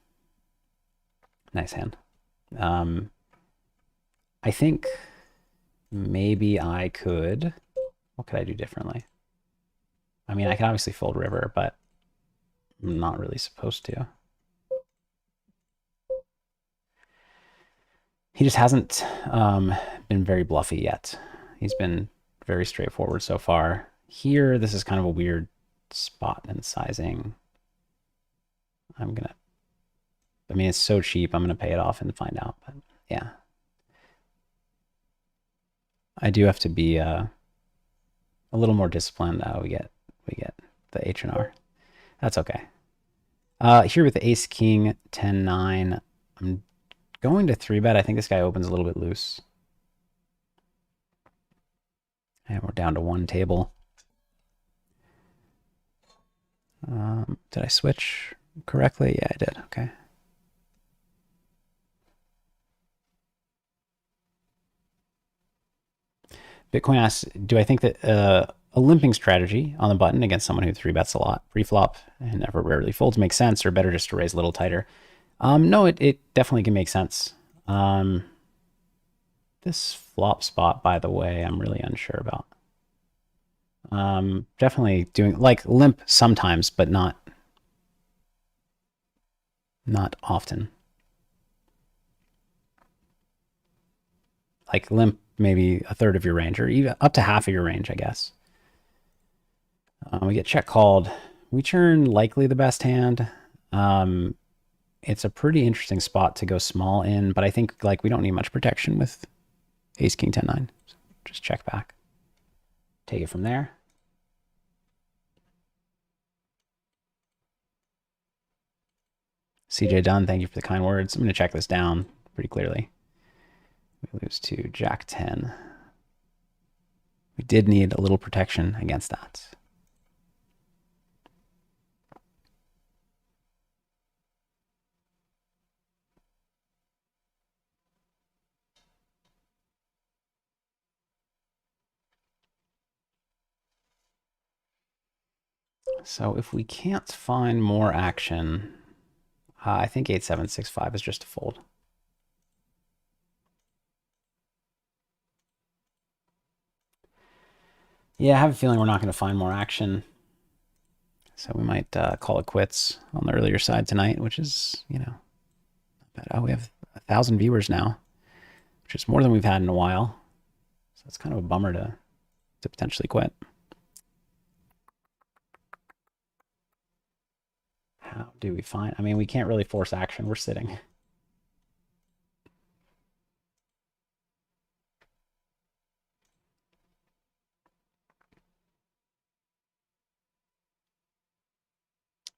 Nice hand. I think maybe I could. What could I do differently? I mean, I can obviously fold river, but I'm not really supposed to. He just hasn't been very bluffy yet. He's been very straightforward so far. Here, this is kind of a weird spot and sizing. I mean, it's so cheap. I'm gonna pay it off and find out. But yeah, I do have to be a little more disciplined. We get the H&R. That's okay. Here with the Ace King 10-9, I'm going to 3-bet. I think this guy opens a little bit loose. And we're down to one table. Did I switch correctly? Yeah, I did. Okay. Bitcoin asks, do I think that a limping strategy on the button against someone who 3-bets a lot pre-flop and never rarely folds makes sense, or better just to raise a little tighter? No, it definitely can make sense. This flop spot, by the way, I'm really unsure about. Definitely doing like limp sometimes, but not often. Like limp maybe a third of your range, or even up to half of your range, I guess. We get check called. We turn likely the best hand. It's a pretty interesting spot to go small in, but I think like we don't need much protection with Ace King 10-9. So just check back. Take it from there. CJ Dunn, thank you for the kind words. I'm going to check this down pretty clearly. We lose to Jack 10. We did need a little protection against that. So if we can't find more action, I think 8-7-6-5 is just a fold. Yeah, I have a feeling we're not going to find more action. So we might call it quits on the earlier side tonight, which is, you know, not bad. Oh, we have 1,000 viewers now, which is more than we've had in a while. So it's kind of a bummer to potentially quit. How do we find? I mean, we can't really force action. We're sitting.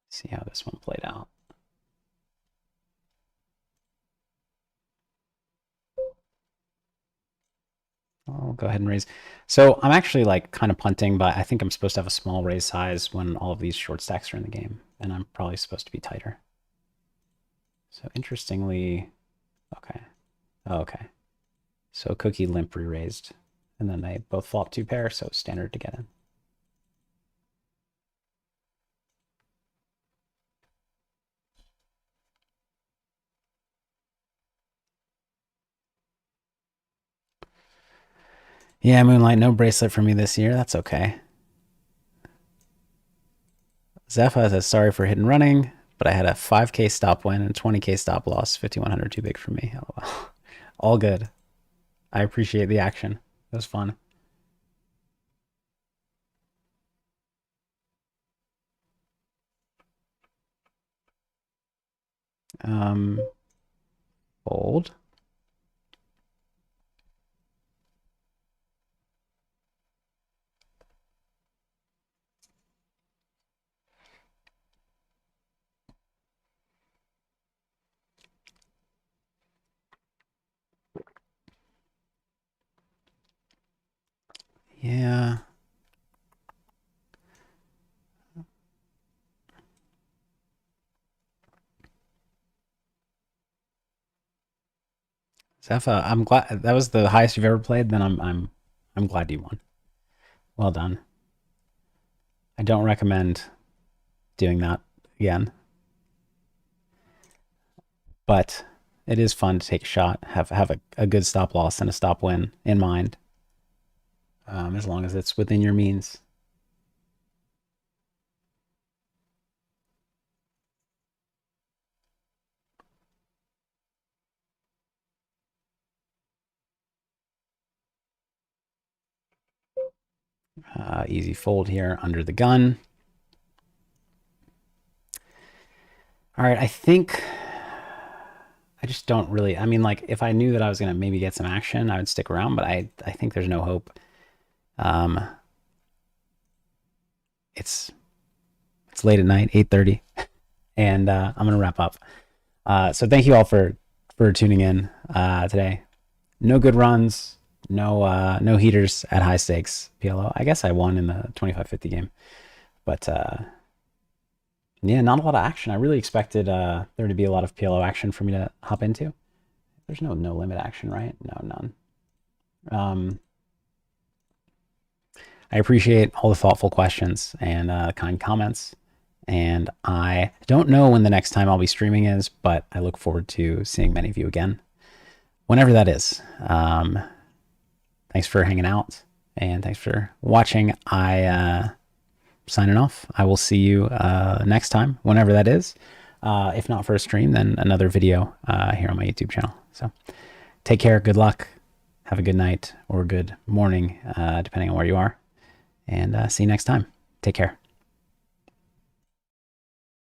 See how this one played out. I'll go ahead and raise. So I'm actually like kind of punting, but I think I'm supposed to have a small raise size when all of these short stacks are in the game, and I'm probably supposed to be tighter. So interestingly, okay. Oh, okay. So Cookie limp re-raised, and then they both flop 2 pair, so standard to get in. Yeah, Moonlight, no bracelet for me this year. That's okay. Zepha says, sorry for hidden running, but I had a 5K stop win and 20K stop loss. 5,100 too big for me. LOL. All good. I appreciate the action. It was fun. Fold. Yeah. Zepha, I'm glad that was the highest you've ever played. Then I'm glad you won. Well done. I don't recommend doing that again, but it is fun to take a shot, have a good stop loss and a stop win in mind, as long as it's within your means. Easy fold here under the gun. All right, I think I just don't really. I mean, like if I knew that I was gonna maybe get some action, I would stick around. But I think there's no hope. Um, it's late at night, 8:30, and I'm gonna wrap up. So thank you all for tuning in today. No good runs, no heaters at high stakes PLO. I guess I won in the 25-50 game, but yeah, not a lot of action. I really expected there to be a lot of PLO action for me to hop into. There's no limit action, right? No, none. I appreciate all the thoughtful questions and kind comments. And I don't know when the next time I'll be streaming is, but I look forward to seeing many of you again, whenever that is. Thanks for hanging out, and thanks for watching. Signing off. I will see you next time, whenever that is. If not for a stream, then another video here on my YouTube channel. So take care. Good luck. Have a good night or good morning, depending on where you are. And see you next time. Take care.